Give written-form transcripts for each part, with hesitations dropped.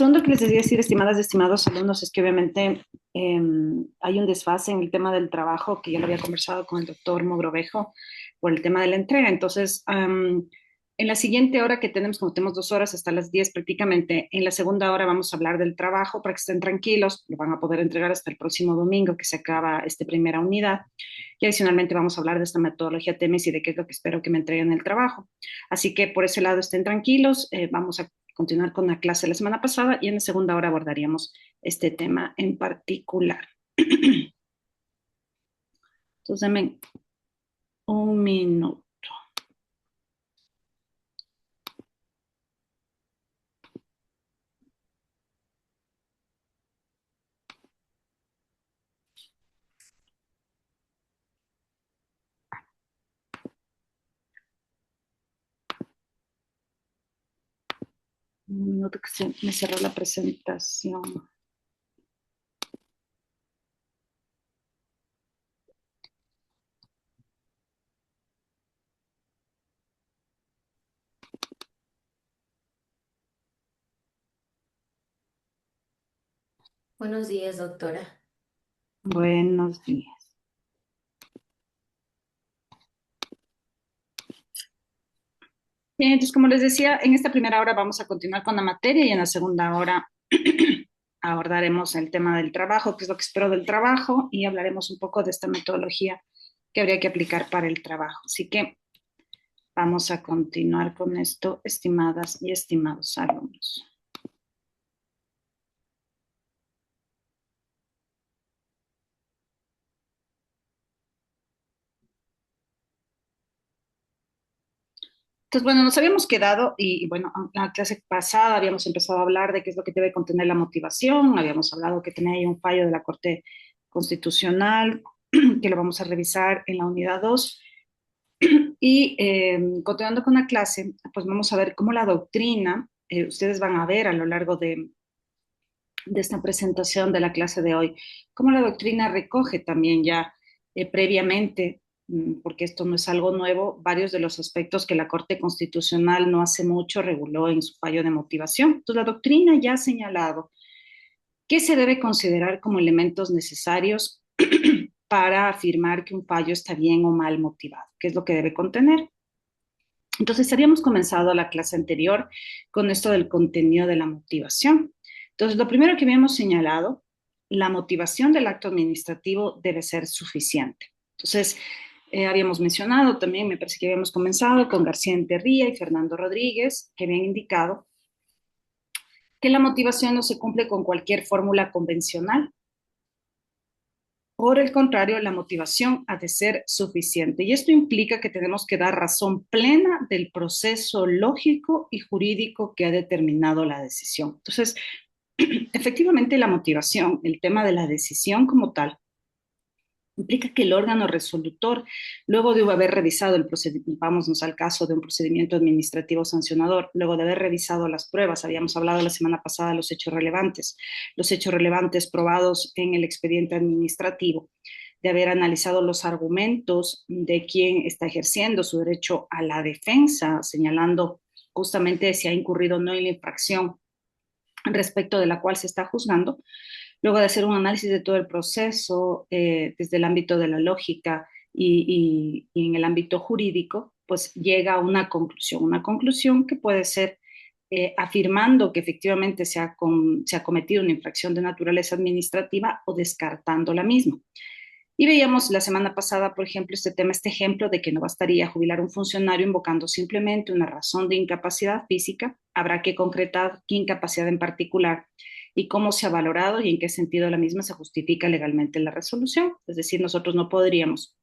segundo que les decía decir, estimadas y estimados alumnos, es que obviamente hay un desfase en el tema del trabajo, que ya lo había conversado con el doctor Mogrovejo por el tema de la entrega. Entonces, en la siguiente hora que tenemos, como tenemos 2 horas hasta las 10 prácticamente, en la segunda hora vamos a hablar del trabajo para que estén tranquilos, lo van a poder entregar hasta el próximo domingo que se acaba esta primera unidad. Y adicionalmente vamos a hablar de esta metodología TEMES y de qué es lo que espero que me entreguen el trabajo. Así que por ese lado estén tranquilos, vamos a continuar con la clase de la semana pasada y en la segunda hora abordaríamos este tema en particular. Entonces, denme un minuto. Un minuto que me cerró la presentación. Buenos días, doctora. Buenos días. Bien, entonces, como les decía, en esta primera hora vamos a continuar con la materia y en la segunda hora abordaremos el tema del trabajo, qué es lo que espero del trabajo y hablaremos un poco de esta metodología que habría que aplicar para el trabajo. Así que vamos a continuar con esto, estimadas y estimados alumnos. Entonces, bueno, nos habíamos quedado y bueno, en la clase pasada habíamos empezado a hablar de qué es lo que debe contener la motivación, habíamos hablado que tenía ahí un fallo de la Corte Constitucional, que lo vamos a revisar en la unidad 2 y continuando con la clase, pues vamos a ver cómo la doctrina, ustedes van a ver a lo largo de esta presentación de la clase de hoy, cómo la doctrina recoge también ya previamente, porque esto no es algo nuevo, varios de los aspectos que la Corte Constitucional no hace mucho reguló en su fallo de motivación. Entonces, la doctrina ya ha señalado qué se debe considerar como elementos necesarios para afirmar que un fallo está bien o mal motivado, qué es lo que debe contener. Entonces, habíamos comenzado la clase anterior con esto del contenido de la motivación. Entonces, lo primero que habíamos señalado, la motivación del acto administrativo debe ser suficiente. Entonces, habíamos mencionado también, me parece que habíamos comenzado con García Enterría y Fernando Rodríguez, que habían indicado que la motivación no se cumple con cualquier fórmula convencional. Por el contrario, la motivación ha de ser suficiente. Y esto implica que tenemos que dar razón plena del proceso lógico y jurídico que ha determinado la decisión. Entonces, efectivamente, la motivación, el tema de la decisión como tal, implica que el órgano resolutor, luego de haber revisado el procedimiento, vámonos al caso de un procedimiento administrativo sancionador, luego de haber revisado las pruebas, habíamos hablado la semana pasada de los hechos relevantes probados en el expediente administrativo, de haber analizado los argumentos de quien está ejerciendo su derecho a la defensa, señalando justamente si ha incurrido o no en la infracción respecto de la cual se está juzgando, luego de hacer un análisis de todo el proceso desde el ámbito de la lógica y en el ámbito jurídico, pues llega a una conclusión que puede ser afirmando que efectivamente se ha cometido una infracción de naturaleza administrativa o descartando la misma. Y veíamos la semana pasada, por ejemplo, este ejemplo de que no bastaría jubilar un funcionario invocando simplemente una razón de incapacidad física, habrá que concretar qué incapacidad en particular y cómo se ha valorado y en qué sentido la misma se justifica legalmente en la resolución. Es decir, nosotros no podríamos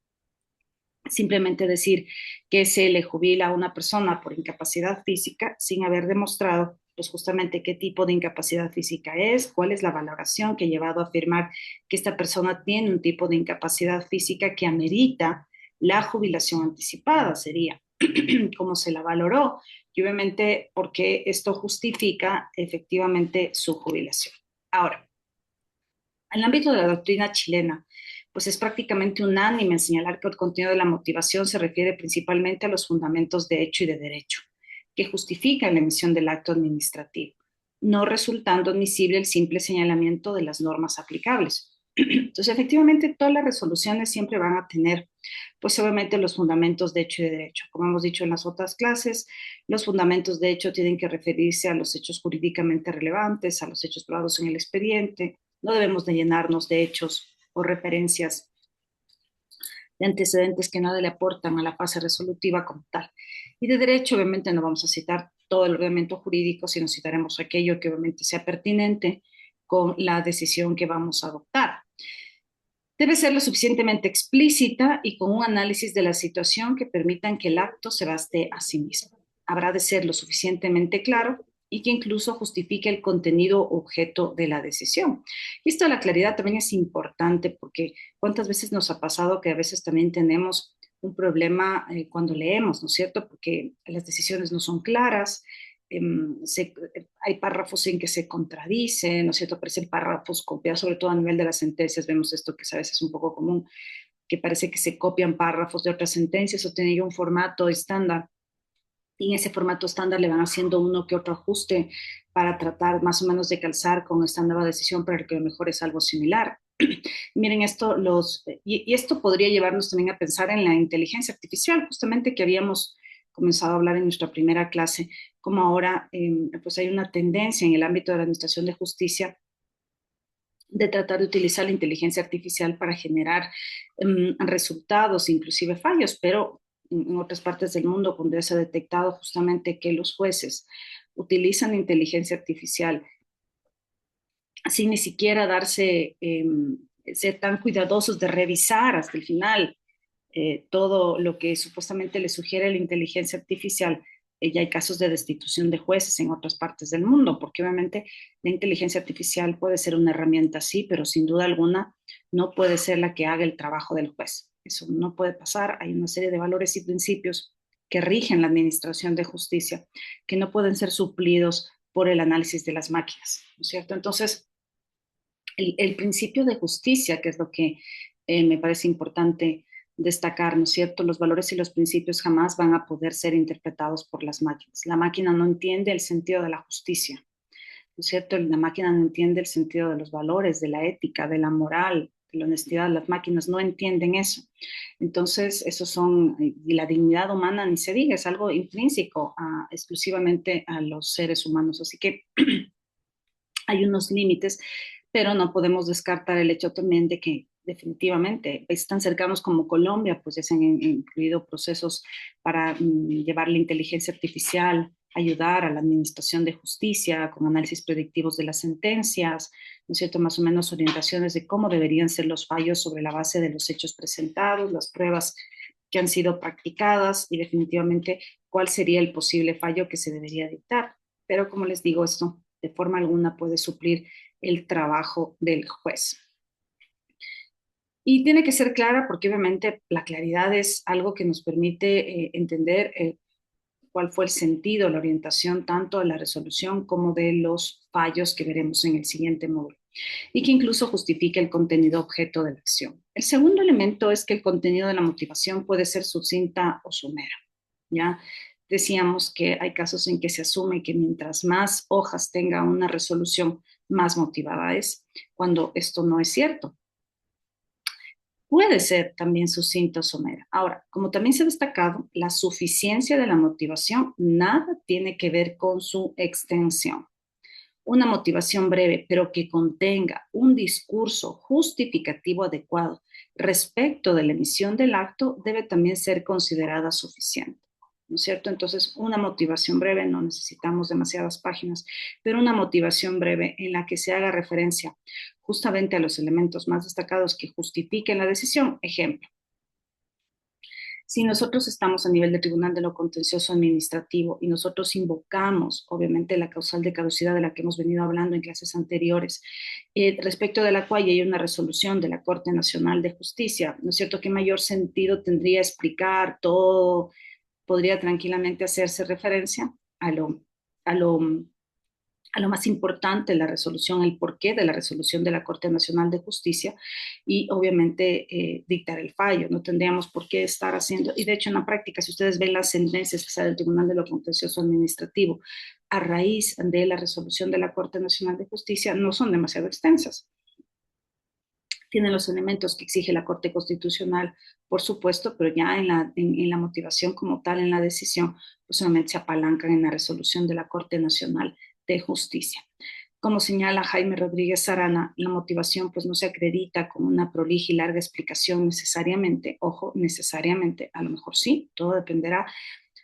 simplemente decir que se le jubila a una persona por incapacidad física sin haber demostrado pues justamente qué tipo de incapacidad física es, cuál es la valoración que ha llevado a afirmar que esta persona tiene un tipo de incapacidad física que amerita la jubilación anticipada, sería cómo se la valoró y obviamente porque esto justifica efectivamente su jubilación. Ahora, en el ámbito de la doctrina chilena, pues es prácticamente unánime en señalar que el contenido de la motivación se refiere principalmente a los fundamentos de hecho y de derecho que justifican la emisión del acto administrativo. no resultando admisible el simple señalamiento de las normas aplicables. Entonces, efectivamente, todas las resoluciones siempre van a tener, pues obviamente, los fundamentos de hecho y de derecho. Como hemos dicho en las otras clases, los fundamentos de hecho tienen que referirse a los hechos jurídicamente relevantes, a los hechos probados en el expediente. No debemos de llenarnos de hechos o referencias de antecedentes que nada le aportan a la fase resolutiva como tal. Y de derecho, obviamente, no vamos a citar todo el ordenamiento jurídico, sino citaremos aquello que obviamente sea pertinente con la decisión que vamos a adoptar. Debe ser lo suficientemente explícita y con un análisis de la situación que permitan que el acto se baste a sí mismo. Habrá de ser lo suficientemente claro y que incluso justifique el contenido objeto de la decisión. Y esto de la claridad también es importante porque cuántas veces nos ha pasado que a veces también tenemos un problema cuando leemos, ¿no es cierto? Porque las decisiones no son claras, hay párrafos en que se contradicen, ¿no es cierto? Aparecen párrafos copiados, sobre todo a nivel de las sentencias, vemos esto que a veces es un poco común, que parece que se copian párrafos de otras sentencias o tienen un formato estándar y en ese formato estándar le van haciendo uno que otro ajuste para tratar más o menos de calzar con esta nueva decisión para que lo mejor es algo similar. Miren esto, y esto podría llevarnos también a pensar en la inteligencia artificial, justamente que habíamos comenzado a hablar en nuestra primera clase, como ahora pues hay una tendencia en el ámbito de la administración de justicia de tratar de utilizar la inteligencia artificial para generar resultados, inclusive fallos, pero en otras partes del mundo, donde se ha detectado justamente que los jueces utilizan la inteligencia artificial sin ni siquiera ser tan cuidadosos de revisar hasta el final todo lo que supuestamente le sugiere la inteligencia artificial. Ya hay casos de destitución de jueces en otras partes del mundo, porque obviamente la inteligencia artificial puede ser una herramienta, sí, pero sin duda alguna no puede ser la que haga el trabajo del juez. Eso no puede pasar. Hay una serie de valores y principios que rigen la administración de justicia que no pueden ser suplidos por el análisis de las máquinas, ¿no es cierto? Entonces, el principio de justicia, que es lo que me parece importante destacar, ¿no es cierto? Los valores y los principios jamás van a poder ser interpretados por las máquinas. La máquina no entiende el sentido de la justicia, ¿no es cierto? La máquina no entiende el sentido de los valores, de la ética, de la moral, de la honestidad. Las máquinas no entienden eso. Entonces, esos son, y la dignidad humana ni se diga, es algo intrínseco exclusivamente a los seres humanos. Así que hay unos límites, pero no podemos descartar el hecho también de que definitivamente países tan cercanos como Colombia, pues ya se han incluido procesos para llevar la inteligencia artificial, ayudar a la administración de justicia con análisis predictivos de las sentencias, ¿no es cierto? Más o menos orientaciones de cómo deberían ser los fallos sobre la base de los hechos presentados, las pruebas que han sido practicadas y definitivamente cuál sería el posible fallo que se debería dictar. Pero como les digo, esto de forma alguna puede suplir el trabajo del juez. Y tiene que ser clara porque obviamente la claridad es algo que nos permite entender cuál fue el sentido, la orientación tanto de la resolución como de los fallos que veremos en el siguiente módulo y que incluso justifique el contenido objeto de la acción. El segundo elemento es que el contenido de la motivación puede ser sucinta o somera, ¿ya? Decíamos que hay casos en que se asume que mientras más hojas tenga una resolución, más motivada es, cuando esto no es cierto. Puede ser también sucinta o somera. Ahora, como también se ha destacado, la suficiencia de la motivación nada tiene que ver con su extensión. Una motivación breve, pero que contenga un discurso justificativo adecuado respecto de la emisión del acto, debe también ser considerada suficiente. ¿No es cierto? Entonces, una motivación breve, no necesitamos demasiadas páginas, pero una motivación breve en la que se haga referencia justamente a los elementos más destacados que justifiquen la decisión. Ejemplo, si nosotros estamos a nivel de Tribunal de lo Contencioso Administrativo y nosotros invocamos, obviamente, la causal de caducidad de la que hemos venido hablando en clases anteriores, respecto de la cual hay una resolución de la Corte Nacional de Justicia, ¿no es cierto? ¿Qué mayor sentido tendría explicar todo? Podría tranquilamente hacerse referencia a a lo a lo más importante, la resolución, el porqué de la resolución de la Corte Nacional de Justicia y obviamente dictar el fallo. No tendríamos por qué estar haciendo, y de hecho en la práctica, si ustedes ven las sentencias que sale del Tribunal de lo Contencioso Administrativo, a raíz de la resolución de la Corte Nacional de Justicia no son demasiado extensas. Tienen los elementos que exige la Corte Constitucional, por supuesto, pero ya en la motivación como tal, en la decisión, pues solamente se apalancan en la resolución de la Corte Nacional de Justicia. Como señala Jaime Rodríguez Arana, la motivación pues no se acredita con una prolija y larga explicación necesariamente, ojo, necesariamente, a lo mejor sí, todo dependerá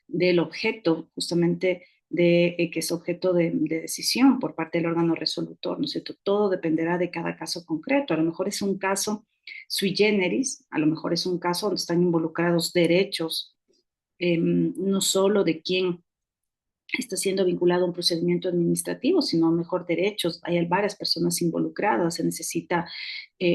del objeto, justamente que es objeto de decisión por parte del órgano resolutor, ¿no es cierto? Todo dependerá de cada caso concreto. A lo mejor es un caso sui generis, a lo mejor es un caso donde están involucrados derechos, no solo de quien está siendo vinculado a un procedimiento administrativo, sino mejor derechos. Hay varias personas involucradas, se necesita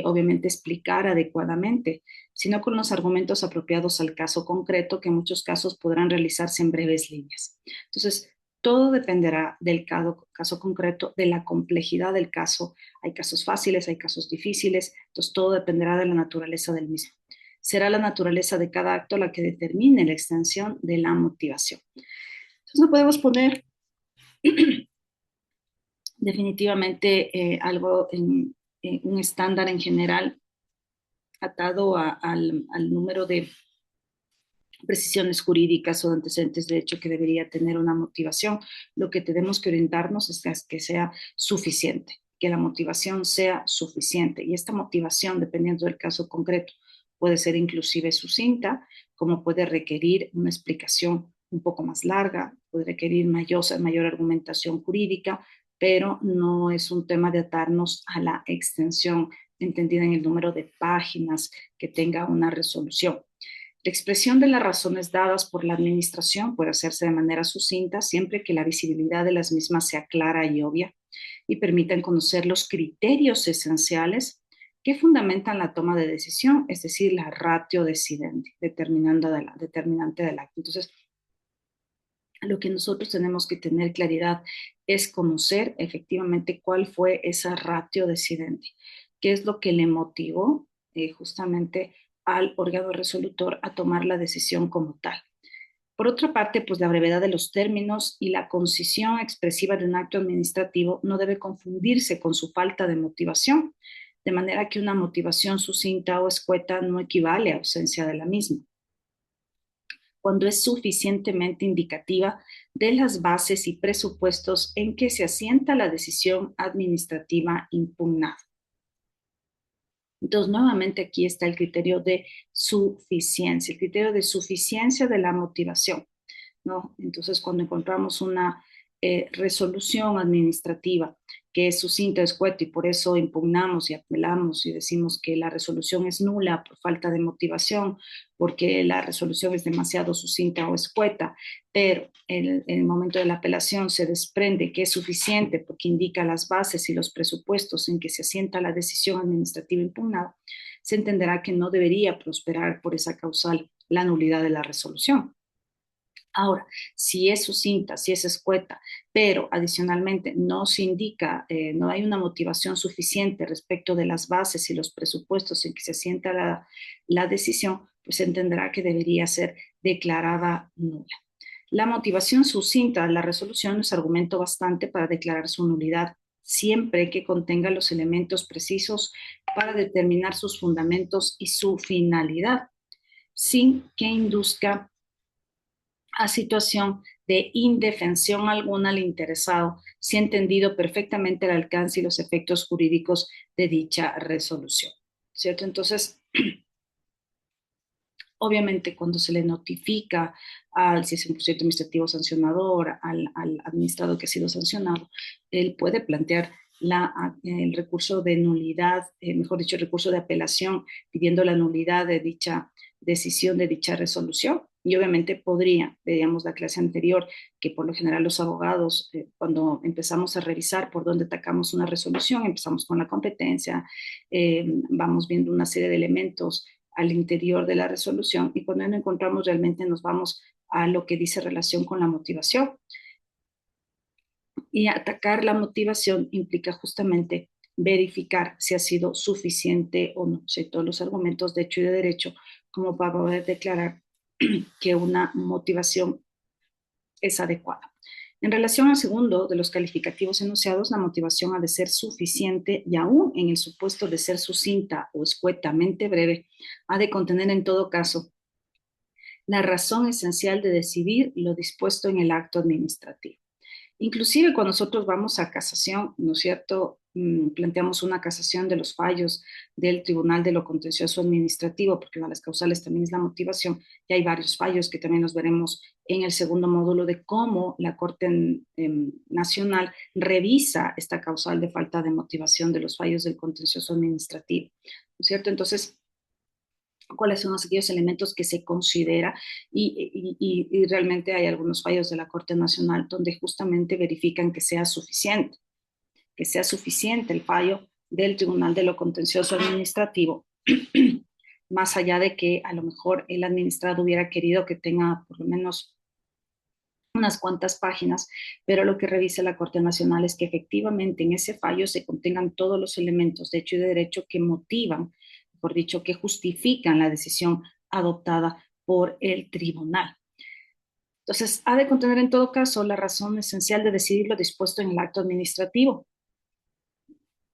obviamente explicar adecuadamente, sino con los argumentos apropiados al caso concreto, que en muchos casos podrán realizarse en breves líneas. Entonces, todo dependerá del caso concreto, de la complejidad del caso. Hay casos fáciles, hay casos difíciles, entonces todo dependerá de la naturaleza del mismo. Será la naturaleza de cada acto la que determine la extensión de la motivación. Entonces no podemos poner definitivamente algo en un estándar en general atado al número de precisiones jurídicas o de antecedentes de hecho que debería tener una motivación. Lo que tenemos que orientarnos es que sea suficiente, que la motivación sea suficiente. Y esta motivación, dependiendo del caso concreto, puede ser inclusive sucinta, como puede requerir una explicación un poco más larga, puede requerir mayor argumentación jurídica, pero no es un tema de atarnos a la extensión entendida en el número de páginas que tenga una resolución. La expresión de las razones dadas por la administración puede hacerse de manera sucinta siempre que la visibilidad de las mismas sea clara y obvia y permitan conocer los criterios esenciales que fundamentan la toma de decisión, es decir, la ratio decidente, determinante del acto. Entonces, lo que nosotros tenemos que tener claridad es conocer efectivamente cuál fue esa ratio decidente, qué es lo que le motivó justamente al órgano resolutor a tomar la decisión como tal. Por otra parte, pues la brevedad de los términos y la concisión expresiva de un acto administrativo no debe confundirse con su falta de motivación, de manera que una motivación sucinta o escueta no equivale a ausencia de la misma cuando es suficientemente indicativa de las bases y presupuestos en que se asienta la decisión administrativa impugnada. Entonces, nuevamente aquí está el criterio de suficiencia, el criterio de suficiencia de la motivación, ¿no? Entonces, cuando encontramos una resolución administrativa que es sucinta, escueta y por eso impugnamos y apelamos y decimos que la resolución es nula por falta de motivación, porque la resolución es demasiado sucinta o escueta, pero en el momento de la apelación se desprende que es suficiente porque indica las bases y los presupuestos en que se asienta la decisión administrativa impugnada, se entenderá que no debería prosperar por esa causal la nulidad de la resolución. Ahora, si es sucinta, si es escueta, pero adicionalmente no se indica, no hay una motivación suficiente respecto de las bases y los presupuestos en que se asienta la decisión, pues se entenderá que debería ser declarada nula. La motivación sucinta de la resolución es argumento bastante para declarar su nulidad, siempre que contenga los elementos precisos para determinar sus fundamentos y su finalidad, sin que induzca a situación de indefensión alguna al interesado, si ha entendido perfectamente el alcance y los efectos jurídicos de dicha resolución. ¿Cierto? Entonces, obviamente, cuando se le notifica si es un procedimiento administrativo sancionador, al administrado que ha sido sancionado, él puede plantear el recurso de nulidad, mejor dicho, el recurso de apelación, pidiendo la nulidad de dicha decisión, de dicha resolución. Y obviamente podría, veíamos la clase anterior, que por lo general los abogados, cuando empezamos a revisar por dónde atacamos una resolución, empezamos con la competencia, vamos viendo una serie de elementos al interior de la resolución y cuando no encontramos realmente nos vamos a lo que dice relación con la motivación. Y atacar la motivación implica justamente verificar si ha sido suficiente o no, si todos los argumentos de hecho y de derecho como para poder declarar que una motivación es adecuada. En relación al segundo de los calificativos enunciados, la motivación ha de ser suficiente y aún en el supuesto de ser sucinta o escuetamente breve, ha de contener en todo caso la razón esencial de decidir lo dispuesto en el acto administrativo. Inclusive cuando nosotros vamos a casación, ¿no es cierto? Planteamos una casación de los fallos del Tribunal de lo Contencioso Administrativo, porque una de las causales también es la motivación, y hay varios fallos que también los veremos en el segundo módulo de cómo la Corte Nacional revisa esta causal de falta de motivación de los fallos del contencioso administrativo, ¿no es cierto? Entonces, cuáles son aquellos elementos que se considera y realmente hay algunos fallos de la Corte Nacional donde justamente verifican que sea suficiente el fallo del Tribunal de lo Contencioso Administrativo, más allá de que a lo mejor el administrado hubiera querido que tenga por lo menos unas cuantas páginas, pero lo que revisa la Corte Nacional es que efectivamente en ese fallo se contengan todos los elementos de hecho y de derecho que motivan, por dicho, que justifican la decisión adoptada por el tribunal. Entonces, ha de contener en todo caso la razón esencial de decidir lo dispuesto en el acto administrativo,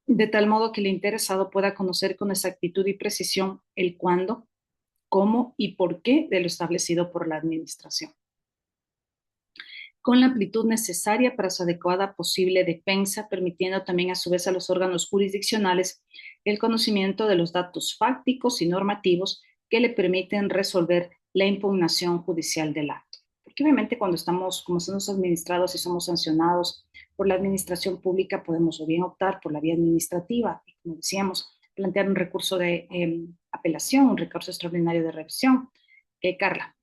de tal modo que el interesado pueda conocer con exactitud y precisión el cuándo, cómo y por qué de lo establecido por la administración, con la amplitud necesaria para su adecuada posible defensa, permitiendo también a su vez a los órganos jurisdiccionales el conocimiento de los datos fácticos y normativos que le permiten resolver la impugnación judicial del acto. Porque obviamente cuando estamos, como somos administrados y somos sancionados por la administración pública, podemos o bien optar por la vía administrativa, y como decíamos, plantear un recurso de apelación, un recurso extraordinario de revisión. Carla.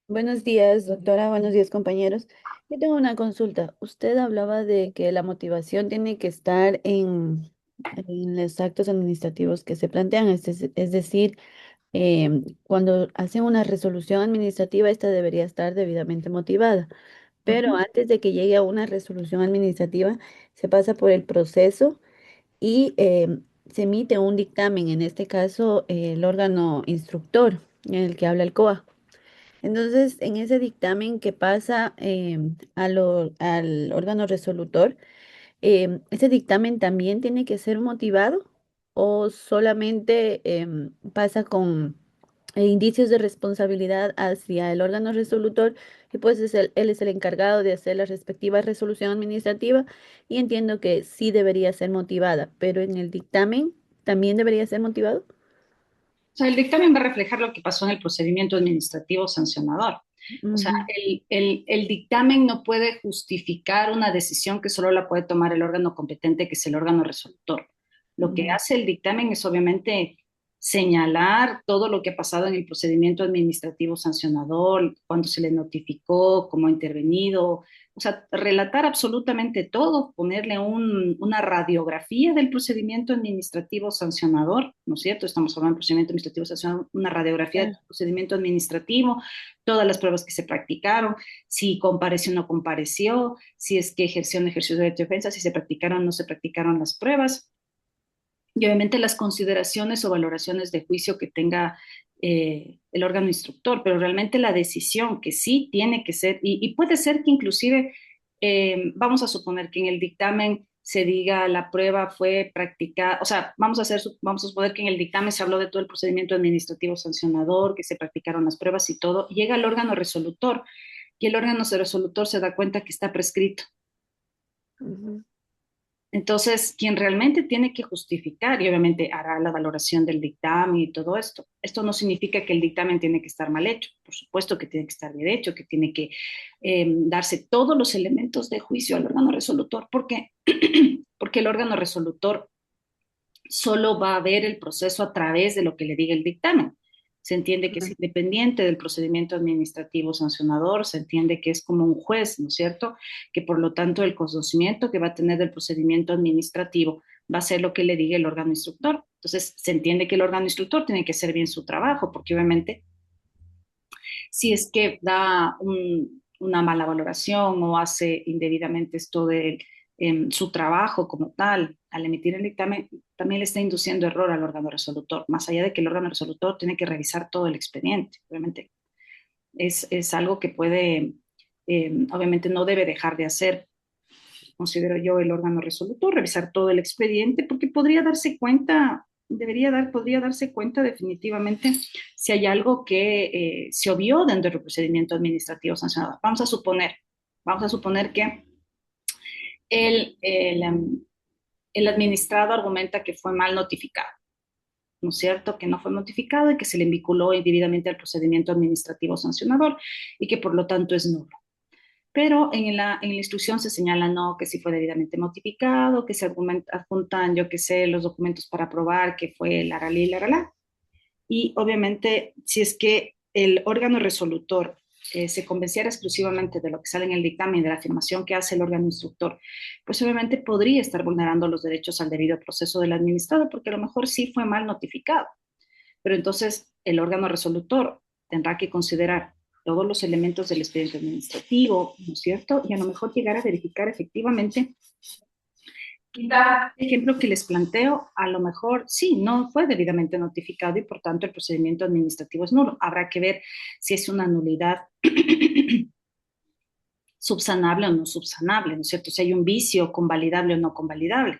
Buenos días, doctora. Buenos días, compañeros. Yo tengo una consulta. Usted hablaba de que la motivación tiene que estar en los actos administrativos que se plantean, es decir, cuando hacen una resolución administrativa, esta debería estar debidamente motivada. Uh Pero -huh. antes de que llegue a una resolución administrativa, se pasa por el proceso y se emite un dictamen, en este caso, el órgano instructor en el que habla el COA. Entonces, en ese dictamen que pasa al órgano resolutor, ¿ese dictamen también tiene que ser motivado o solamente pasa con indicios de responsabilidad hacia el órgano resolutor y pues él es el encargado de hacer la respectiva resolución administrativa y entiendo que sí debería ser motivada, pero en el dictamen también debería ser motivado? O sea, el dictamen va a reflejar lo que pasó en el procedimiento administrativo sancionador. O sea, Ujú, el dictamen no puede justificar una decisión que solo la puede tomar el órgano competente, que es el órgano resolutor. Lo que ujú. hace el dictamen es obviamente señalar todo lo que ha pasado en el procedimiento administrativo sancionador, cuándo se le notificó, cómo ha intervenido, o sea, relatar absolutamente todo, ponerle una radiografía del procedimiento administrativo sancionador, ¿no es cierto? Estamos hablando del procedimiento administrativo sancionador, una radiografía del Claro. procedimiento administrativo, todas las pruebas que se practicaron, si compareció o no compareció, si es que ejerció o no ejerció su derecho de defensa, si se practicaron o no se practicaron las pruebas, y obviamente las consideraciones o valoraciones de juicio que tenga el órgano instructor, pero realmente la decisión que sí tiene que ser, y puede ser que inclusive, vamos a suponer que en el dictamen se diga la prueba fue practicada, o sea, vamos a suponer que en el dictamen se habló de todo el procedimiento administrativo sancionador, que se practicaron las pruebas y todo, llega el órgano resolutor y el órgano resolutor se da cuenta que está prescrito. Ujú. Entonces, quien realmente tiene que justificar y obviamente hará la valoración del dictamen y todo esto. Esto no significa que el dictamen tiene que estar mal hecho, por supuesto que tiene que estar bien hecho, que tiene que darse todos los elementos de juicio al órgano resolutor, porque, porque el órgano resolutor solo va a ver el proceso a través de lo que le diga el dictamen. Se entiende que es independiente del procedimiento administrativo sancionador, se entiende que es como un juez, ¿no es cierto? Que por lo tanto el conocimiento que va a tener del procedimiento administrativo va a ser lo que le diga el órgano instructor. Entonces, se entiende que el órgano instructor tiene que hacer bien su trabajo, porque obviamente si es que da una mala valoración o hace indebidamente esto de su trabajo como tal, al emitir el dictamen, también le está induciendo error al órgano resolutor, más allá de que el órgano resolutor tiene que revisar todo el expediente. Obviamente es algo que puede Obviamente no debe dejar de hacer, considero yo, el órgano resolutor, revisar todo el expediente, porque podría darse cuenta, podría darse cuenta definitivamente si hay algo que se obvió dentro del procedimiento administrativo sancionado. Vamos a suponer que el, el, em, el administrado argumenta que fue mal notificado, ¿no es cierto? Que no fue notificado y que se le vinculó indebidamente al procedimiento administrativo sancionador y que por lo tanto es nulo. Pero en la instrucción se señala no, que sí fue debidamente notificado, que se adjuntan, yo qué sé, los documentos para probar que fue la ralí, la ralá. Y obviamente, si es que el órgano resolutor se convenciera exclusivamente de lo que sale en el dictamen, de la afirmación que hace el órgano instructor, pues obviamente podría estar vulnerando los derechos al debido proceso del administrado, porque a lo mejor sí fue mal notificado. Pero entonces el órgano resolutor tendrá que considerar todos los elementos del expediente administrativo, ¿no es cierto? Y a lo mejor llegar a verificar efectivamente. El ejemplo que les planteo, a lo mejor sí, no fue debidamente notificado y por tanto el procedimiento administrativo es nulo. Habrá que ver si es una nulidad subsanable o no subsanable, ¿no es cierto? Si hay un vicio convalidable o no convalidable.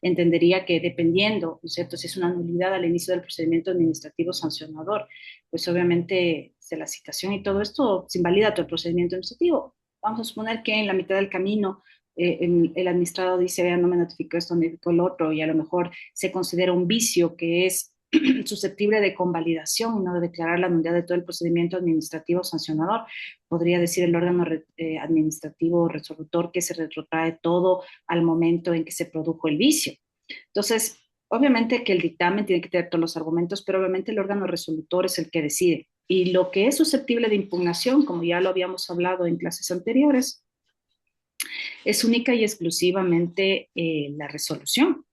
Entendería que dependiendo, ¿no es cierto?, si es una nulidad al inicio del procedimiento administrativo sancionador, pues obviamente de la citación y todo esto se invalida todo el procedimiento administrativo. Vamos a suponer que en la mitad del camino el administrado dice, vean, no me notificó esto, no me notificó el otro, y a lo mejor se considera un vicio que es susceptible de convalidación y no de declarar la nulidad de todo el procedimiento administrativo sancionador. Podría decir el órgano administrativo resolutor que se retrotrae todo al momento en que se produjo el vicio. Entonces, obviamente que el dictamen tiene que tener todos los argumentos, pero obviamente el órgano resolutor es el que decide. Y lo que es susceptible de impugnación, como ya lo habíamos hablado en clases anteriores, es única y exclusivamente la resolución,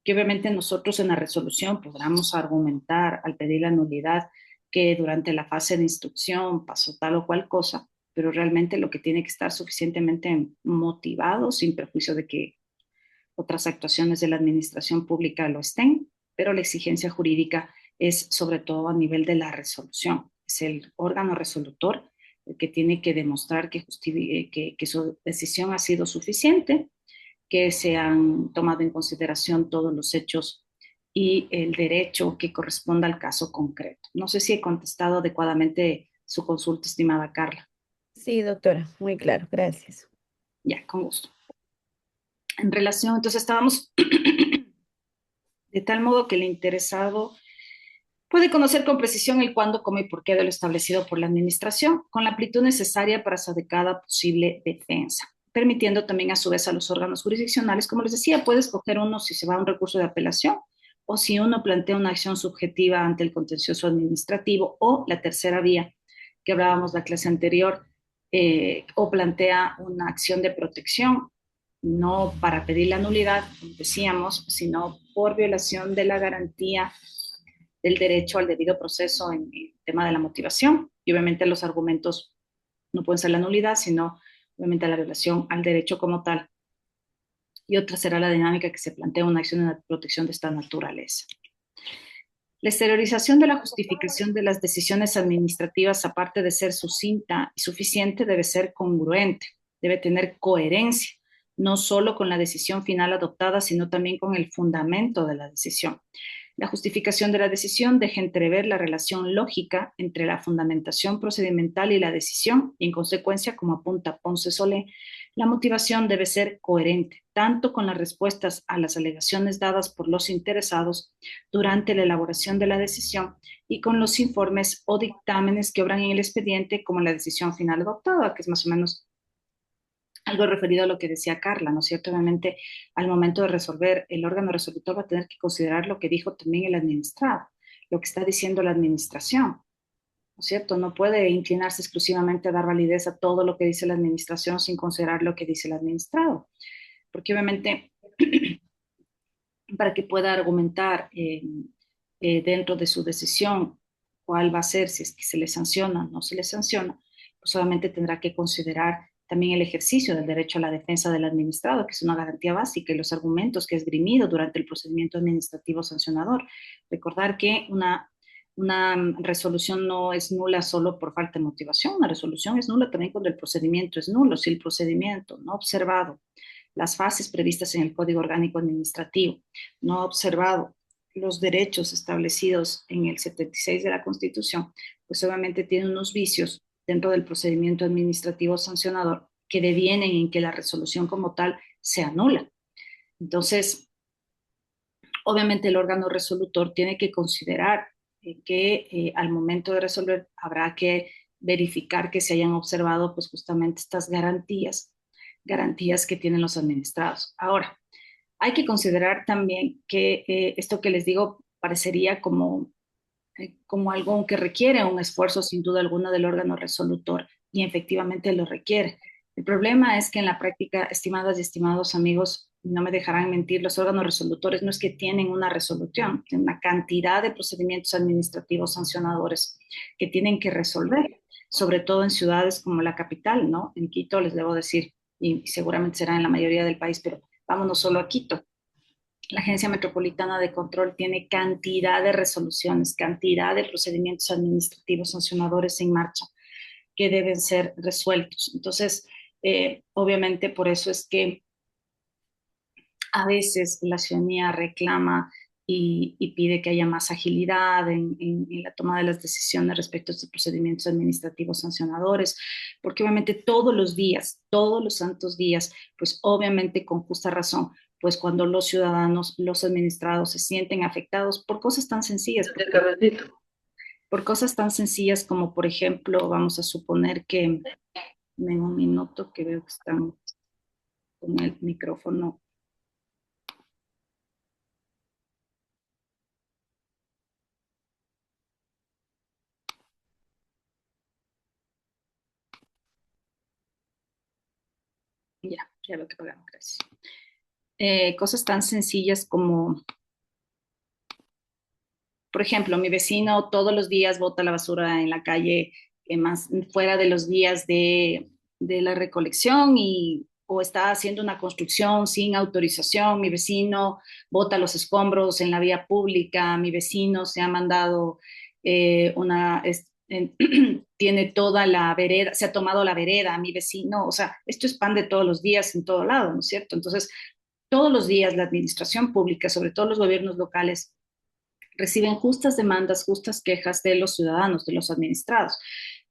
que obviamente nosotros en la resolución podamos argumentar al pedir la nulidad que durante la fase de instrucción pasó tal o cual cosa, pero realmente lo que tiene que estar suficientemente motivado, sin perjuicio de que otras actuaciones de la administración pública lo estén, pero la exigencia jurídica es sobre todo a nivel de la resolución. Es el órgano resolutor el que tiene que demostrar que su decisión ha sido suficiente, que se han tomado en consideración todos los hechos y el derecho que corresponda al caso concreto. No sé si he contestado adecuadamente su consulta, estimada Carla. Sí, doctora, muy claro, gracias. Ya, con gusto. En relación, entonces estábamos de tal modo que el interesado puede conocer con precisión el cuándo, cómo y por qué de lo establecido por la Administración, con la amplitud necesaria para su adecuada posible defensa, permitiendo también a su vez a los órganos jurisdiccionales, como les decía, puede escoger uno si se va a un recurso de apelación o si uno plantea una acción subjetiva ante el contencioso administrativo o la tercera vía que hablábamos la clase anterior, o plantea una acción de protección, no para pedir la nulidad, como decíamos, sino por violación de la garantía del derecho al debido proceso en el tema de la motivación. Y obviamente los argumentos no pueden ser la nulidad, sino obviamente la violación al derecho como tal. Y otra será la dinámica que se plantea una acción de protección de esta naturaleza. La exteriorización de la justificación de las decisiones administrativas, aparte de ser sucinta y suficiente, debe ser congruente, debe tener coherencia, no solo con la decisión final adoptada, sino también con el fundamento de la decisión. La justificación de la decisión deja entrever la relación lógica entre la fundamentación procedimental y la decisión, y en consecuencia, como apunta Ponce Solé, la motivación debe ser coherente, tanto con las respuestas a las alegaciones dadas por los interesados durante la elaboración de la decisión y con los informes o dictámenes que obran en el expediente como la decisión final adoptada, que es más o menos algo referido a lo que decía Carla, ¿no es cierto? Obviamente, al momento de resolver, el órgano resolutor va a tener que considerar lo que dijo también el administrado, lo que está diciendo la administración, ¿no es cierto? No puede inclinarse exclusivamente a dar validez a todo lo que dice la administración sin considerar lo que dice el administrado, porque obviamente para que pueda argumentar dentro de su decisión cuál va a ser, si es que se le sanciona o no se le sanciona, pues solamente tendrá que considerar también el ejercicio del derecho a la defensa del administrado, que es una garantía básica, y los argumentos que ha esgrimido durante el procedimiento administrativo sancionador. Recordar que Una resolución no es nula solo por falta de motivación, una resolución es nula también cuando el procedimiento es nulo, si el procedimiento no ha observado las fases previstas en el Código Orgánico Administrativo, no ha observado los derechos establecidos en el 76 de la Constitución, pues obviamente tiene unos vicios dentro del procedimiento administrativo sancionador que devienen en que la resolución como tal sea nula. Entonces, obviamente el órgano resolutor tiene que considerar que al momento de resolver habrá que verificar que se hayan observado pues justamente estas garantías que tienen los administrados. Ahora, hay que considerar también que esto que les digo parecería como algo que requiere un esfuerzo sin duda alguna del órgano resolutor y efectivamente lo requiere. El problema es que en la práctica, estimadas y estimados amigos, no me dejarán mentir, los órganos resolutores no es que tienen una resolución, tienen una cantidad de procedimientos administrativos sancionadores que tienen que resolver, sobre todo en ciudades como la capital, ¿no? En Quito, les debo decir, y seguramente será en la mayoría del país, pero vámonos solo a Quito. La Agencia Metropolitana de Control tiene cantidad de resoluciones, cantidad de procedimientos administrativos sancionadores en marcha que deben ser resueltos. Entonces, obviamente por eso es que a veces la ciudadanía reclama y pide que haya más agilidad en la toma de las decisiones respecto a estos procedimientos administrativos sancionadores, porque obviamente todos los días, todos los santos días, pues obviamente con justa razón, pues cuando los ciudadanos, los administrados se sienten afectados por cosas tan sencillas, por cosas tan sencillas como, por ejemplo, vamos a suponer que, en un minuto que veo que están con el micrófono. Ya lo que pagamos, gracias. Cosas tan sencillas como, por ejemplo, mi vecino todos los días bota la basura en la calle, más fuera de los días de la recolección o está haciendo una construcción sin autorización, mi vecino bota los escombros en la vía pública, mi vecino se ha mandado tiene toda la vereda, se ha tomado la vereda, mi vecino, o sea, esto es pan de todos los días en todo lado, ¿no es cierto? Entonces, todos los días la administración pública, sobre todo los gobiernos locales, reciben justas demandas, justas quejas de los ciudadanos, de los administrados.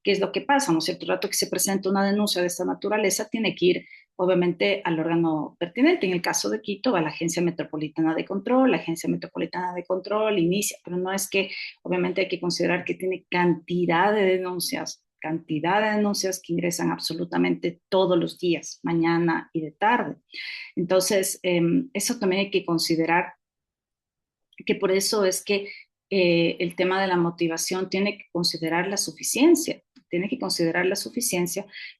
¿Qué es lo que pasa? ¿No es cierto? El rato que se presenta una denuncia de esta naturaleza, tiene que ir obviamente al órgano pertinente. En el caso de Quito, va a la Agencia Metropolitana de Control, la Agencia Metropolitana de Control inicia, pero no es que, obviamente hay que considerar que tiene cantidad de denuncias que ingresan absolutamente todos los días, mañana y de tarde. Entonces, eso también hay que considerar que por eso es que el tema de la motivación tiene que considerar la suficiencia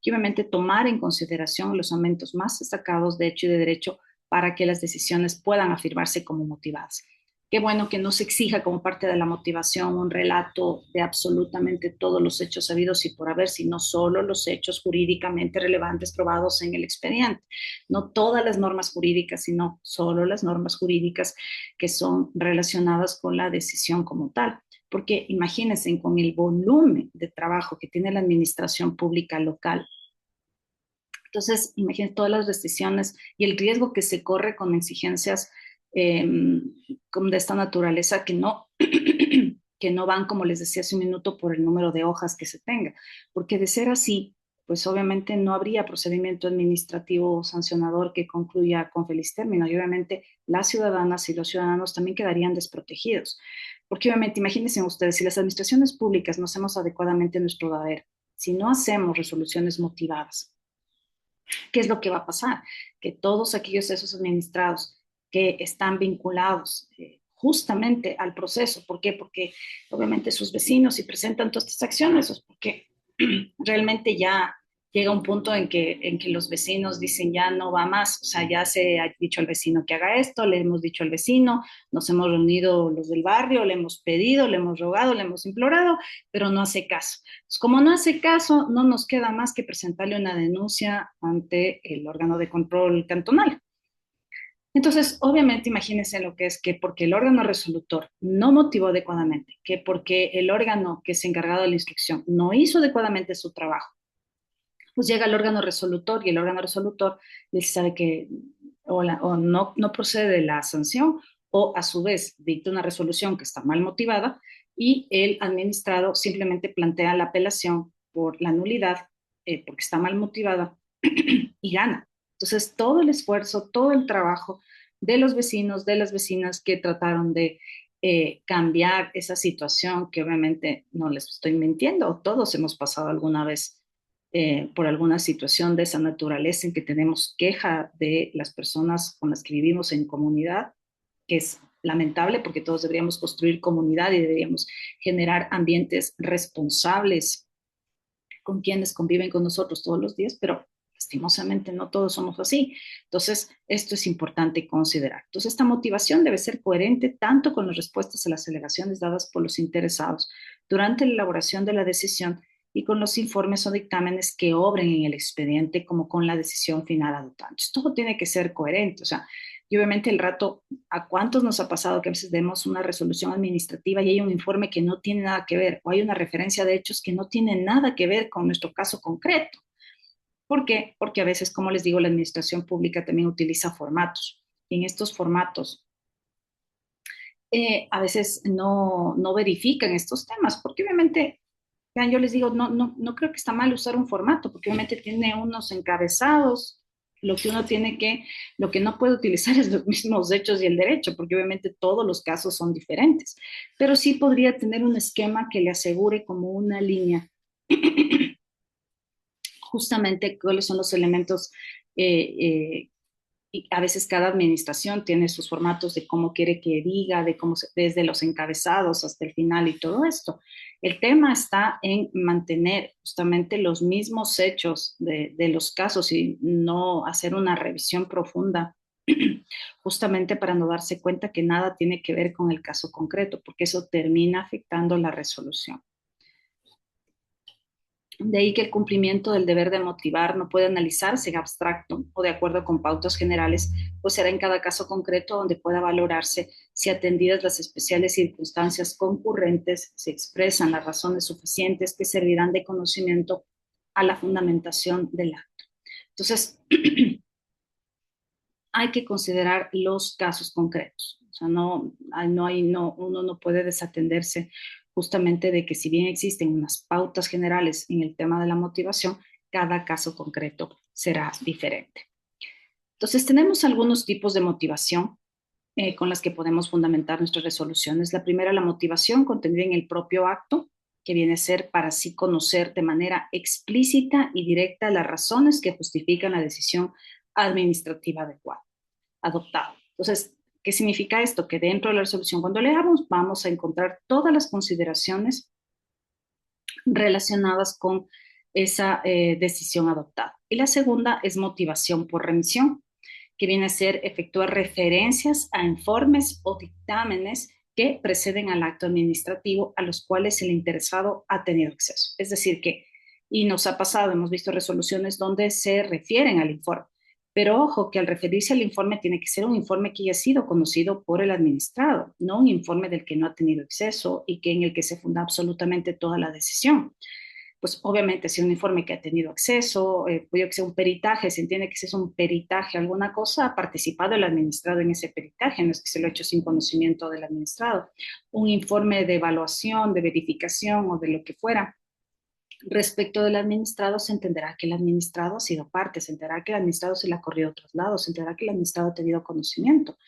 y obviamente tomar en consideración los aumentos más destacados de hecho y de derecho para que las decisiones puedan afirmarse como motivadas. Qué bueno que no se exija como parte de la motivación un relato de absolutamente todos los hechos sabidos y por haber, sino solo los hechos jurídicamente relevantes probados en el expediente. No todas las normas jurídicas, sino solo las normas jurídicas que son relacionadas con la decisión como tal. Porque imagínense con el volumen de trabajo que tiene la administración pública local. Entonces, imagínense todas las restricciones y el riesgo que se corre con exigencias eh, de esta naturaleza que no van, como les decía hace un minuto, por el número de hojas que se tenga. Porque de ser así, pues obviamente no habría procedimiento administrativo sancionador que concluya con feliz término y obviamente las ciudadanas y los ciudadanos también quedarían desprotegidos. Porque obviamente, imagínense ustedes, si las administraciones públicas no hacemos adecuadamente nuestro deber, si no hacemos resoluciones motivadas, ¿qué es lo que va a pasar? Que todos esos administrados que están vinculados justamente al proceso, ¿por qué? Porque obviamente sus vecinos si presentan todas estas acciones, es porque realmente ya llega un punto en que los vecinos dicen ya no va más, o sea, ya se ha dicho al vecino que haga esto, le hemos dicho al vecino, nos hemos reunido los del barrio, le hemos pedido, le hemos rogado, le hemos implorado, pero no hace caso. Pues como no hace caso, no nos queda más que presentarle una denuncia ante el órgano de control cantonal. Entonces, obviamente, imagínense lo que es que porque el órgano resolutor no motivó adecuadamente, que porque el órgano que es encargado de la instrucción no hizo adecuadamente su trabajo, pues llega el órgano resolutor y el órgano resolutor le sabe que o no procede de la sanción o a su vez dicta una resolución que está mal motivada y el administrado simplemente plantea la apelación por la nulidad porque está mal motivada y gana. Entonces, todo el esfuerzo, todo el trabajo de los vecinos, de las vecinas que trataron de cambiar esa situación, que obviamente no les estoy mintiendo, todos hemos pasado alguna vez por alguna situación de esa naturaleza en que tenemos queja de las personas con las que vivimos en comunidad, que es lamentable porque todos deberíamos construir comunidad y deberíamos generar ambientes responsables con quienes conviven con nosotros todos los días, pero lastimosamente no todos somos así. Entonces, esto es importante considerar. Entonces, esta motivación debe ser coherente tanto con las respuestas a las alegaciones dadas por los interesados durante la elaboración de la decisión y con los informes o dictámenes que obren en el expediente como con la decisión final adoptada. Entonces, todo tiene que ser coherente, o sea, y obviamente el rato, ¿a cuántos nos ha pasado que a veces demos una resolución administrativa y hay un informe que no tiene nada que ver o hay una referencia de hechos que no tiene nada que ver con nuestro caso concreto? ¿Por qué? Porque a veces, como les digo, la administración pública también utiliza formatos. Y en estos formatos a veces no verifican estos temas, porque obviamente, vean, yo les digo, no creo que está mal usar un formato, porque obviamente tiene unos encabezados, lo que uno tiene que, lo que no puede utilizar es los mismos hechos y el derecho, porque obviamente todos los casos son diferentes, pero sí podría tener un esquema que le asegure como una línea justamente cuáles son los elementos eh, y a veces cada administración tiene sus formatos de cómo quiere que diga, de cómo desde los encabezados hasta el final y todo esto. El tema está en mantener justamente los mismos hechos de los casos y no hacer una revisión profunda, justamente para no darse cuenta que nada tiene que ver con el caso concreto, porque eso termina afectando la resolución. De ahí que el cumplimiento del deber de motivar no puede analizarse en abstracto o de acuerdo con pautas generales, pues será en cada caso concreto donde pueda valorarse si atendidas las especiales circunstancias concurrentes se expresan las razones suficientes que servirán de conocimiento a la fundamentación del acto. Entonces, hay que considerar los casos concretos. O sea, uno no puede desatenderse justamente de que si bien existen unas pautas generales en el tema de la motivación, cada caso concreto será diferente. Entonces, tenemos algunos tipos de motivación con las que podemos fundamentar nuestras resoluciones. La primera, la motivación contenida en el propio acto, que viene a ser para así conocer de manera explícita y directa las razones que justifican la decisión administrativa adecuada adoptado. Entonces, ¿qué significa esto? Que dentro de la resolución, cuando leamos, vamos a encontrar todas las consideraciones relacionadas con esa decisión adoptada. Y la segunda es motivación por remisión, que viene a ser efectuar referencias a informes o dictámenes que preceden al acto administrativo a los cuales el interesado ha tenido acceso. Es decir, que, y nos ha pasado, hemos visto resoluciones donde se refieren al informe, pero ojo que al referirse al informe tiene que ser un informe que haya sido conocido por el administrado, no un informe del que no ha tenido acceso y que en el que se funda absolutamente toda la decisión. Pues obviamente si un informe que ha tenido acceso, puede que sea un peritaje, se entiende que si es un peritaje, alguna cosa, ha participado el administrado en ese peritaje, no es que se lo ha hecho sin conocimiento del administrado. Un informe de evaluación, de verificación o de lo que fuera, respecto del administrado, se entenderá que el administrado ha sido parte, se entenderá que el administrado se le ha corrido traslado, se entenderá que el administrado ha tenido conocimiento,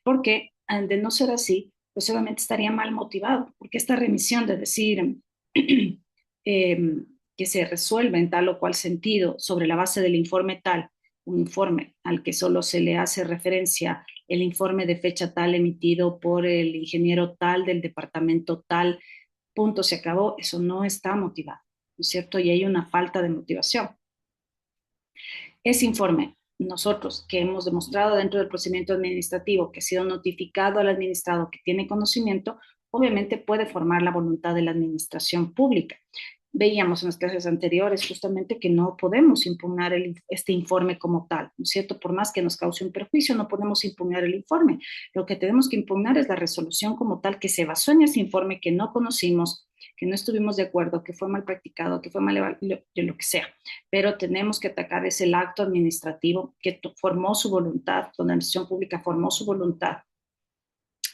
porque de no ser así, pues obviamente estaría mal motivado, porque esta remisión de decir que se resuelve en tal o cual sentido sobre la base del informe tal, un informe al que solo se le hace referencia el informe de fecha tal emitido por el ingeniero tal del departamento tal, punto, se acabó, eso no está motivado, ¿no es cierto? Y hay una falta de motivación. Ese informe, nosotros que hemos demostrado dentro del procedimiento administrativo que ha sido notificado al administrado que tiene conocimiento, obviamente puede formar la voluntad de la administración pública. veíamos en las clases anteriores justamente que no podemos impugnar este informe como tal, ¿no es cierto? Por más que nos cause un perjuicio, no podemos impugnar el informe. Lo que tenemos que impugnar es la resolución como tal que se basó en ese informe que no conocimos, que no estuvimos de acuerdo, que fue mal practicado, que fue mal lo que sea. Pero tenemos que atacar ese acto administrativo que formó su voluntad, donde la administración pública formó su voluntad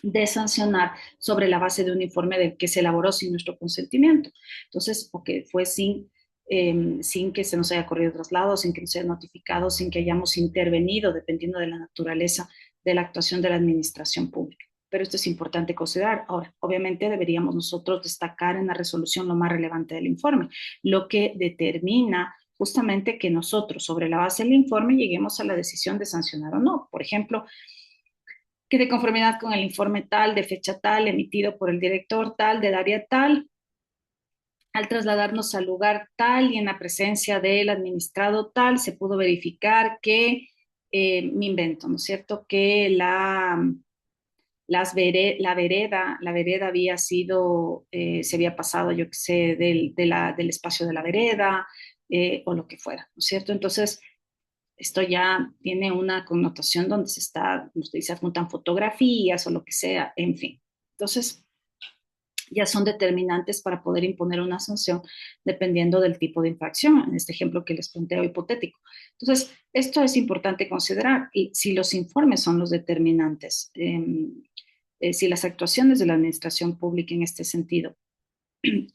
de sancionar sobre la base de un informe que se elaboró sin nuestro consentimiento. Entonces, porque fue sin que se nos haya corrido traslado, sin que nos haya notificado, sin que hayamos intervenido, dependiendo de la naturaleza de la actuación de la administración pública. Pero esto es importante considerar. Ahora, obviamente deberíamos nosotros destacar en la resolución lo más relevante del informe, lo que determina justamente que nosotros, sobre la base del informe, lleguemos a la decisión de sancionar o no. Por ejemplo, que de conformidad con el informe tal, de fecha tal, emitido por el director tal, del área tal, al trasladarnos al lugar tal y en la presencia del administrado tal, se pudo verificar que, mi invento, ¿no es cierto?, que la vereda había sido, se había pasado, yo qué sé, del espacio de la vereda, o lo que fuera, ¿no es cierto? Entonces, esto ya tiene una connotación donde se está, como usted dice, adjuntan fotografías o lo que sea, en fin. Entonces, ya son determinantes para poder imponer una sanción dependiendo del tipo de infracción, en este ejemplo que les planteo hipotético. Entonces, esto es importante considerar y si los informes son los determinantes, si las actuaciones de la administración pública en este sentido,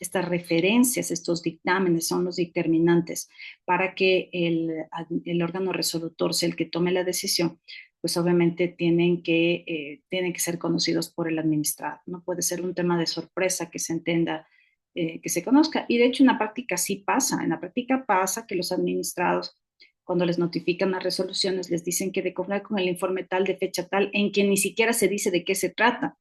estas referencias, estos dictámenes son los determinantes para que el órgano resolutor sea el que tome la decisión, pues obviamente tienen que ser conocidos por el administrado. No puede ser un tema de sorpresa que se entienda, que se conozca. Y de hecho en la práctica sí pasa, en la práctica pasa que los administrados, cuando les notifican las resoluciones, les dicen que de conformidad con el informe tal de fecha tal, en que ni siquiera se dice de qué se trata,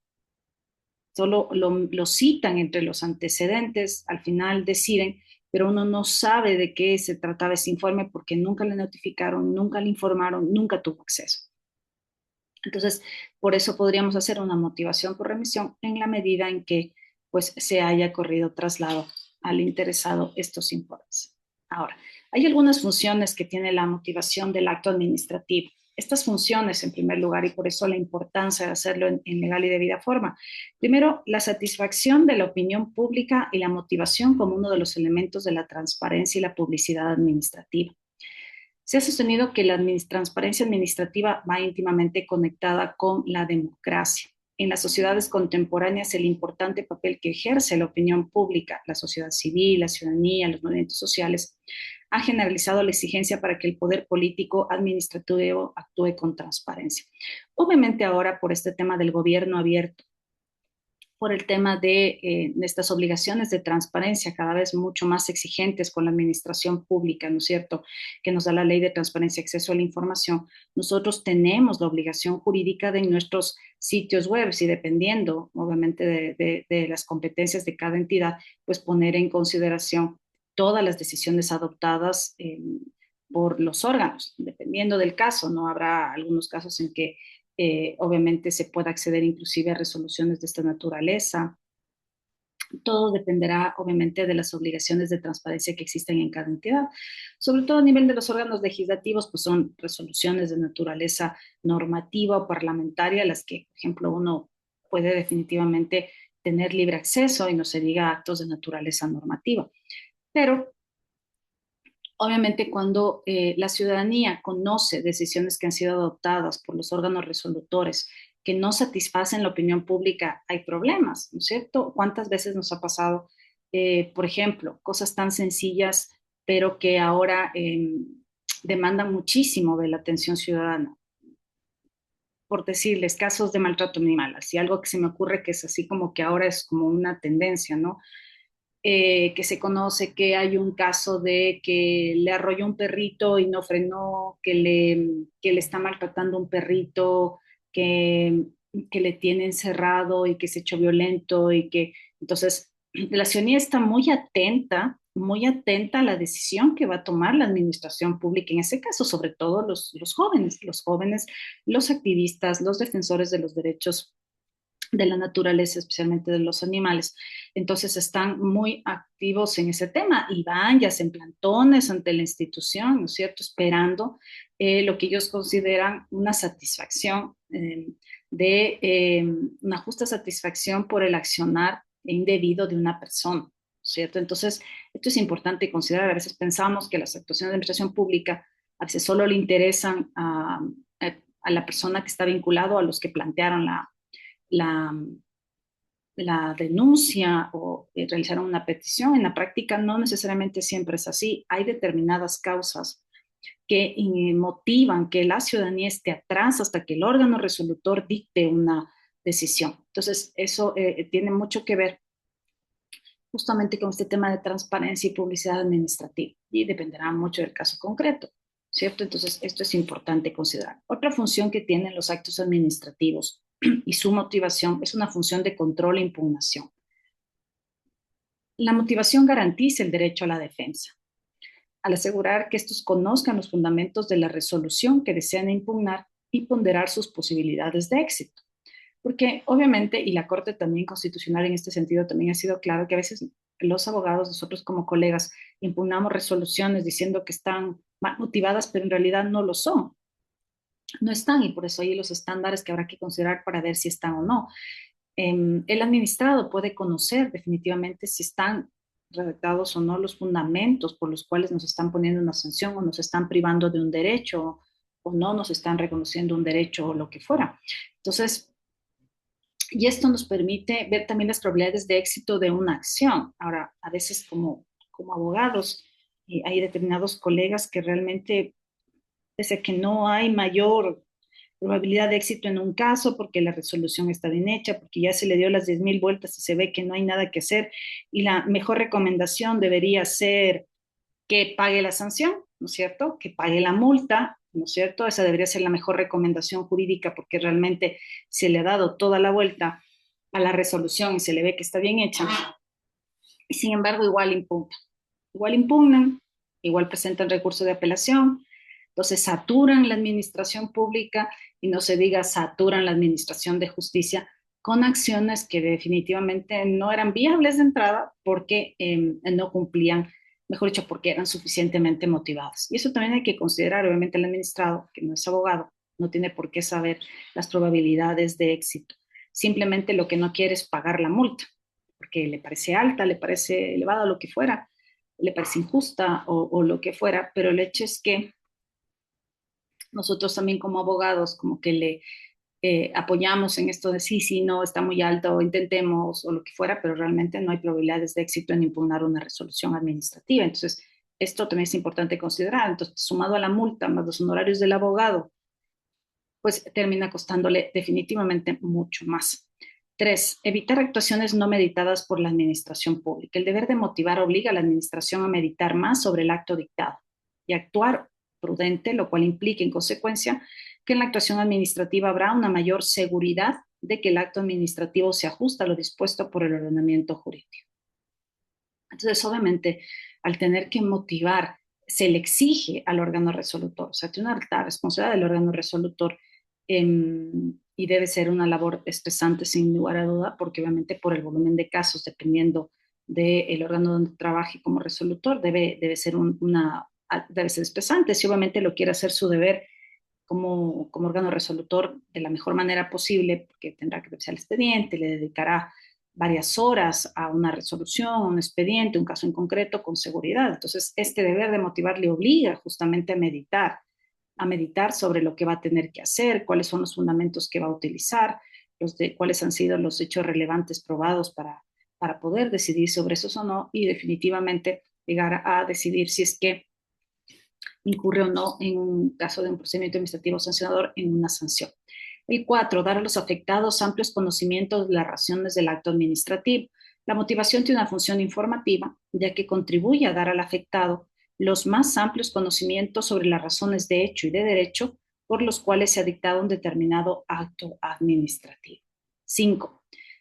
solo lo citan entre los antecedentes, al final deciden, pero uno no sabe de qué se trataba ese informe porque nunca le notificaron, nunca le informaron, nunca tuvo acceso. Entonces, por eso podríamos hacer una motivación por remisión en la medida en que pues, se haya corrido traslado al interesado estos informes. Ahora, hay algunas funciones que tiene la motivación del acto administrativo. Estas funciones, en primer lugar, y por eso la importancia de hacerlo en legal y debida forma. Primero, la satisfacción de la opinión pública y la motivación como uno de los elementos de la transparencia y la publicidad administrativa. Se ha sostenido que la transparencia administrativa va íntimamente conectada con la democracia. En las sociedades contemporáneas, el importante papel que ejerce la opinión pública, la sociedad civil, la ciudadanía, los movimientos sociales, ha generalizado la exigencia para que el poder político administrativo actúe con transparencia. Obviamente ahora por este tema del gobierno abierto, por el tema de estas obligaciones de transparencia cada vez mucho más exigentes con la administración pública, ¿no es cierto?, que nos da la ley de transparencia y acceso a la información, nosotros tenemos la obligación jurídica de en nuestros sitios web y dependiendo, obviamente, de las competencias de cada entidad, pues poner en consideración todas las decisiones adoptadas por los órganos, dependiendo del caso, ¿no? Habrá algunos casos en que obviamente se puede acceder inclusive a resoluciones de esta naturaleza. Todo dependerá obviamente de las obligaciones de transparencia que existen en cada entidad. Sobre todo a nivel de los órganos legislativos, pues son resoluciones de naturaleza normativa o parlamentaria, las que, por ejemplo, uno puede definitivamente tener libre acceso y no se diga actos de naturaleza normativa. Pero obviamente, cuando la ciudadanía conoce decisiones que han sido adoptadas por los órganos resolutores que no satisfacen la opinión pública, hay problemas, ¿no es cierto? ¿Cuántas veces nos ha pasado, por ejemplo, cosas tan sencillas, pero que ahora demandan muchísimo de la atención ciudadana? Por decirles, casos de maltrato animal, así algo que se me ocurre que es así como que ahora es como una tendencia, ¿no? Que se conoce que hay un caso de que le arrolló un perrito y no frenó, que le está maltratando un perrito, que, que le tiene encerrado y que se echó violento y que entonces la ciudadanía está muy atenta a la decisión que va a tomar la administración pública en ese caso, sobre todo los jóvenes, los activistas, los defensores de los derechos de la naturaleza, especialmente de los animales. Entonces están muy activos en ese tema y van, ya hacen plantones ante la institución, ¿no es cierto?, esperando lo que ellos consideran una satisfacción, una justa satisfacción por el accionar indebido de una persona, ¿no es cierto? Entonces, esto es importante considerar. A veces pensamos que las actuaciones de administración pública a veces solo le interesan a la persona que está vinculado a los que plantearon la, la denuncia o realizaron una petición. En la práctica no necesariamente siempre es así. Hay determinadas causas que motivan que la ciudadanía esté atrás hasta que el órgano resolutor dicte una decisión. Entonces, eso tiene mucho que ver justamente con este tema de transparencia y publicidad administrativa y dependerá mucho del caso concreto, ¿cierto? Entonces, esto es importante considerar. Otra función que tienen los actos administrativos y su motivación es una función de control e impugnación. La motivación garantiza el derecho a la defensa, al asegurar que estos conozcan los fundamentos de la resolución que desean impugnar y ponderar sus posibilidades de éxito. Porque obviamente, y la Corte también constitucional en este sentido también ha sido claro que a veces los abogados, nosotros como colegas, impugnamos resoluciones diciendo que están mal motivadas, pero en realidad no lo son, no están, y por eso hay los estándares que habrá que considerar para ver si están o no. El administrado puede conocer definitivamente si están redactados o no los fundamentos por los cuales nos están poniendo una sanción o nos están privando de un derecho o no nos están reconociendo un derecho o lo que fuera. Entonces, y esto nos permite ver también las probabilidades de éxito de una acción. Ahora, a veces como abogados, hay determinados colegas que realmente, pese a que no hay mayor probabilidad de éxito en un caso porque la resolución está bien hecha, porque ya se le dio las 10.000 vueltas y se ve que no hay nada que hacer y la mejor recomendación debería ser que pague la sanción, ¿no es cierto? Que pague la multa, ¿no es cierto? Esa debería ser la mejor recomendación jurídica porque realmente se le ha dado toda la vuelta a la resolución y se le ve que está bien hecha. Y sin embargo, igual impugnan, igual presentan recurso de apelación, entonces saturan la administración pública y no se diga saturan la administración de justicia con acciones que definitivamente no eran viables de entrada porque no cumplían, mejor dicho, porque eran suficientemente motivadas. Y eso también hay que considerar, obviamente el administrado, que no es abogado, no tiene por qué saber las probabilidades de éxito. Simplemente lo que no quiere es pagar la multa, porque le parece alta, le parece elevada, lo que fuera, le parece injusta o lo que fuera, pero el hecho es que nosotros también como abogados como que le apoyamos en esto de sí, sí, no, está muy alto, o intentemos o lo que fuera, pero realmente no hay probabilidades de éxito en impugnar una resolución administrativa. Entonces, esto también es importante considerar. Entonces, sumado a la multa más los honorarios del abogado, pues termina costándole definitivamente mucho más. Tres, evitar actuaciones no meditadas por la administración pública. El deber de motivar obliga a la administración a meditar más sobre el acto dictado y actuar prudente, lo cual implica en consecuencia que en la actuación administrativa habrá una mayor seguridad de que el acto administrativo se ajusta a lo dispuesto por el ordenamiento jurídico. Entonces, obviamente, al tener que motivar, se le exige al órgano resolutor, o sea, tiene una alta responsabilidad del órgano resolutor y debe ser una labor estresante sin lugar a duda, porque obviamente por el volumen de casos, dependiendo del órgano donde trabaje como resolutor, debe ser debe ser estresante. Si obviamente lo quiere hacer su deber como órgano resolutor de la mejor manera posible, porque tendrá que revisar el expediente, le dedicará varias horas a una resolución, un expediente, un caso en concreto, con seguridad. Entonces, este deber de motivar le obliga justamente a meditar sobre lo que va a tener que hacer, cuáles son los fundamentos que va a utilizar, cuáles han sido los hechos relevantes probados para poder decidir sobre esos o no, y definitivamente llegar a decidir si es que incurre o no en un caso de un procedimiento administrativo sancionador en una sanción. El 4, dar a los afectados amplios conocimientos de las razones del acto administrativo. La motivación tiene una función informativa, ya que contribuye a dar al afectado los más amplios conocimientos sobre las razones de hecho y de derecho por los cuales se ha dictado un determinado acto administrativo. 5.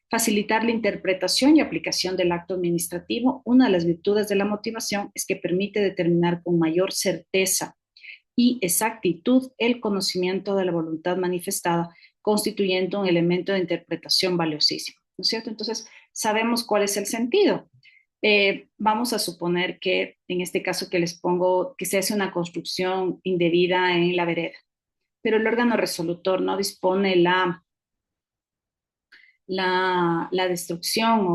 Facilitar la interpretación y aplicación del acto administrativo. Una de las virtudes de la motivación es que permite determinar con mayor certeza y exactitud el conocimiento de la voluntad manifestada constituyendo un elemento de interpretación valiosísimo, ¿no es cierto? Entonces, sabemos cuál es el sentido. Vamos a suponer que, en este caso que les pongo, que se hace una construcción indebida en la vereda, pero el órgano resolutor no dispone la destrucción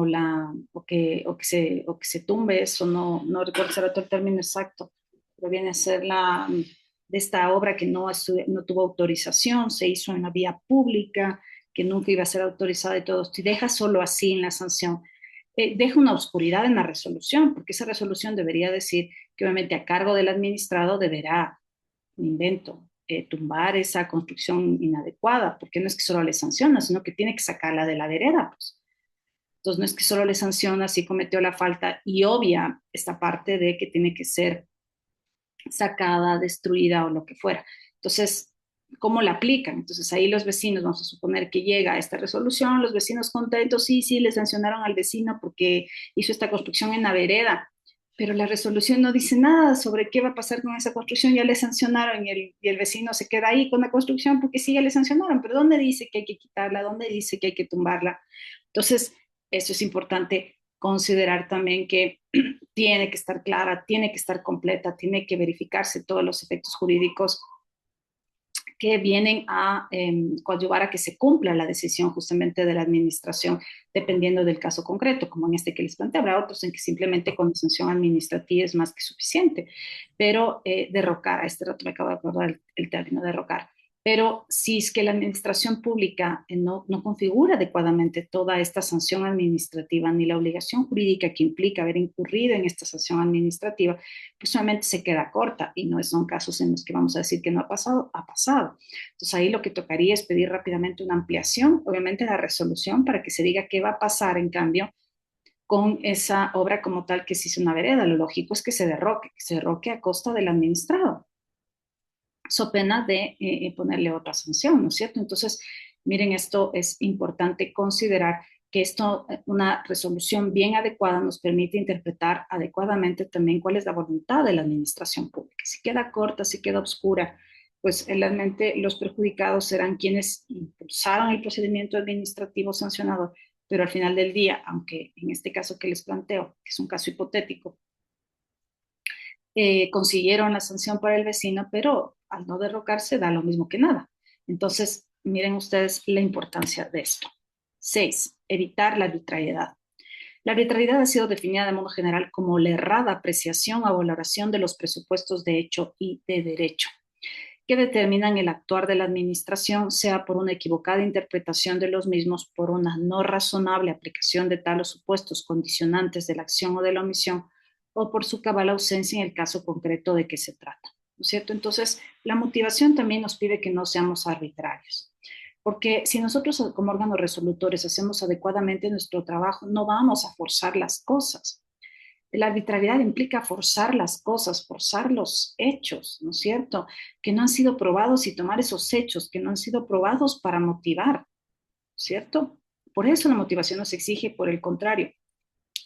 o que se tumbe eso, no recuerdo si era el término exacto, pero viene a ser de esta obra que no tuvo autorización, se hizo en la vía pública, que nunca iba a ser autorizada y todo esto, y deja solo así en la sanción. Deja una oscuridad en la resolución, porque esa resolución debería decir que obviamente a cargo del administrado deberá, invento, tumbar esa construcción inadecuada, porque no es que solo le sanciona, sino que tiene que sacarla de la vereda, pues. Entonces, no es que solo le sanciona si cometió la falta y obvia esta parte de que tiene que ser sacada, destruida o lo que fuera. Entonces, ¿cómo la aplican? Entonces, ahí los vecinos, vamos a suponer que llega a esta resolución, los vecinos contentos, sí, sí, le sancionaron al vecino porque hizo esta construcción en la vereda, pero la resolución no dice nada sobre qué va a pasar con esa construcción, ya le sancionaron y el vecino se queda ahí con la construcción porque sí, ya le sancionaron, pero ¿dónde dice que hay que quitarla? ¿Dónde dice que hay que tumbarla? Entonces, eso es importante considerar también que tiene que estar clara, tiene que estar completa, tiene que verificarse todos los efectos jurídicos que vienen a coadyuvar a que se cumpla la decisión justamente de la administración, dependiendo del caso concreto, como en este que les planteé. Habrá otros en que simplemente con sanción administrativa es más que suficiente, pero derrocar, a este rato me acabo de acordar el término derrocar, pero si es que la administración pública no configura adecuadamente toda esta sanción administrativa ni la obligación jurídica que implica haber incurrido en esta sanción administrativa, pues solamente se queda corta y no son casos en los que vamos a decir que no ha pasado, ha pasado. Entonces ahí lo que tocaría es pedir rápidamente una ampliación, obviamente la resolución, para que se diga qué va a pasar en cambio con esa obra como tal que se hizo una vereda. Lo lógico es que se derroque a costa del administrado, so pena de ponerle otra sanción, ¿no es cierto? Entonces, miren, esto es importante considerar que esto, una resolución bien adecuada nos permite interpretar adecuadamente también cuál es la voluntad de la administración pública. Si queda corta, si queda oscura, pues realmente los perjudicados serán quienes impulsaron el procedimiento administrativo sancionador, pero al final del día, aunque en este caso que les planteo, que es un caso hipotético, consiguieron la sanción para el vecino, pero al no derrocarse da lo mismo que nada. Entonces, miren ustedes la importancia de esto. 6. Evitar la arbitrariedad. La arbitrariedad ha sido definida de modo general como la errada apreciación o valoración de los presupuestos de hecho y de derecho, que determinan el actuar de la administración, sea por una equivocada interpretación de los mismos, por una no razonable aplicación de tales supuestos condicionantes de la acción o de la omisión, o por su cabal ausencia en el caso concreto de que se trata. ¿No es cierto? Entonces, la motivación también nos pide que no seamos arbitrarios. Porque si nosotros como órganos resolutores hacemos adecuadamente nuestro trabajo, no vamos a forzar las cosas. La arbitrariedad implica forzar las cosas, forzar los hechos, ¿no es cierto? Que no han sido probados y tomar esos hechos que no han sido probados para motivar, ¿cierto? Por eso la motivación nos exige, por el contrario,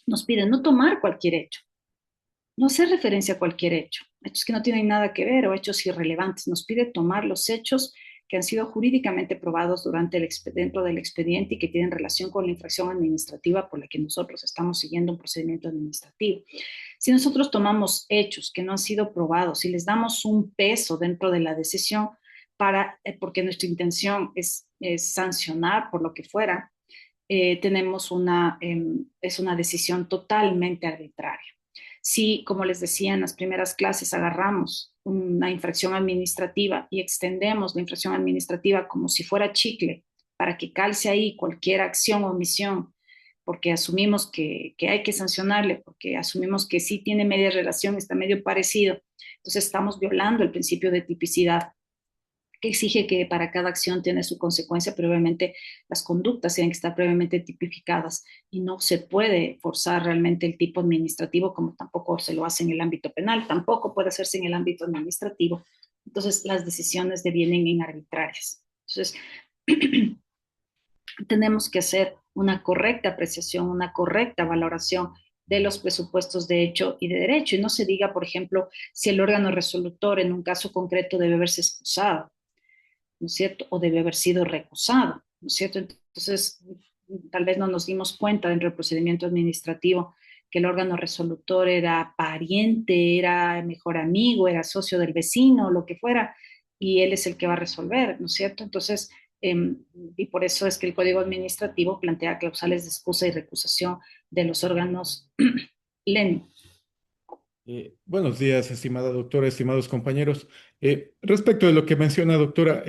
nos pide no tomar cualquier hecho, no hacer referencia a cualquier hecho, hechos que no tienen nada que ver o hechos irrelevantes. Nos pide tomar los hechos que han sido jurídicamente probados dentro del expediente y que tienen relación con la infracción administrativa por la que nosotros estamos siguiendo un procedimiento administrativo. Si nosotros tomamos hechos que no han sido probados y les damos un peso dentro de la decisión porque nuestra intención es sancionar por lo que fuera, es una decisión totalmente arbitraria. Si, como les decía en las primeras clases, agarramos una infracción administrativa y extendemos la infracción administrativa como si fuera chicle para que calce ahí cualquier acción o omisión, porque asumimos que hay que sancionarle, porque asumimos que sí tiene media relación, está medio parecido, entonces estamos violando el principio de tipicidad que exige que para cada acción tiene su consecuencia, pero obviamente las conductas tienen que estar previamente tipificadas y no se puede forzar realmente el tipo administrativo como tampoco se lo hace en el ámbito penal, tampoco puede hacerse en el ámbito administrativo. Entonces las decisiones devienen en arbitrarias. Entonces tenemos que hacer una correcta apreciación, una correcta valoración de los presupuestos de hecho y de derecho. Y no se diga, por ejemplo, si el órgano resolutor en un caso concreto debe verse excusado. ¿no es cierto? O debe haber sido recusado, ¿no es cierto? Entonces, tal vez no nos dimos cuenta dentro del procedimiento administrativo que el órgano resolutor era pariente, era mejor amigo, era socio del vecino, lo que fuera, y él es el que va a resolver, ¿no es cierto? Entonces, y por eso es que el Código Administrativo plantea clausales de excusa y recusación de los órganos LEN. Buenos días, estimada doctora, estimados compañeros. Respecto de lo que menciona, doctora,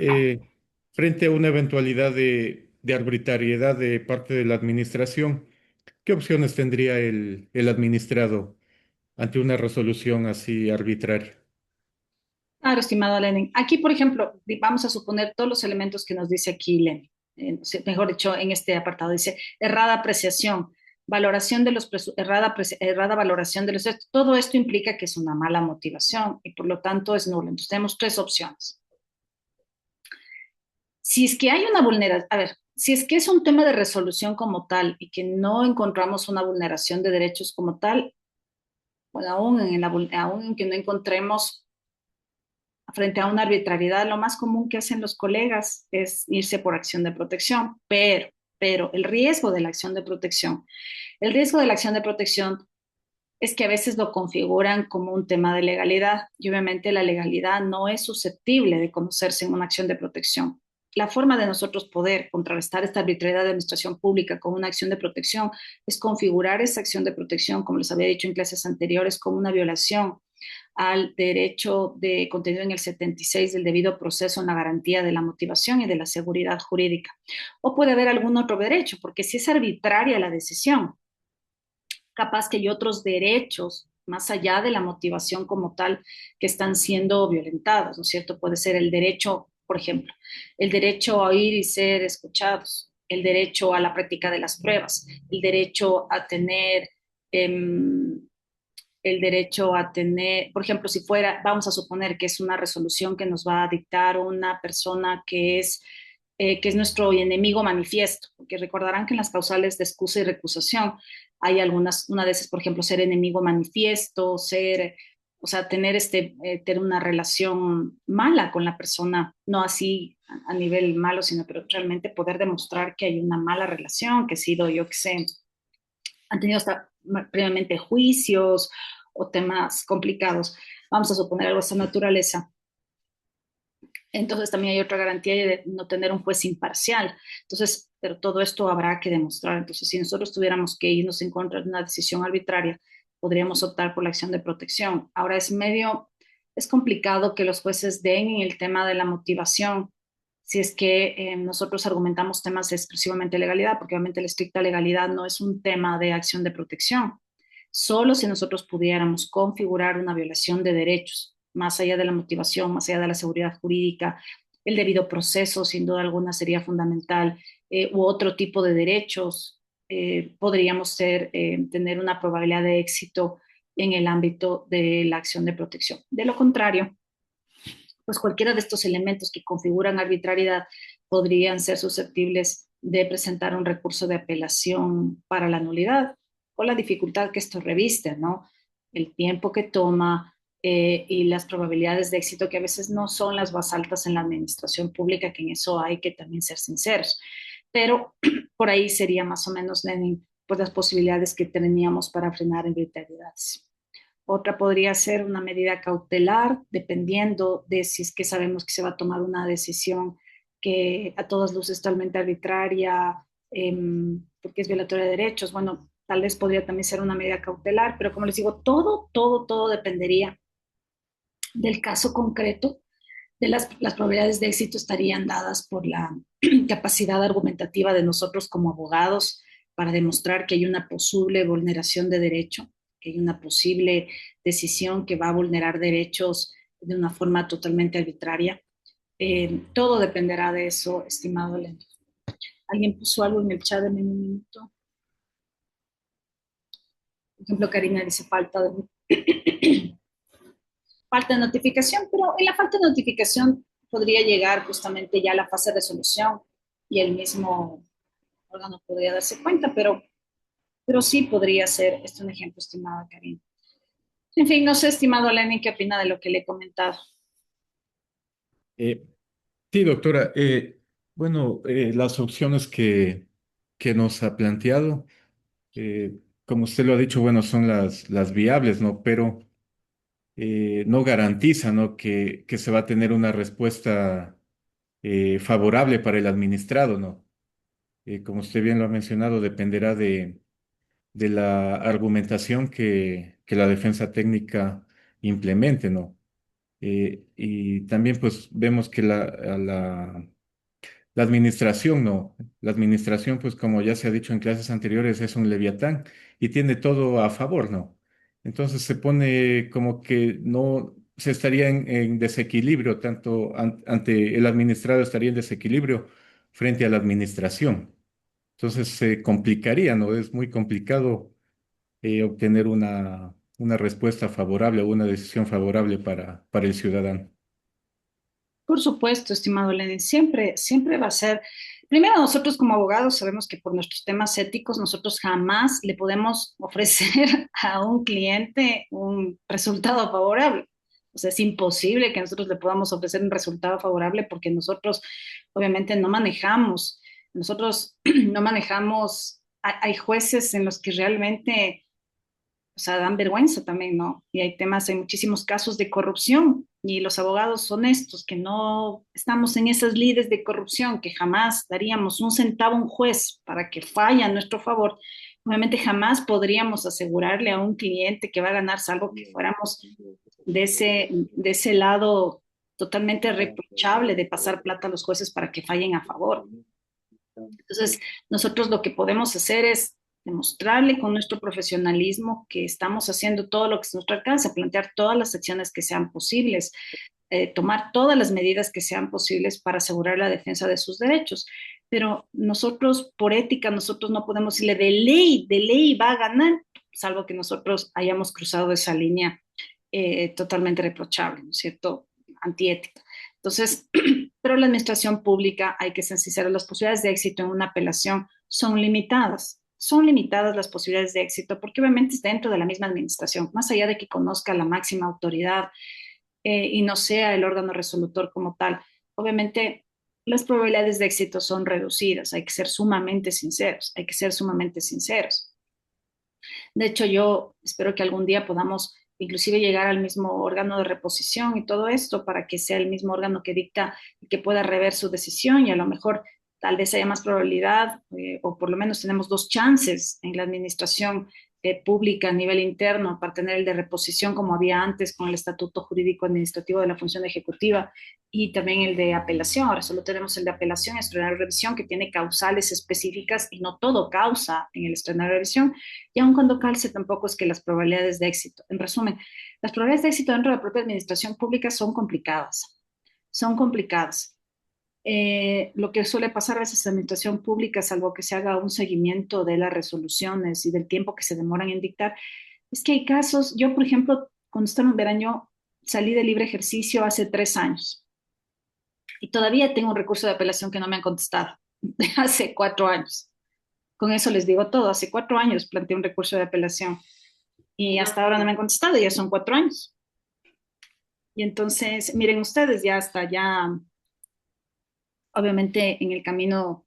frente a una eventualidad de arbitrariedad de parte de la administración, ¿qué opciones tendría el administrado ante una resolución así arbitraria? Claro, estimado Lenin. Aquí, por ejemplo, vamos a suponer todos los elementos que nos dice aquí Lenin. Mejor dicho, en este apartado dice errada apreciación, valoración de los errada valoración de los todo esto implica que es una mala motivación y por lo tanto es nulo. Entonces tenemos tres opciones. Si es que hay una vulneración, a ver, si es que es un tema de resolución como tal y que no encontramos una vulneración de derechos como tal, bueno, aún en que no encontremos frente a una arbitrariedad, lo más común que hacen los colegas es irse por acción de protección, pero el riesgo de la acción de protección es que a veces lo configuran como un tema de legalidad y obviamente la legalidad no es susceptible de conocerse en una acción de protección. La forma de nosotros poder contrarrestar esta arbitrariedad de administración pública con una acción de protección es configurar esa acción de protección, como les había dicho en clases anteriores, como una violación al derecho de contenido en el 76 del debido proceso en la garantía de la motivación y de la seguridad jurídica. O puede haber algún otro derecho, porque si es arbitraria la decisión, capaz que hay otros derechos más allá de la motivación como tal que están siendo violentados, ¿no es cierto? Puede ser el derecho, por ejemplo, el derecho a oír y ser escuchados, el derecho a la práctica de las pruebas, el derecho a tener el derecho a tener, por ejemplo, si fuera, vamos a suponer que es una resolución que nos va a dictar una persona que es nuestro enemigo manifiesto, porque recordarán que en las causales de excusa y recusación hay algunas, una de esas, por ejemplo, ser enemigo manifiesto, ser, o sea, tener una relación mala con la persona, no así a nivel malo, sino pero realmente poder demostrar que hay una mala relación, que ha sido, yo qué sé, han tenido hasta previamente juicios o temas complicados. Vamos a suponer algo de esa naturaleza. Entonces también hay otra garantía de no tener un juez imparcial. Entonces, pero todo esto habrá que demostrar. Entonces, si nosotros tuviéramos que irnos en contra de una decisión arbitraria, podríamos optar por la acción de protección. Ahora es complicado que los jueces den en el tema de la motivación, si es que nosotros argumentamos temas exclusivamente de legalidad, porque obviamente la estricta legalidad no es un tema de acción de protección. Solo si nosotros pudiéramos configurar una violación de derechos, más allá de la motivación, más allá de la seguridad jurídica, el debido proceso, sin duda alguna, sería fundamental, u otro tipo de derechos, tener una probabilidad de éxito en el ámbito de la acción de protección. De lo contrario, pues cualquiera de estos elementos que configuran arbitrariedad podrían ser susceptibles de presentar un recurso de apelación para la nulidad o la dificultad que esto reviste, ¿no? El tiempo que toma y las probabilidades de éxito que a veces no son las más altas en la administración pública, que en eso hay que también ser sinceros. Pero por ahí sería más o menos, Lenin, pues las posibilidades que teníamos para frenar arbitrariedades. Otra podría ser una medida cautelar, dependiendo de si es que sabemos que se va a tomar una decisión que a todas luces es totalmente arbitraria, porque es violatoria de derechos. Bueno, tal vez podría también ser una medida cautelar, pero como les digo, todo dependería del caso concreto. Las probabilidades de éxito estarían dadas por la capacidad argumentativa de nosotros como abogados para demostrar que hay una posible vulneración de derecho, que hay una posible decisión que va a vulnerar derechos de una forma totalmente arbitraria. Todo dependerá de eso, estimado Len. ¿Alguien puso algo en el chat en un minuto? Por ejemplo, Karina dice falta de notificación, pero en la falta de notificación podría llegar justamente ya a la fase de resolución y el mismo órgano podría darse cuenta, pero sí podría ser, este es un ejemplo, estimada Karina. En fin, no sé, estimado Lenny, qué opina de lo que le he comentado. Eh, Sí, doctora. Bueno, las opciones que nos ha planteado, como usted lo ha dicho, bueno, son las viables, ¿no? Pero no garantiza, ¿no? Que se va a tener una respuesta favorable para el administrado, ¿no? Como usted bien lo ha mencionado, dependerá de la argumentación que la defensa técnica implemente, ¿no? Y también pues vemos que la administración no. La administración, pues como ya se ha dicho en clases anteriores, es un leviatán y tiene todo a favor, ¿no? Entonces se pone como que no se estaría en desequilibrio, tanto ante el administrado estaría en desequilibrio frente a la administración. Entonces se complicaría, ¿no? Es muy complicado obtener una respuesta favorable o una decisión favorable para el ciudadano. Por supuesto, estimado Lenin, siempre va a ser. Primero, nosotros como abogados sabemos que por nuestros temas éticos nosotros jamás le podemos ofrecer a un cliente un resultado favorable. O sea, es imposible que nosotros le podamos ofrecer un resultado favorable porque nosotros obviamente no manejamos, nosotros no manejamos, hay jueces en los que realmente, o sea, dan vergüenza también, ¿no? Y hay temas, hay muchísimos casos de corrupción y los abogados honestos que no estamos en esas lides de corrupción, que jamás daríamos un centavo a un juez para que falle a nuestro favor, obviamente jamás podríamos asegurarle a un cliente que va a ganar, salvo que fuéramos de ese lado totalmente reprochable de pasar plata a los jueces para que fallen a favor. Entonces, nosotros lo que podemos hacer es demostrarle con nuestro profesionalismo que estamos haciendo todo lo que es nuestro alcance, plantear todas las acciones que sean posibles, tomar todas las medidas que sean posibles para asegurar la defensa de sus derechos. Pero nosotros, por ética, nosotros no podemos decirle de ley va a ganar, salvo que nosotros hayamos cruzado esa línea totalmente reprochable, ¿no es cierto? Antiética. Entonces, pero la administración pública, hay que ser sinceros, las posibilidades de éxito en una apelación son limitadas. Son limitadas las posibilidades de éxito porque obviamente es dentro de la misma administración, más allá de que conozca la máxima autoridad y no sea el órgano resolutor como tal. Obviamente las probabilidades de éxito son reducidas, hay que ser sumamente sinceros, hay que ser sumamente sinceros. De hecho, yo espero que algún día podamos inclusive llegar al mismo órgano de reposición y todo esto para que sea el mismo órgano que dicta y que pueda rever su decisión y a lo mejor tal vez haya más probabilidad o por lo menos tenemos dos chances en la administración pública a nivel interno para tener el de reposición como había antes con el Estatuto Jurídico Administrativo de la Función Ejecutiva y también el de apelación. Ahora solo tenemos el de apelación, extraordinaria revisión, que tiene causales específicas y no todo causa en el extraordinaria revisión. Y aun cuando calce, tampoco es que las probabilidades de éxito. En resumen, las probabilidades de éxito dentro de la propia administración pública son complicadas. Son complicadas. Lo que suele pasar a veces en la administración pública, salvo que se haga un seguimiento de las resoluciones y del tiempo que se demoran en dictar, es que hay casos, yo por ejemplo, cuando estaba en verano, salí de libre ejercicio hace 3 años y todavía tengo un recurso de apelación que no me han contestado, hace 4 años. Con eso les digo todo, hace 4 años planteé un recurso de apelación y hasta ahora no me han contestado, ya son 4 años. Y entonces, miren ustedes, ya hasta ya, obviamente en el camino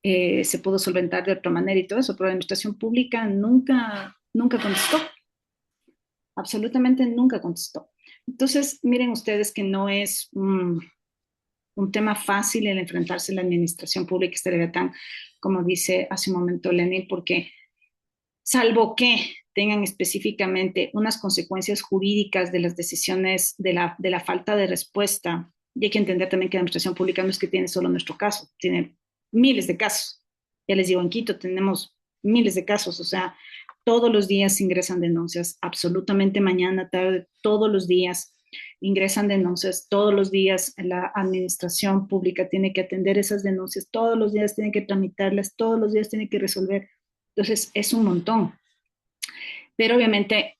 se pudo solventar de otra manera y todo eso, pero la administración pública nunca contestó, absolutamente nunca contestó. Entonces, miren ustedes que no es un tema fácil el enfrentarse a la administración pública este tan, como dice hace un momento Lenin, porque salvo que tengan específicamente unas consecuencias jurídicas de las decisiones de la falta de respuesta. Y hay que entender también que la administración pública no es que tiene solo nuestro caso, tiene miles de casos. Ya les digo, en Quito tenemos miles de casos, o sea, todos los días ingresan denuncias, absolutamente mañana, tarde, todos los días ingresan denuncias, todos los días la administración pública tiene que atender esas denuncias, todos los días tiene que tramitarlas, todos los días tiene que resolver. Entonces, es un montón. Pero obviamente,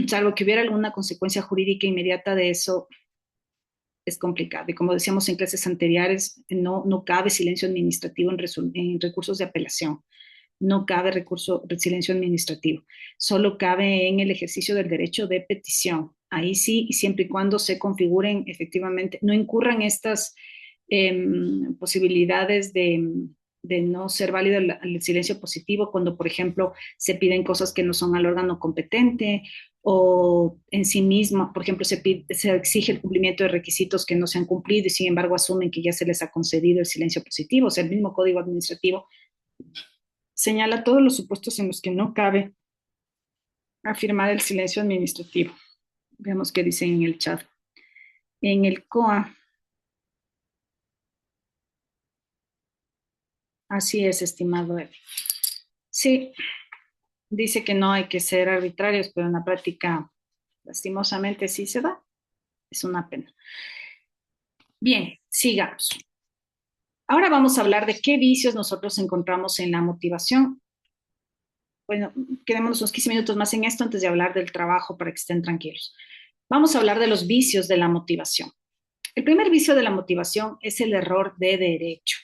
salvo que hubiera alguna consecuencia jurídica inmediata de eso, es complicado. Y como decíamos en clases anteriores, no cabe silencio administrativo en recursos de apelación. No cabe silencio administrativo. Solo cabe en el ejercicio del derecho de petición. Ahí sí, y siempre y cuando se configuren efectivamente, no incurran posibilidades de no ser válido el silencio positivo cuando, por ejemplo, se piden cosas que no son al órgano competente o en sí mismo, por ejemplo, se exige el cumplimiento de requisitos que no se han cumplido y sin embargo asumen que ya se les ha concedido el silencio positivo. O sea, el mismo Código Administrativo señala todos los supuestos en los que no cabe afirmar el silencio administrativo. Veamos qué dicen en el chat. En el COA, así es, estimado Evi. Sí, dice que no hay que ser arbitrarios, pero en la práctica, lastimosamente, sí se da. Es una pena. Bien, sigamos. Ahora vamos a hablar de qué vicios nosotros encontramos en la motivación. Bueno, quedémonos unos 15 minutos más en esto antes de hablar del trabajo para que estén tranquilos. Vamos a hablar de los vicios de la motivación. El primer vicio de la motivación es el error de derecho.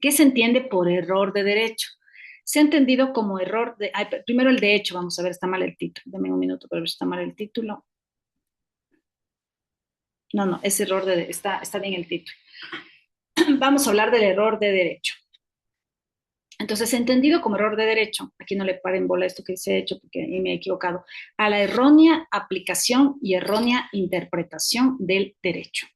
¿Qué se entiende por error de derecho? Se ha entendido como error de... primero el de hecho, vamos a ver, está mal el título. Dame un minuto para ver si está mal el título. No, es error de... Está bien el título. Vamos a hablar del error de derecho. Entonces, entendido como error de derecho, aquí no le paren bola esto que se ha hecho porque ahí me he equivocado, a la errónea aplicación y errónea interpretación del derecho.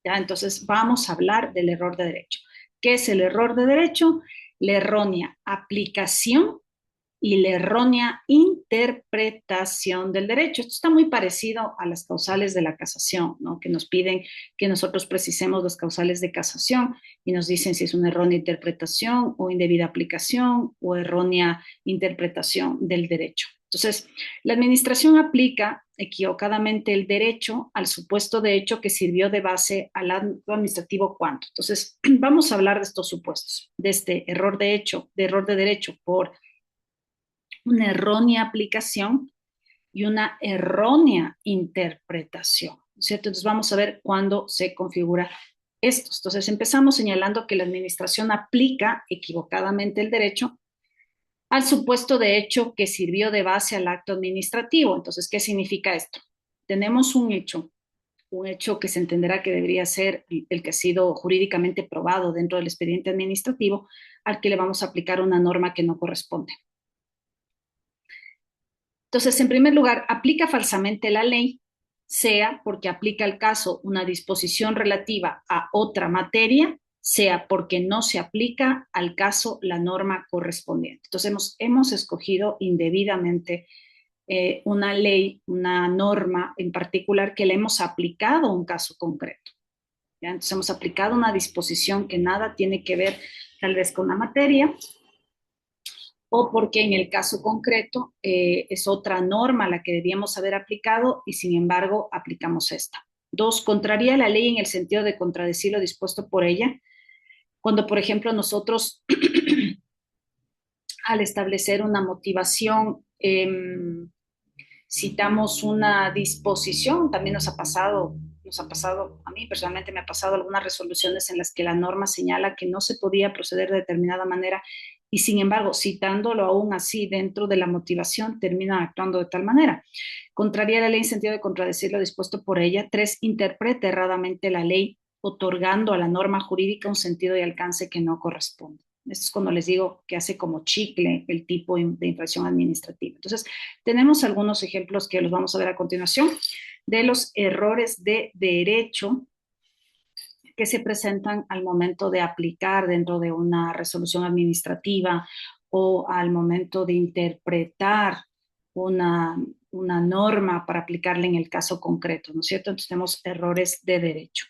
¿Ya? Entonces, vamos a hablar del error de derecho. ¿Qué es el error de derecho? La errónea aplicación y la errónea interpretación del derecho. Esto está muy parecido a las causales de la casación, ¿no? Que nos piden que nosotros precisemos las causales de casación y nos dicen si es una errónea interpretación o indebida aplicación o errónea interpretación del derecho. Entonces, la administración aplica equivocadamente el derecho al supuesto de hecho que sirvió de base al acto administrativo cuanto. Entonces, vamos a hablar de estos supuestos, de este error de hecho, de error de derecho por una errónea aplicación y una errónea interpretación, ¿cierto? Entonces vamos a ver cuándo se configura esto. Entonces empezamos señalando que la administración aplica equivocadamente el derecho al supuesto de hecho que sirvió de base al acto administrativo. Entonces, ¿qué significa esto? Tenemos un hecho que se entenderá que debería ser el que ha sido jurídicamente probado dentro del expediente administrativo, al que le vamos a aplicar una norma que no corresponde. Entonces, en primer lugar, aplica falsamente la ley, sea porque aplica al caso una disposición relativa a otra materia, sea porque no se aplica al caso la norma correspondiente. Entonces, hemos escogido indebidamente una ley, una norma en particular que le hemos aplicado a un caso concreto. ¿Ya? Entonces, hemos aplicado una disposición que nada tiene que ver tal vez con la materia, o porque en el caso concreto es otra norma la que debíamos haber aplicado y sin embargo aplicamos esta. Dos, contraría la ley en el sentido de contradecir lo dispuesto por ella, cuando por ejemplo nosotros al establecer una motivación citamos una disposición, también nos ha pasado, a mí personalmente me ha pasado algunas resoluciones en las que la norma señala que no se podía proceder de determinada manera y sin embargo, citándolo aún así dentro de la motivación, termina actuando de tal manera. Contraría la ley en sentido de contradecir lo dispuesto por ella. Tres, interpreta erradamente la ley, otorgando a la norma jurídica un sentido y alcance que no corresponde. Esto es cuando les digo que hace como chicle el tipo de infracción administrativa. Entonces, tenemos algunos ejemplos que los vamos a ver a continuación de los errores de derecho que se presentan al momento de aplicar dentro de una resolución administrativa o al momento de interpretar una norma para aplicarla en el caso concreto, ¿no es cierto? Entonces tenemos errores de derecho.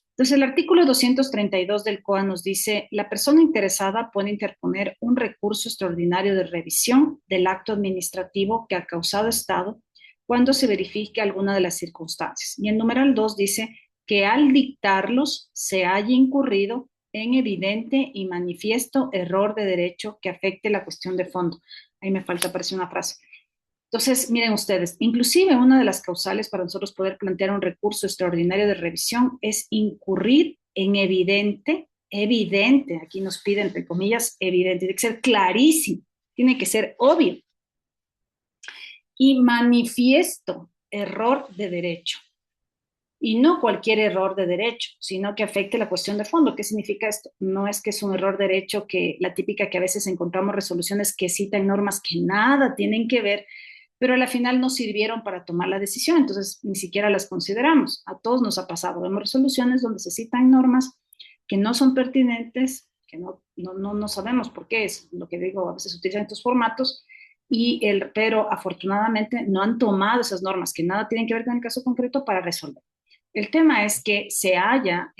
Entonces, el artículo 232 del COA nos dice, la persona interesada puede interponer un recurso extraordinario de revisión del acto administrativo que ha causado estado cuando se verifique alguna de las circunstancias. Y el numeral 2 dice que al dictarlos se haya incurrido en evidente y manifiesto error de derecho que afecte la cuestión de fondo. Ahí me falta, aparecer una frase. Entonces, miren ustedes, inclusive una de las causales para nosotros poder plantear un recurso extraordinario de revisión es incurrir en evidente, aquí nos pide entre comillas evidente, tiene que ser clarísimo, tiene que ser obvio y manifiesto error de derecho. Y no cualquier error de derecho, sino que afecte la cuestión de fondo. ¿Qué significa esto? No es que es un error de derecho que la típica que a veces encontramos resoluciones que citan normas que nada tienen que ver, pero a la final no sirvieron para tomar la decisión, entonces ni siquiera las consideramos. A todos nos ha pasado. Vemos resoluciones donde se citan normas que no son pertinentes, que no sabemos por qué, es lo que digo, a veces se utilizan estos formatos, pero afortunadamente no han tomado esas normas que nada tienen que ver con el caso concreto para resolver. El tema es que se haya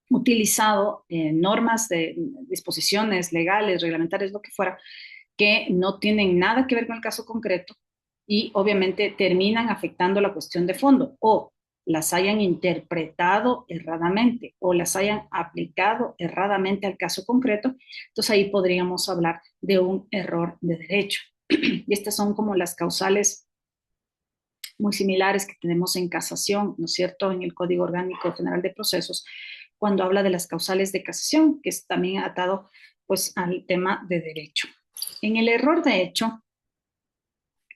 utilizado normas de disposiciones legales, reglamentarias, lo que fuera, que no tienen nada que ver con el caso concreto y obviamente terminan afectando la cuestión de fondo o las hayan interpretado erradamente o las hayan aplicado erradamente al caso concreto, entonces ahí podríamos hablar de un error de derecho. Y estas son como las causales muy similares que tenemos en casación, ¿no es cierto?, en el Código Orgánico General de Procesos, cuando habla de las causales de casación, que es también atado pues al tema de derecho. En el error de hecho,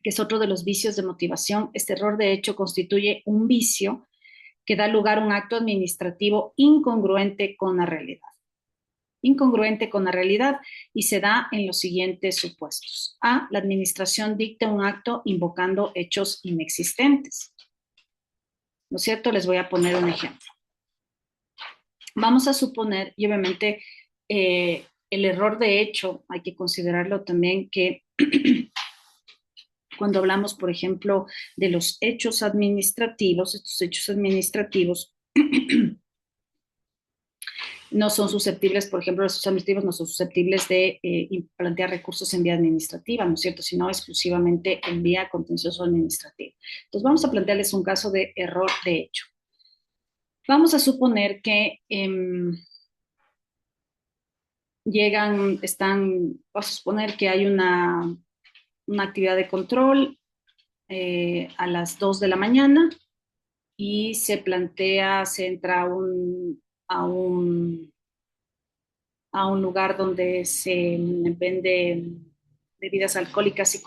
que es otro de los vicios de motivación, este error de hecho constituye un vicio que da lugar a un acto administrativo incongruente con la realidad. Incongruente con la realidad y se da en los siguientes supuestos. A, la administración dicta un acto invocando hechos inexistentes. ¿No es cierto? Les voy a poner un ejemplo. Vamos a suponer, y obviamente el error de hecho hay que considerarlo también que cuando hablamos, por ejemplo, de los hechos administrativos, estos hechos administrativos no son susceptibles, por ejemplo, los hechos administrativos no son susceptibles de plantear recursos en vía administrativa, ¿no es cierto?, sino exclusivamente en vía contencioso administrativa. Entonces, vamos a plantearles un caso de error de hecho. Vamos a suponer que vamos a suponer que hay una actividad de control a las 2 de la mañana y se entra a un lugar donde se vende bebidas alcohólicas y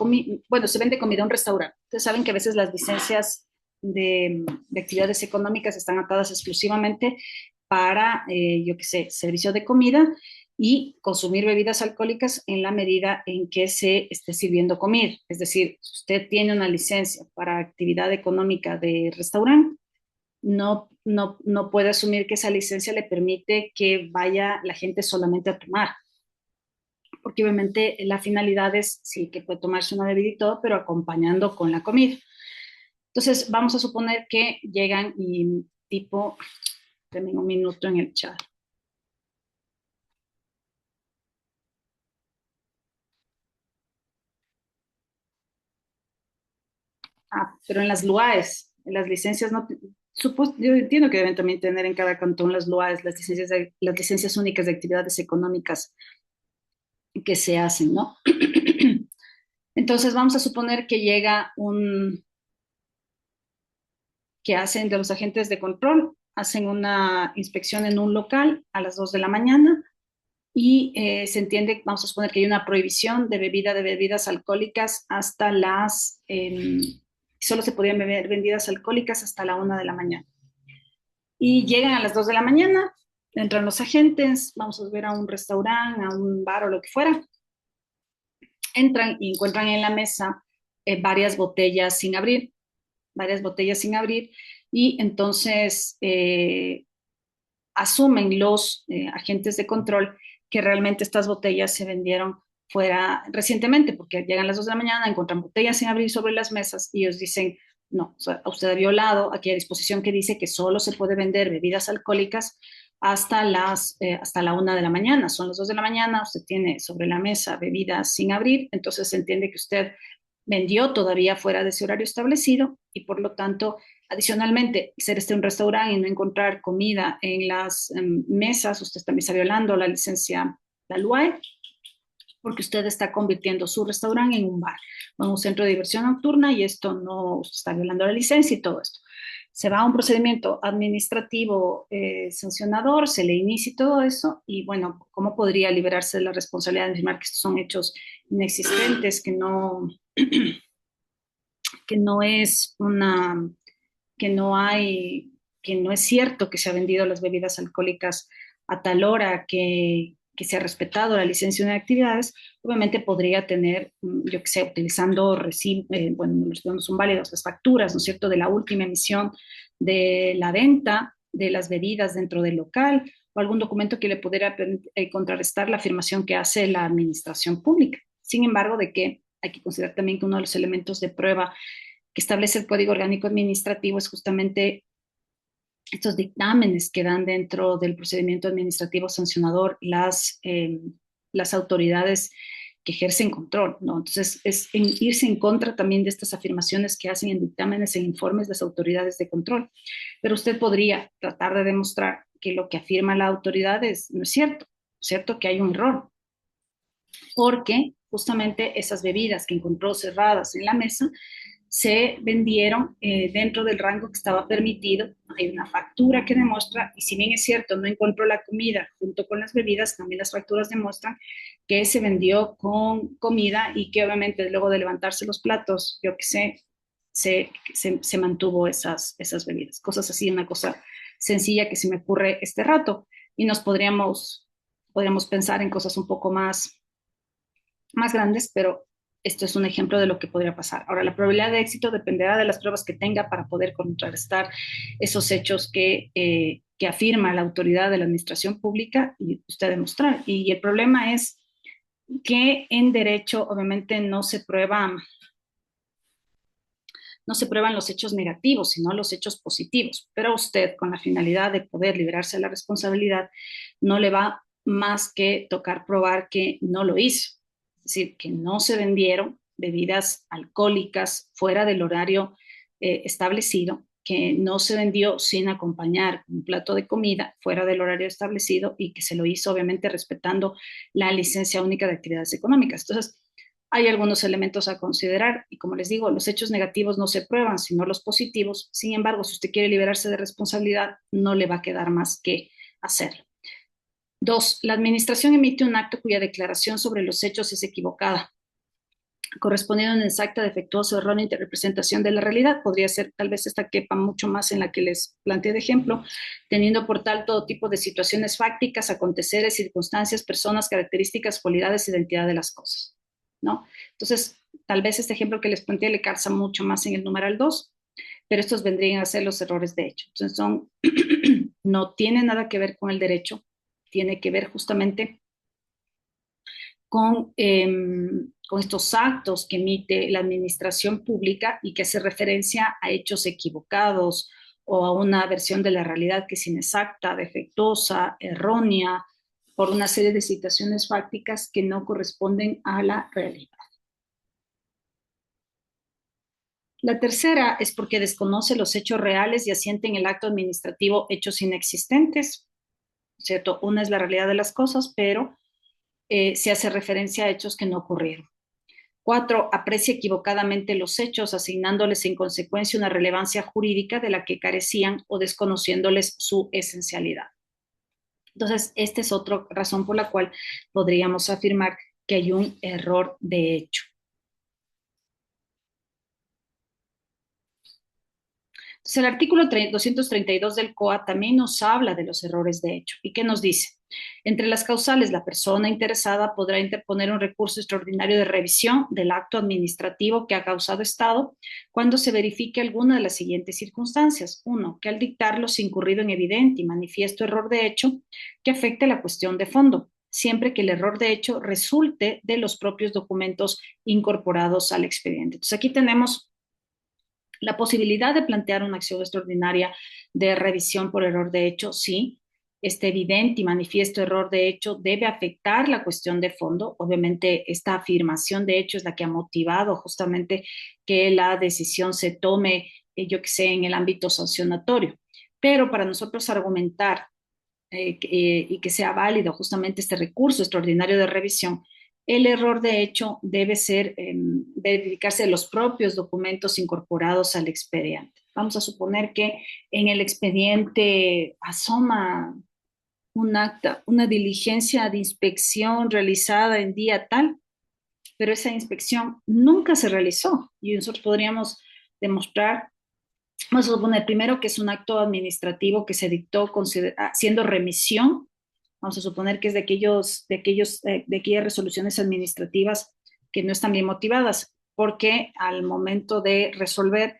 se vende comida a un restaurante. Ustedes saben que a veces las licencias de actividades económicas están atadas exclusivamente para, yo qué sé, servicio de comida y consumir bebidas alcohólicas en la medida en que se esté sirviendo comida. Es decir, si usted tiene una licencia para actividad económica de restaurante, no puede asumir que esa licencia le permite que vaya la gente solamente a tomar, porque obviamente la finalidad es, sí, que puede tomarse una bebida y todo, pero acompañando con la comida. Entonces, vamos a suponer que llegan y tipo, denme un minuto en el chat. Pero en las LUAES, en las licencias no, yo entiendo que deben también tener en cada cantón las LUAES, las licencias únicas de actividades económicas que se hacen, ¿no? Entonces vamos a suponer que que hacen de los agentes de control, hacen una inspección en un local a las 2 de la mañana y se entiende, vamos a suponer que hay una prohibición de bebidas alcohólicas hasta solo se podían beber bebidas alcohólicas hasta la 1 de la mañana. Y llegan a las 2 de la mañana, entran los agentes, vamos a ver a un restaurante, a un bar o lo que fuera, entran y encuentran en la mesa varias botellas sin abrir, y entonces asumen los agentes de control que realmente estas botellas se vendieron fuera recientemente, porque llegan a las 2 de la mañana, encuentran botellas sin abrir sobre las mesas y ellos dicen, no, o sea, usted ha violado aquella disposición que dice que solo se puede vender bebidas alcohólicas hasta la 1 de la mañana. Son las 2 de la mañana, usted tiene sobre la mesa bebidas sin abrir, entonces se entiende que usted vendió todavía fuera de ese horario establecido y por lo tanto, adicionalmente, ser un restaurante y no encontrar comida en las mesas, usted también está violando la licencia, la LUAE, porque usted está convirtiendo su restaurante en un bar o en un centro de diversión nocturna y esto no, usted está violando la licencia y todo esto. Se va a un procedimiento administrativo sancionador, se le inicia todo eso y bueno, ¿cómo podría liberarse de la responsabilidad de afirmar que estos son hechos inexistentes, que no es que no hay, que no es cierto que se ha vendido las bebidas alcohólicas a tal hora, que se ha respetado la licencia de actividades, obviamente podría tener, yo que sé, utilizando bueno, no son válidos las facturas, ¿no es cierto?, de la última emisión de la venta de las bebidas dentro del local o algún documento que le pudiera contrarrestar la afirmación que hace la administración pública. Sin embargo, de que hay que considerar también que uno de los elementos de prueba que establece el Código Orgánico Administrativo es justamente estos dictámenes que dan dentro del procedimiento administrativo sancionador las autoridades que ejercen control, ¿no? Entonces, es irse en contra también de estas afirmaciones que hacen en dictámenes, en informes de las autoridades de control. Pero usted podría tratar de demostrar que lo que afirma la autoridad no es cierto, ¿cierto? Que hay un error, porque justamente esas bebidas que encontró cerradas en la mesa se vendieron dentro del rango que estaba permitido. Hay una factura que demuestra, y si bien es cierto, no encontró la comida junto con las bebidas, también las facturas demuestran que se vendió con comida y que obviamente luego de levantarse los platos, yo que sé, se mantuvo esas bebidas. Cosas así, una cosa sencilla que se me ocurre este rato. Y podríamos pensar en cosas un poco más grandes, pero esto es un ejemplo de lo que podría pasar. Ahora, la probabilidad de éxito dependerá de las pruebas que tenga para poder contrarrestar esos hechos que afirma la autoridad de la administración pública y usted demostrar. Y el problema es que en derecho, obviamente, no se prueban los hechos negativos, sino los hechos positivos. Pero a usted, con la finalidad de poder librarse de la responsabilidad, no le va más que tocar probar que no lo hizo. Es decir, que no se vendieron bebidas alcohólicas fuera del horario establecido, que no se vendió sin acompañar un plato de comida fuera del horario establecido y que se lo hizo obviamente respetando la licencia única de actividades económicas. Entonces, hay algunos elementos a considerar y como les digo, los hechos negativos no se prueban, sino los positivos. Sin embargo, si usted quiere liberarse de responsabilidad, no le va a quedar más que hacerlo. Dos, la administración emite un acto cuya declaración sobre los hechos es equivocada, correspondiendo a una exacta, defectuosa o errónea representación de la realidad. Podría ser tal vez esta quepa mucho más en la que les planteé de ejemplo, teniendo por tal todo tipo de situaciones fácticas, aconteceres, circunstancias, personas, características, cualidades, identidad de las cosas, ¿no? Entonces, tal vez este ejemplo que les planteé le calza mucho más en el numeral 2, pero estos vendrían a ser los errores de hecho. Entonces, no tiene nada que ver con el derecho, tiene que ver justamente con estos actos que emite la administración pública y que hace referencia a hechos equivocados o a una versión de la realidad que es inexacta, defectuosa, errónea, por una serie de situaciones fácticas que no corresponden a la realidad. La tercera es porque desconoce los hechos reales y asiente en el acto administrativo hechos inexistentes, ¿cierto? Una es la realidad de las cosas, pero se hace referencia a hechos que no ocurrieron. 4, aprecia equivocadamente los hechos, asignándoles en consecuencia una relevancia jurídica de la que carecían o desconociéndoles su esencialidad. Entonces, esta es otra razón por la cual podríamos afirmar que hay un error de hecho. Entonces, el artículo 232 del COA también nos habla de los errores de hecho. ¿Y qué nos dice? Entre las causales, la persona interesada podrá interponer un recurso extraordinario de revisión del acto administrativo que ha causado estado cuando se verifique alguna de las siguientes circunstancias. 1, que al dictarlo se ha incurrido en evidente y manifiesto error de hecho que afecte la cuestión de fondo, siempre que el error de hecho resulte de los propios documentos incorporados al expediente. Entonces, aquí tenemos la posibilidad de plantear una acción extraordinaria de revisión por error de hecho, sí. Este evidente y manifiesto error de hecho debe afectar la cuestión de fondo. Obviamente, esta afirmación de hecho es la que ha motivado justamente que la decisión se tome, yo que sé, en el ámbito sancionatorio. Pero para nosotros argumentar y que sea válido justamente este recurso extraordinario de revisión, el error de hecho debe verificarse de los propios documentos incorporados al expediente. Vamos a suponer que en el expediente asoma un acta, una diligencia de inspección realizada en día tal, pero esa inspección nunca se realizó y nosotros podríamos demostrar Vamos a suponer primero que es un acto administrativo que se dictó haciendo remisión. Vamos a suponer que es de aquellas resoluciones administrativas que no están bien motivadas, porque al momento de resolver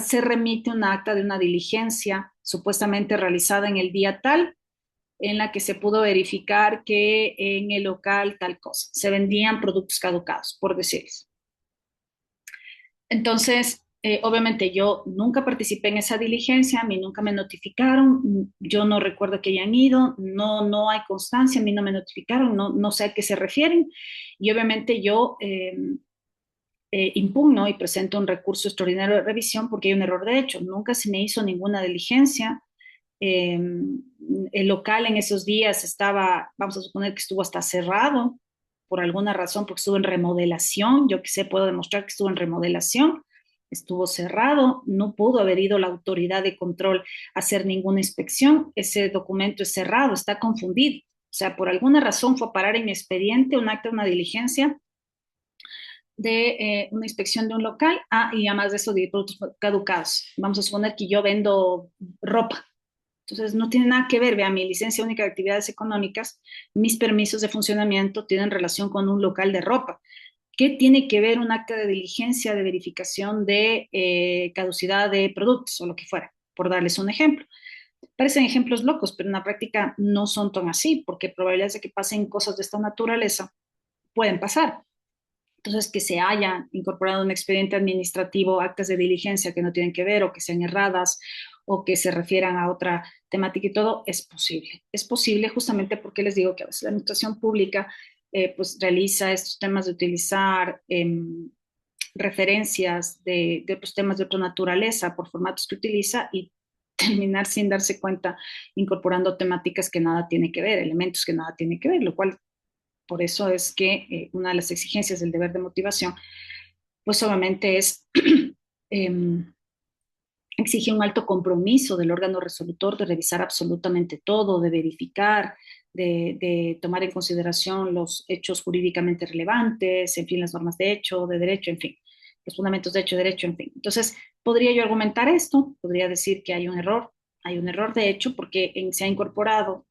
se remite un acta de una diligencia supuestamente realizada en el día tal, en la que se pudo verificar que en el local tal cosa, se vendían productos caducados, por decirles. Entonces, obviamente yo nunca participé en esa diligencia, a mí nunca me notificaron, yo no recuerdo que hayan ido, no hay constancia, a mí no me notificaron, no sé a qué se refieren, y obviamente yo impugno y presento un recurso extraordinario de revisión porque hay un error de hecho, nunca se me hizo ninguna diligencia. eh, el local en esos días estaba, vamos a suponer que estuvo hasta cerrado por alguna razón, porque estuvo en remodelación, yo que sé, puedo demostrar que estuvo en remodelación, estuvo cerrado, no pudo haber ido la autoridad de control a hacer ninguna inspección, ese documento es cerrado, está confundido, o sea, por alguna razón fue a parar en mi expediente un acta, una diligencia de una inspección de un local, y además de eso de productos caducados. Vamos a suponer que yo vendo ropa, entonces, no tiene nada que ver, vea, mi licencia única de actividades económicas, mis permisos de funcionamiento tienen relación con un local de ropa. ¿Qué tiene que ver un acta de diligencia, de verificación de caducidad de productos o lo que fuera? Por darles un ejemplo. Parecen ejemplos locos, pero en la práctica no son tan así, porque probabilidades de que pasen cosas de esta naturaleza pueden pasar. Entonces, que se haya incorporado un expediente administrativo, actas de diligencia que no tienen que ver o que sean erradas o que se refieran a otra temática y todo, es posible. Es posible justamente porque les digo que a veces la administración pública pues realiza estos temas de utilizar referencias de otros temas de otra naturaleza por formatos que utiliza y terminar sin darse cuenta incorporando temáticas que nada tiene que ver, elementos que nada tiene que ver, lo cual por eso es que una de las exigencias del deber de motivación, pues obviamente es, eh, exige un alto compromiso del órgano resolutor de revisar absolutamente todo, de verificar, de tomar en consideración los hechos jurídicamente relevantes, en fin, las normas de hecho, de derecho, en fin, los fundamentos de hecho, derecho, en fin. Entonces, podría yo argumentar esto, podría decir que hay un error de hecho porque se ha incorporado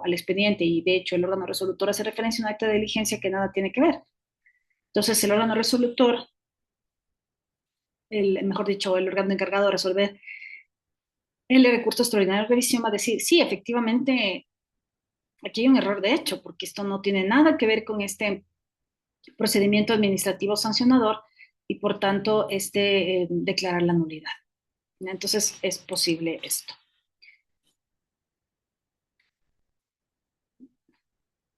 al expediente y de hecho el órgano resolutor hace referencia a un acta de diligencia que nada tiene que ver. Entonces, el órgano resolutor, mejor dicho, el órgano encargado de resolver el recurso extraordinario de revisión va a decir, sí, efectivamente, aquí hay un error de hecho, porque esto no tiene nada que ver con este procedimiento administrativo sancionador y por tanto declarar la nulidad. Entonces, es posible esto.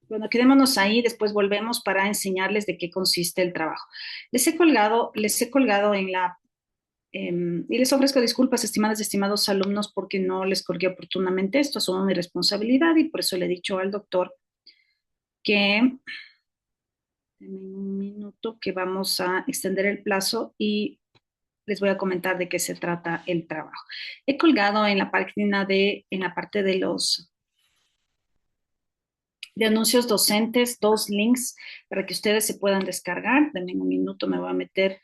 Bueno, quedémonos ahí, después volvemos para enseñarles de qué consiste el trabajo. Les he colgado en y les ofrezco disculpas, estimadas y estimados alumnos, porque no les colgué oportunamente esto, asumo mi responsabilidad y por eso le he dicho al doctor que, denme un minuto, que vamos a extender el plazo y les voy a comentar de qué se trata el trabajo. He colgado en la página en la parte de anuncios docentes, dos links para que ustedes se puedan descargar. Denme un minuto, me voy a meter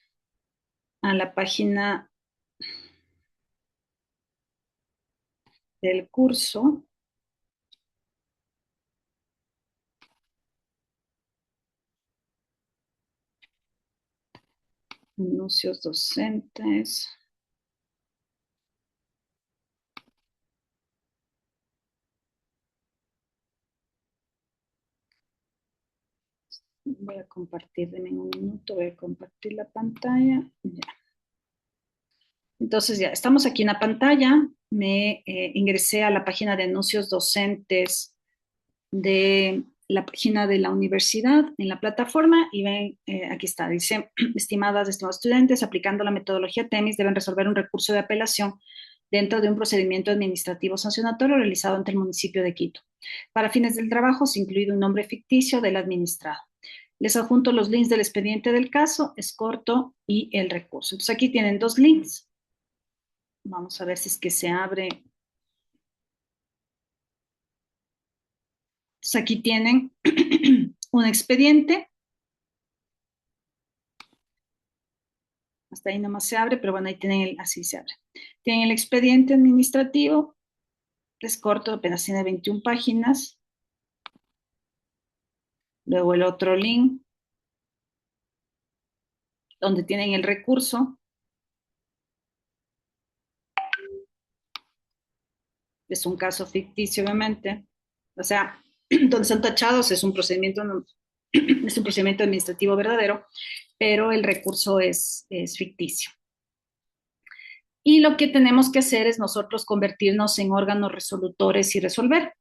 a la página del curso. Anuncios docentes. Voy a compartir, denme un minuto, voy a compartir la pantalla. Ya. Entonces ya, estamos aquí en la pantalla. Me ingresé a la página de anuncios docentes de la página de la universidad en la plataforma y ven, aquí está, dice, estimados estudiantes, aplicando la metodología TEMIS deben resolver un recurso de apelación dentro de un procedimiento administrativo sancionatorio realizado ante el municipio de Quito. Para fines del trabajo se incluye un nombre ficticio del administrado. Les adjunto los links del expediente del caso, es corto, y el recurso. Entonces aquí tienen dos links. Vamos a ver si es que se abre. Entonces aquí tienen un expediente. hasta ahí nomás se abre, pero bueno, ahí tienen así se abre. Tienen el expediente administrativo, es corto, apenas tiene 21 páginas. Luego el otro link, donde tienen el recurso. Es un caso ficticio, obviamente. O sea, donde son tachados es un procedimiento, es un procedimiento administrativo verdadero, pero el recurso es ficticio. Y lo que tenemos que hacer es nosotros convertirnos en órganos resolutores y resolver.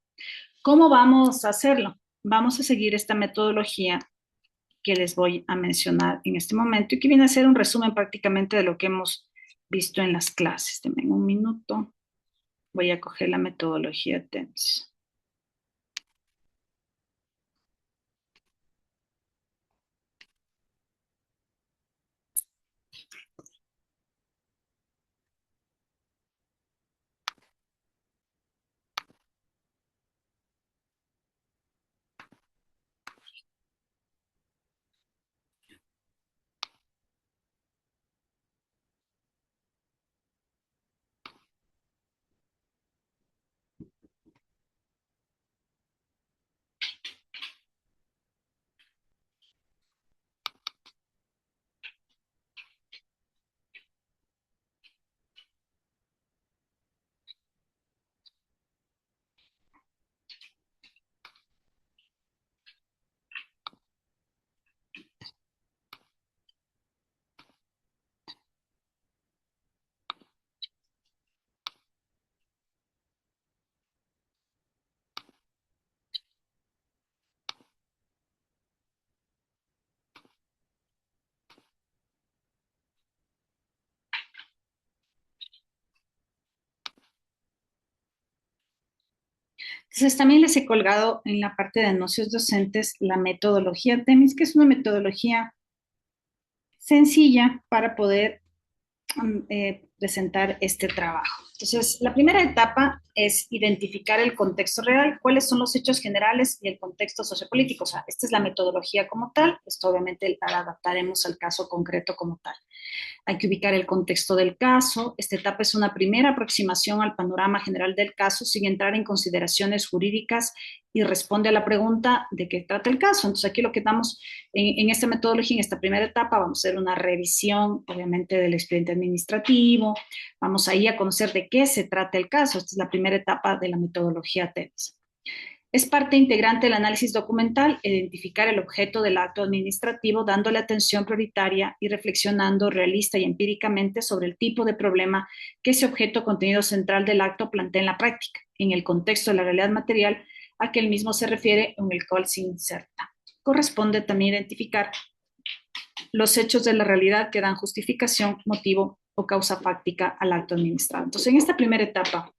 ¿Cómo vamos a hacerlo? Vamos a seguir esta metodología que les voy a mencionar en este momento y que viene a ser un resumen prácticamente de lo que hemos visto en las clases. Denme un minuto. Voy a coger la metodología TEMS. Entonces, también les he colgado en la parte de anuncios docentes la metodología TEMIS, que es una metodología sencilla para poder presentar este trabajo. Entonces, la primera etapa es identificar el contexto real, cuáles son los hechos generales y el contexto sociopolítico. O sea, esta es la metodología como tal, esto obviamente la adaptaremos al caso concreto como tal. Hay que ubicar el contexto del caso. Esta etapa es una primera aproximación al panorama general del caso sin entrar en consideraciones jurídicas y responde a la pregunta de qué trata el caso. Entonces aquí lo que damos en esta metodología, en esta primera etapa, vamos a hacer una revisión, obviamente, del expediente administrativo. Vamos ahí a conocer de qué se trata el caso. Esta es la primera etapa de la metodología TEDS. Es parte integrante del análisis documental identificar el objeto del acto administrativo, dándole atención prioritaria y reflexionando realista y empíricamente sobre el tipo de problema que ese objeto contenido central del acto plantea en la práctica, en el contexto de la realidad material a que el mismo se refiere en el cual se inserta. Corresponde también identificar los hechos de la realidad que dan justificación, motivo o causa fáctica al acto administrado. Entonces, en esta primera etapa,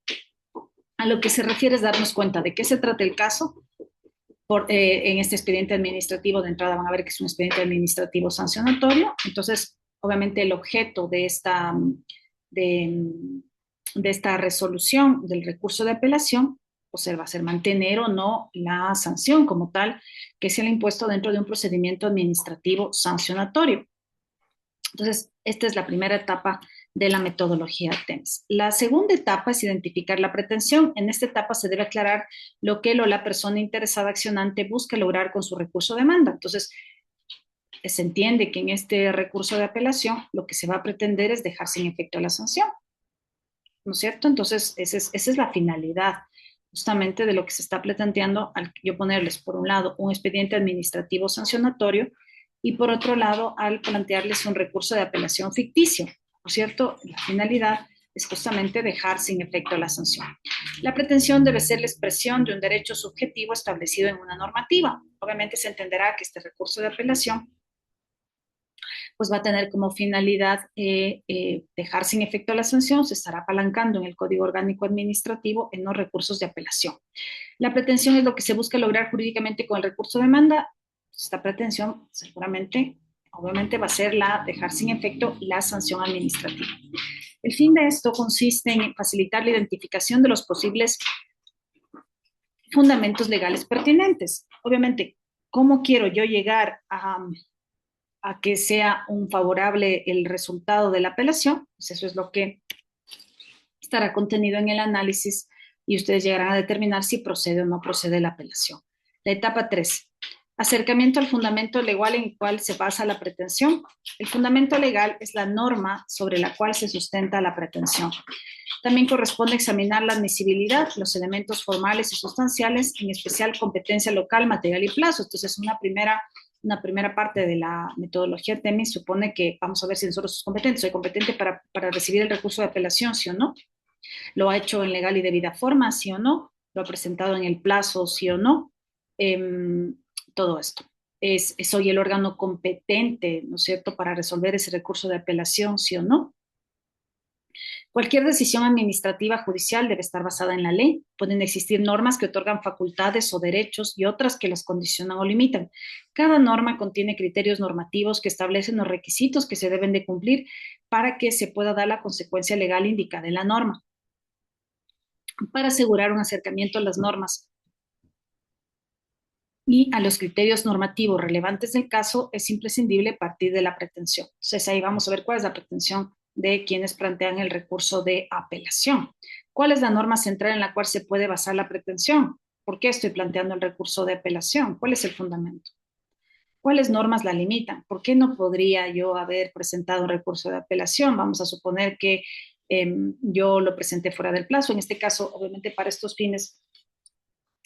a lo que se refiere es darnos cuenta de qué se trata el caso. En este expediente administrativo de entrada van a ver que es un expediente administrativo sancionatorio. Entonces, obviamente el objeto de esta resolución del recurso de apelación, pues va a ser mantener o no la sanción como tal que se le ha impuesto dentro de un procedimiento administrativo sancionatorio. Entonces, esta es la primera etapa de la metodología TEMS. La segunda etapa es identificar la pretensión. En esta etapa se debe aclarar lo que la persona interesada accionante busca lograr con su recurso de demanda. Entonces, se entiende que en este recurso de apelación lo que se va a pretender es dejar sin efecto la sanción, ¿no es cierto? Entonces, esa es la finalidad justamente de lo que se está planteando al yo ponerles, por un lado, un expediente administrativo sancionatorio y por otro lado, al plantearles un recurso de apelación ficticio, ¿no es cierto? La finalidad es justamente dejar sin efecto la sanción. La pretensión debe ser la expresión de un derecho subjetivo establecido en una normativa. Obviamente se entenderá que este recurso de apelación pues va a tener como finalidad dejar sin efecto la sanción, se estará apalancando en el Código Orgánico Administrativo en los recursos de apelación. La pretensión es lo que se busca lograr jurídicamente con el recurso de demanda. Esta pretensión seguramente, obviamente, va a ser la dejar sin efecto la sanción administrativa. El fin de esto consiste en facilitar la identificación de los posibles fundamentos legales pertinentes. Obviamente, ¿cómo quiero yo llegar a que sea un favorable el resultado de la apelación, pues eso es lo que estará contenido en el análisis y ustedes llegarán a determinar si procede o no procede la apelación. La etapa 3. Acercamiento al fundamento legal en el cual se basa la pretensión. El fundamento legal es la norma sobre la cual se sustenta la pretensión. También corresponde examinar la admisibilidad, los elementos formales y sustanciales, en especial competencia local, material y plazo. Entonces, una primera parte de la metodología TEMIS supone que vamos a ver si nosotros somos competentes. Soy competente para recibir el recurso de apelación, sí o no. Lo ha hecho en legal y debida forma, sí o no. Lo ha presentado en el plazo, sí o no. Todo esto. Soy el órgano competente, ¿no es cierto?, para resolver ese recurso de apelación, sí o no. Cualquier decisión administrativa judicial debe estar basada en la ley. Pueden existir normas que otorgan facultades o derechos y otras que las condicionan o limitan. Cada norma contiene criterios normativos que establecen los requisitos que se deben de cumplir para que se pueda dar la consecuencia legal indicada en la norma. Para asegurar un acercamiento a las normas y a los criterios normativos relevantes del caso, es imprescindible partir de la pretensión. Entonces ahí vamos a ver cuál es la pretensión de quienes plantean el recurso de apelación. ¿Cuál es la norma central en la cual se puede basar la pretensión? ¿Por qué estoy planteando el recurso de apelación? ¿Cuál es el fundamento? ¿Cuáles normas la limitan? ¿Por qué no podría yo haber presentado un recurso de apelación? Vamos a suponer que yo lo presenté fuera del plazo. En este caso, obviamente, para estos fines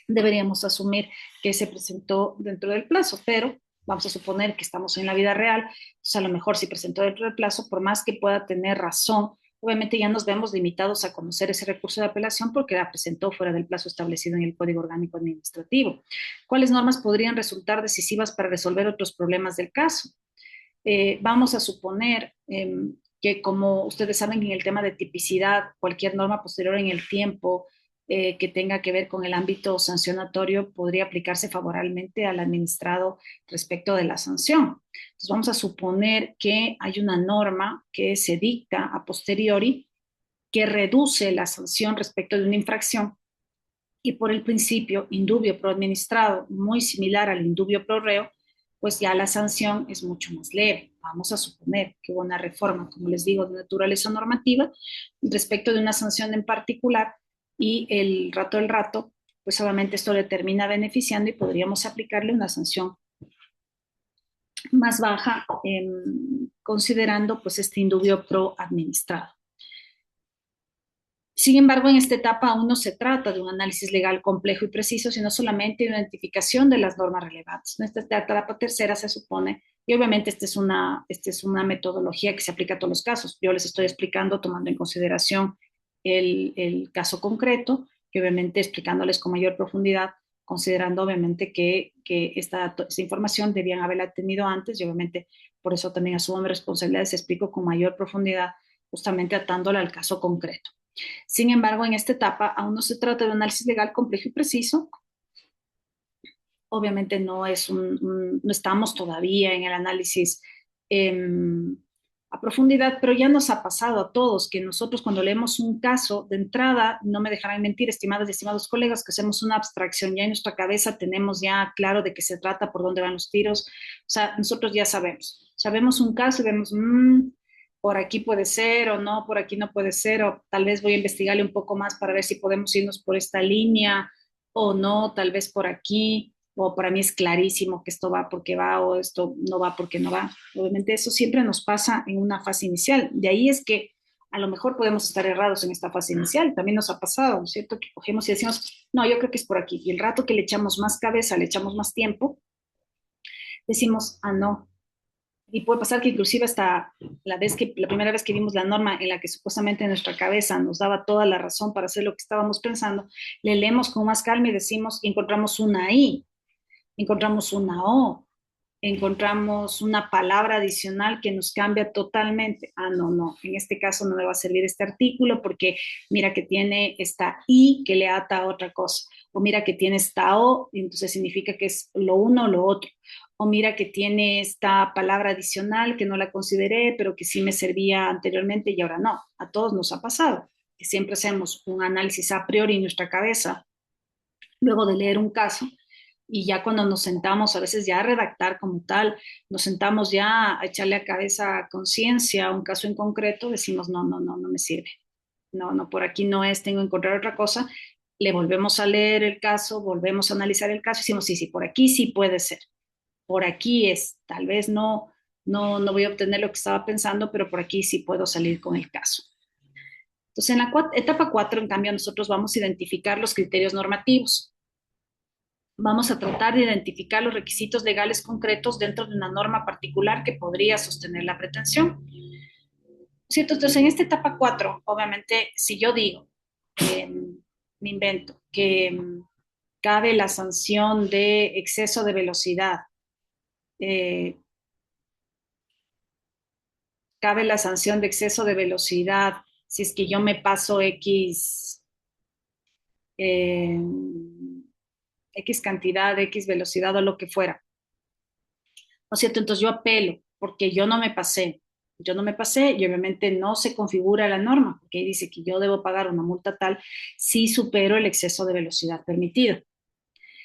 deberíamos asumir que se presentó dentro del plazo, pero vamos a suponer que estamos en la vida real, entonces a lo mejor si presentó dentro del plazo, por más que pueda tener razón, obviamente ya nos vemos limitados a conocer ese recurso de apelación porque la presentó fuera del plazo establecido en el Código Orgánico Administrativo. ¿Cuáles normas podrían resultar decisivas para resolver otros problemas del caso? Vamos a suponer que, como ustedes saben, en el tema de tipicidad, cualquier norma posterior en el tiempo que tenga que ver con el ámbito sancionatorio podría aplicarse favorablemente al administrado respecto de la sanción. Entonces, vamos a suponer que hay una norma que se dicta a posteriori que reduce la sanción respecto de una infracción y por el principio indubio pro administrado, muy similar al indubio pro reo, pues ya la sanción es mucho más leve. Vamos a suponer que hubo una reforma, como les digo, de naturaleza normativa respecto de una sanción en particular y el rato del rato, pues obviamente esto le termina beneficiando y podríamos aplicarle una sanción más baja, considerando pues este indubio pro administrado. Sin embargo, en esta etapa aún no se trata de un análisis legal complejo y preciso, sino solamente de una identificación de las normas relevantes. En esta etapa tercera se supone, y obviamente esta es una metodología que se aplica a todos los casos. Yo les estoy explicando tomando en consideración el caso concreto, y obviamente explicándoles con mayor profundidad, considerando obviamente que esta información debían haberla tenido antes, y obviamente por eso también asumo mi responsabilidad, les explico con mayor profundidad, justamente atándola al caso concreto. Sin embargo, en esta etapa aún no se trata de un análisis legal complejo y preciso. Obviamente no estamos todavía en el análisis a profundidad, pero ya nos ha pasado a todos que nosotros cuando leemos un caso de entrada, no me dejarán mentir, estimadas y estimados colegas, que hacemos una abstracción, ya en nuestra cabeza tenemos ya claro de qué se trata, por dónde van los tiros, o sea, nosotros ya sabemos un caso y vemos, por aquí puede ser o no, por aquí no puede ser, o tal vez voy a investigarle un poco más para ver si podemos irnos por esta línea o no, tal vez por aquí, o para mí es clarísimo que esto va porque va o esto no va porque no va. Obviamente eso siempre nos pasa en una fase inicial. De ahí es que a lo mejor podemos estar errados en esta fase inicial. También nos ha pasado, ¿no es cierto? Que cogemos y decimos, no, yo creo que es por aquí. Y el rato que le echamos más cabeza, le echamos más tiempo, decimos, ah, no. Y puede pasar que inclusive hasta la primera vez que vimos la norma en la que supuestamente en nuestra cabeza nos daba toda la razón para hacer lo que estábamos pensando, le leemos con más calma y decimos, y encontramos una I, encontramos una O, encontramos una palabra adicional que nos cambia totalmente. Ah, no, en este caso no me va a servir este artículo porque mira que tiene esta I que le ata a otra cosa. O mira que tiene esta O, y entonces significa que es lo uno o lo otro. O mira que tiene esta palabra adicional que no la consideré, pero que sí me servía anteriormente y ahora no. A todos nos ha pasado, que siempre hacemos un análisis a priori en nuestra cabeza, luego de leer un caso, Y ya cuando nos sentamos, a veces ya a redactar como tal, nos sentamos ya a echarle a cabeza conciencia a un caso en concreto, decimos, no, no, no, no me sirve. No, no, por aquí no es, tengo que encontrar otra cosa. Le volvemos a leer el caso, volvemos a analizar el caso y decimos, sí, sí, por aquí sí puede ser. Por aquí es, tal vez no, no, no voy a obtener lo que estaba pensando, pero por aquí sí puedo salir con el caso. Entonces, en la etapa 4, en cambio, nosotros vamos a identificar los criterios normativos. Vamos a tratar de identificar los requisitos legales concretos dentro de una norma particular que podría sostener la pretensión. ¿Cierto? Entonces, en esta etapa 4, obviamente, si yo digo, eh, me invento, que cabe la sanción de exceso de velocidad, eh, cabe la sanción de exceso de velocidad si es que yo me paso eh, X cantidad, X velocidad o lo que fuera. ¿No es cierto? Entonces yo apelo porque yo no me pasé y obviamente no se configura la norma, porque ahí dice que yo debo pagar una multa tal si supero el exceso de velocidad permitido.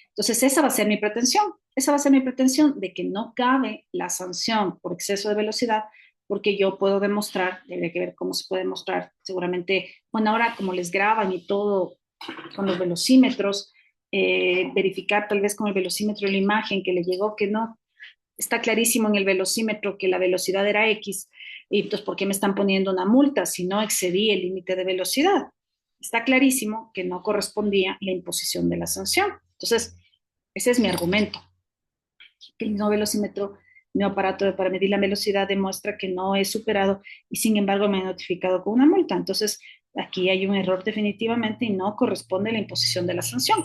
Entonces esa va a ser mi pretensión, esa va a ser mi pretensión de que no cabe la sanción por exceso de velocidad, porque yo puedo demostrar, debería que ver cómo se puede demostrar, seguramente, bueno, ahora como les graban y todo con los velocímetros, verificar tal vez con el velocímetro la imagen que le llegó, que no, está clarísimo en el velocímetro que la velocidad era X, y entonces, ¿por qué me están poniendo una multa si no excedí el límite de velocidad? Está clarísimo que no correspondía la imposición de la sanción. Entonces, ese es mi argumento. El no velocímetro, mi aparato para medir la velocidad demuestra que no he superado y sin embargo me han notificado con una multa. Entonces, aquí hay un error definitivamente y no corresponde la imposición de la sanción.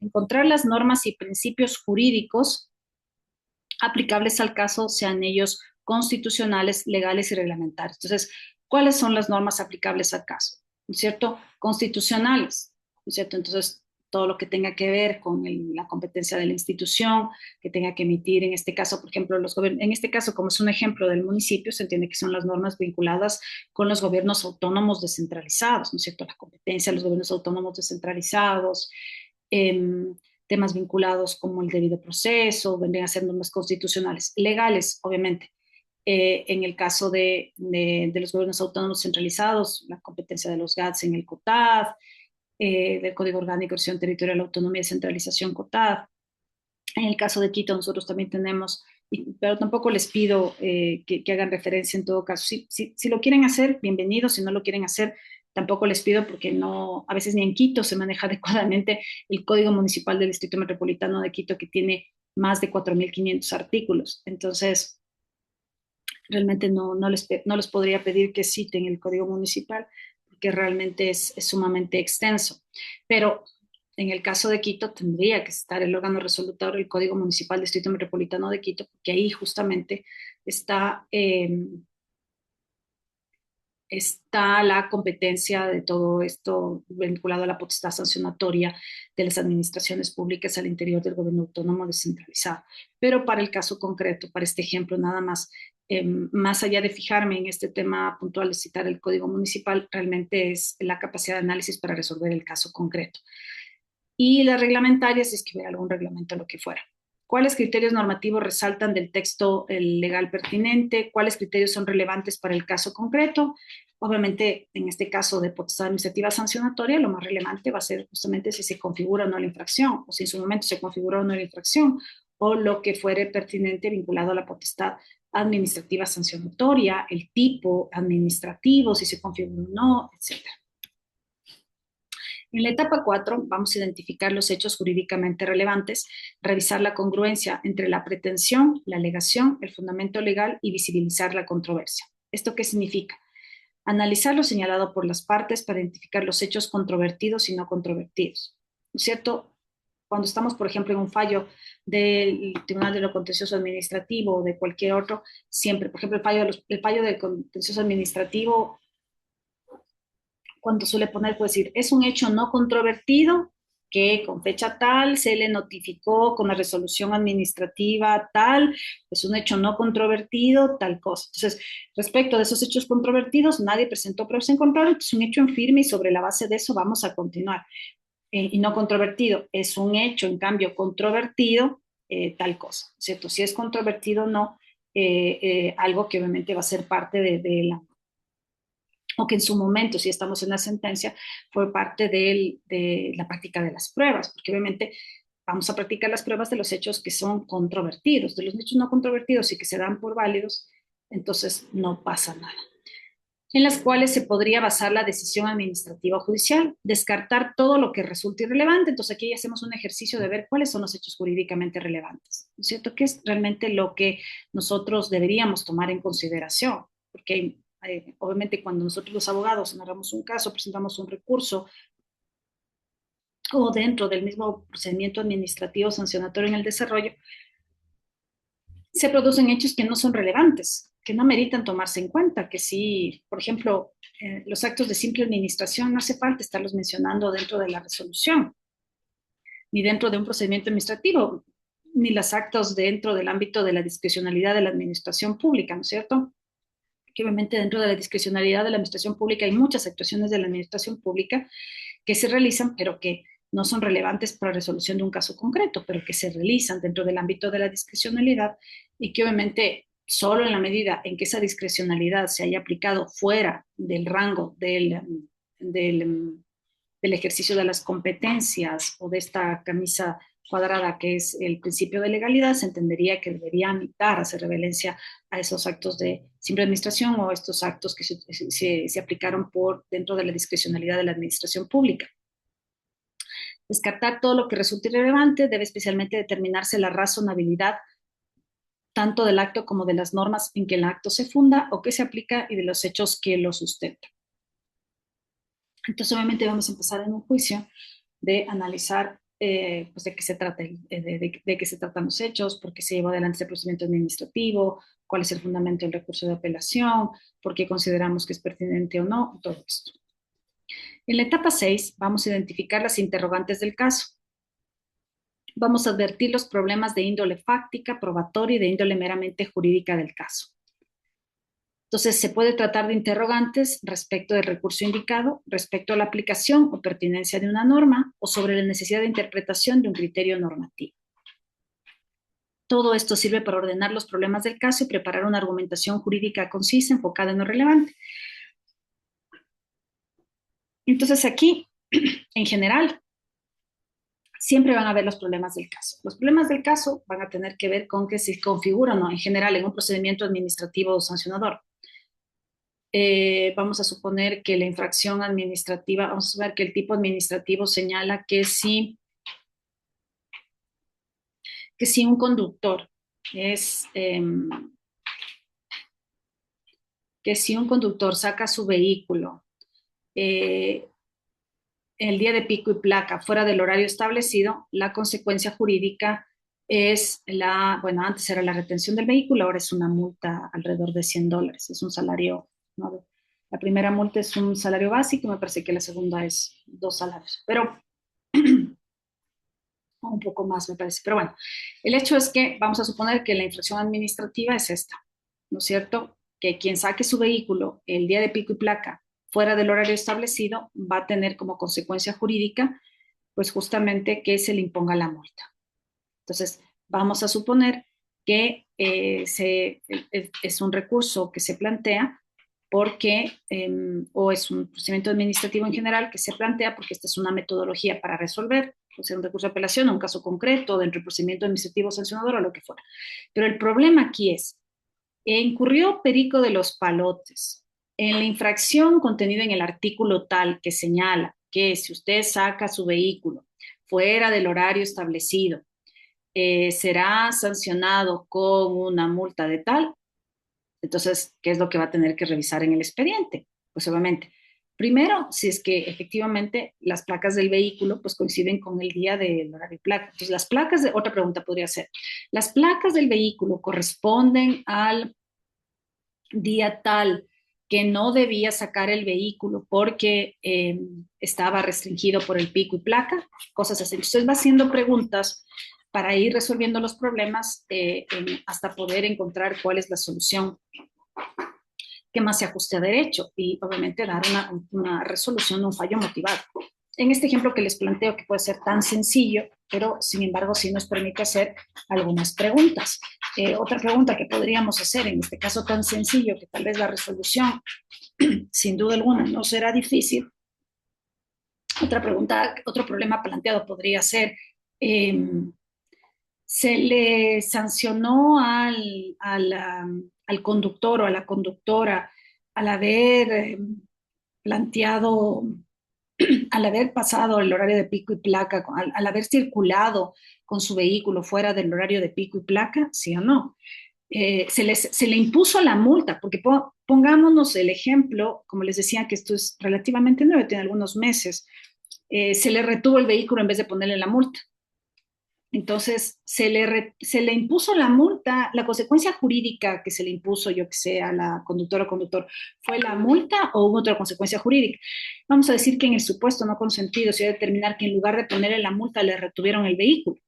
Encontrar las normas y principios jurídicos aplicables al caso, sean ellos constitucionales, legales y reglamentarios. Entonces, ¿cuáles son las normas aplicables al caso? ¿No es cierto? Constitucionales, ¿no es cierto? Entonces, todo lo que tenga que ver con la competencia de la institución, que tenga que emitir, en este caso, por ejemplo, en este caso, como es un ejemplo del municipio, se entiende que son las normas vinculadas con los gobiernos autónomos descentralizados, ¿no es cierto? La competencia de los gobiernos autónomos descentralizados, eh, temas vinculados como el debido proceso, vendrían a ser normas constitucionales, legales, obviamente. En el caso de los gobiernos autónomos centralizados, la competencia de los GATS en el COTAD, del Código Orgánico de Organización Territorial, Autonomía y Centralización COTAD. En el caso de Quito, nosotros también tenemos, pero tampoco les pido que hagan referencia en todo caso. Si lo quieren hacer, bienvenidos. Si no lo quieren hacer, tampoco les pido porque no, a veces ni en Quito se maneja adecuadamente el Código Municipal del Distrito Metropolitano de Quito, que tiene más de 4.500 artículos. Entonces, realmente no les podría pedir que citen el Código Municipal porque realmente es sumamente extenso. Pero en el caso de Quito tendría que estar el órgano resolutorio, el Código Municipal del Distrito Metropolitano de Quito, porque ahí justamente está la competencia de todo esto vinculado a la potestad sancionatoria de las administraciones públicas al interior del gobierno autónomo descentralizado. Pero para el caso concreto, para este ejemplo nada más, más allá de fijarme en este tema puntual de citar el Código Municipal, realmente es la capacidad de análisis para resolver el caso concreto. Y las reglamentarias es que hubiera algún reglamento o lo que fuera. ¿Cuáles criterios normativos resaltan del texto legal pertinente? ¿Cuáles criterios son relevantes para el caso concreto? Obviamente, en este caso de potestad administrativa sancionatoria, lo más relevante va a ser justamente si se configura o no la infracción, o si en su momento se configuró o no la infracción, o lo que fuere pertinente vinculado a la potestad administrativa sancionatoria, el tipo administrativo, si se configuró o no, etc. En la etapa 4 vamos a identificar los hechos jurídicamente relevantes, revisar la congruencia entre la pretensión, la alegación, el fundamento legal y visibilizar la controversia. ¿Esto qué significa? Analizar lo señalado por las partes para identificar los hechos controvertidos y no controvertidos. ¿No es cierto? Cuando estamos, por ejemplo, en un fallo del Tribunal de lo Contencioso Administrativo o de cualquier otro, siempre, por ejemplo, el fallo del Contencioso Administrativo, cuando suele poner, pues decir, es un hecho no controvertido que con fecha tal se le notificó con la resolución administrativa tal, es un hecho no controvertido, tal cosa. Entonces, respecto de esos hechos controvertidos, nadie presentó pruebas en contrario, es un hecho en firme y sobre la base de eso vamos a continuar. y no controvertido es un hecho, en cambio controvertido, tal cosa, ¿cierto? Si es controvertido o no, algo que obviamente va a ser parte de la, o que en su momento, si estamos en la sentencia, fue parte de la práctica de las pruebas, porque obviamente vamos a practicar las pruebas de los hechos que son controvertidos, de los hechos no controvertidos y que se dan por válidos, entonces no pasa nada. En las cuales se podría basar la decisión administrativa o judicial, descartar todo lo que resulte irrelevante. Entonces aquí hacemos un ejercicio de ver cuáles son los hechos jurídicamente relevantes, ¿no es cierto? ¿Qué es realmente lo que nosotros deberíamos tomar en consideración? Porque obviamente cuando nosotros los abogados narramos un caso, presentamos un recurso o dentro del mismo procedimiento administrativo sancionatorio en el desarrollo, se producen hechos que no son relevantes, que no meritan tomarse en cuenta, que si, por ejemplo, los actos de simple administración no hace falta estarlos mencionando dentro de la resolución, ni dentro de un procedimiento administrativo, ni los actos dentro del ámbito de la discrecionalidad de la administración pública, ¿no es cierto? Que obviamente dentro de la discrecionalidad de la administración pública hay muchas actuaciones de la administración pública que se realizan, pero que no son relevantes para la resolución de un caso concreto, pero que se realizan dentro del ámbito de la discrecionalidad y que obviamente solo en la medida en que esa discrecionalidad se haya aplicado fuera del rango del, del ejercicio de las competencias o de esta camisa cuadrada que es el principio de legalidad, se entendería que debería evitar hacer referencia a esos actos de simple administración o estos actos que se aplicaron por dentro de la discrecionalidad de la administración pública. Descartar todo lo que resulte irrelevante, debe especialmente determinarse la razonabilidad tanto del acto como de las normas en que el acto se funda o que se aplica y de los hechos que lo sustentan. Entonces, obviamente vamos a empezar en un juicio de analizar pues de qué se trata, de qué se tratan los hechos, por qué se llevó adelante ese procedimiento administrativo, cuál es el fundamento del recurso de apelación, por qué consideramos que es pertinente o no, todo esto. En la etapa 6 vamos a identificar las interrogantes del caso. Vamos a advertir los problemas de índole fáctica, probatoria y de índole meramente jurídica del caso. Entonces, se puede tratar de interrogantes respecto del recurso indicado, respecto a la aplicación o pertinencia de una norma o sobre la necesidad de interpretación de un criterio normativo. Todo esto sirve para ordenar los problemas del caso y preparar una argumentación jurídica concisa, enfocada en lo relevante. Entonces, aquí, en general, siempre van a haber los problemas del caso. Los problemas del caso van a tener que ver con que se configura o no, en general, en un procedimiento administrativo o sancionador. Vamos a suponer que la infracción administrativa, vamos a ver que el tipo administrativo señala que si un conductor es, que si un conductor saca su vehículo el día de pico y placa fuera del horario establecido, la consecuencia jurídica es bueno, antes era la retención del vehículo, ahora es una multa alrededor de $100, es un salario, ¿no? La primera multa es un salario básico, me parece que la segunda es 2 salarios, pero un poco más me parece, pero bueno, el hecho es que vamos a suponer que la infracción administrativa es esta, ¿no es cierto? Que quien saque su vehículo el día de pico y placa fuera del horario establecido va a tener como consecuencia jurídica, pues justamente que se le imponga la multa. Entonces, vamos a suponer que es un recurso que se plantea porque, o es un procedimiento administrativo en general que se plantea porque esta es una metodología para resolver, o sea, un recurso de apelación o un caso concreto dentro del procedimiento administrativo sancionador o lo que fuera. Pero el problema aquí es, incurrió Perico de los Palotes en la infracción contenida en el artículo tal que señala que si usted saca su vehículo fuera del horario establecido, será sancionado con una multa de tal. Entonces, ¿qué es lo que va a tener que revisar en el expediente? Pues obviamente, primero, si es que efectivamente las placas del vehículo pues coinciden con el día del horario de placa. Entonces, las placas de, otra pregunta podría ser, ¿las placas del vehículo corresponden al día tal que no debía sacar el vehículo porque estaba restringido por el pico y placa? Cosas así. Entonces, va haciendo preguntas para ir resolviendo los problemas hasta poder encontrar cuál es la solución que más se ajuste a derecho y obviamente dar una resolución de un fallo motivado. en este ejemplo que les planteo, que puede ser tan sencillo, pero sin embargo sí nos permite hacer algunas preguntas. Otra pregunta que podríamos hacer en este caso tan sencillo, que tal vez la resolución sin duda alguna no será difícil. Otra pregunta, otro problema planteado podría ser, se le sancionó al conductor o a la conductora al haber planteado, al haber pasado el horario de pico y placa, al haber circulado con su vehículo fuera del horario de pico y placa, ¿sí o no? Se le impuso la multa, porque pongámonos el ejemplo, como les decía, que esto es relativamente nuevo, tiene algunos meses, se le retuvo el vehículo en vez de ponerle la multa. Entonces, se le impuso la multa, la consecuencia jurídica que se le impuso, yo que sé, a la conductora o conductor, ¿fue la multa o hubo otra consecuencia jurídica? Vamos a decir que en el supuesto no consentido se iba a determinar que en lugar de ponerle la multa le retuvieron el vehículo.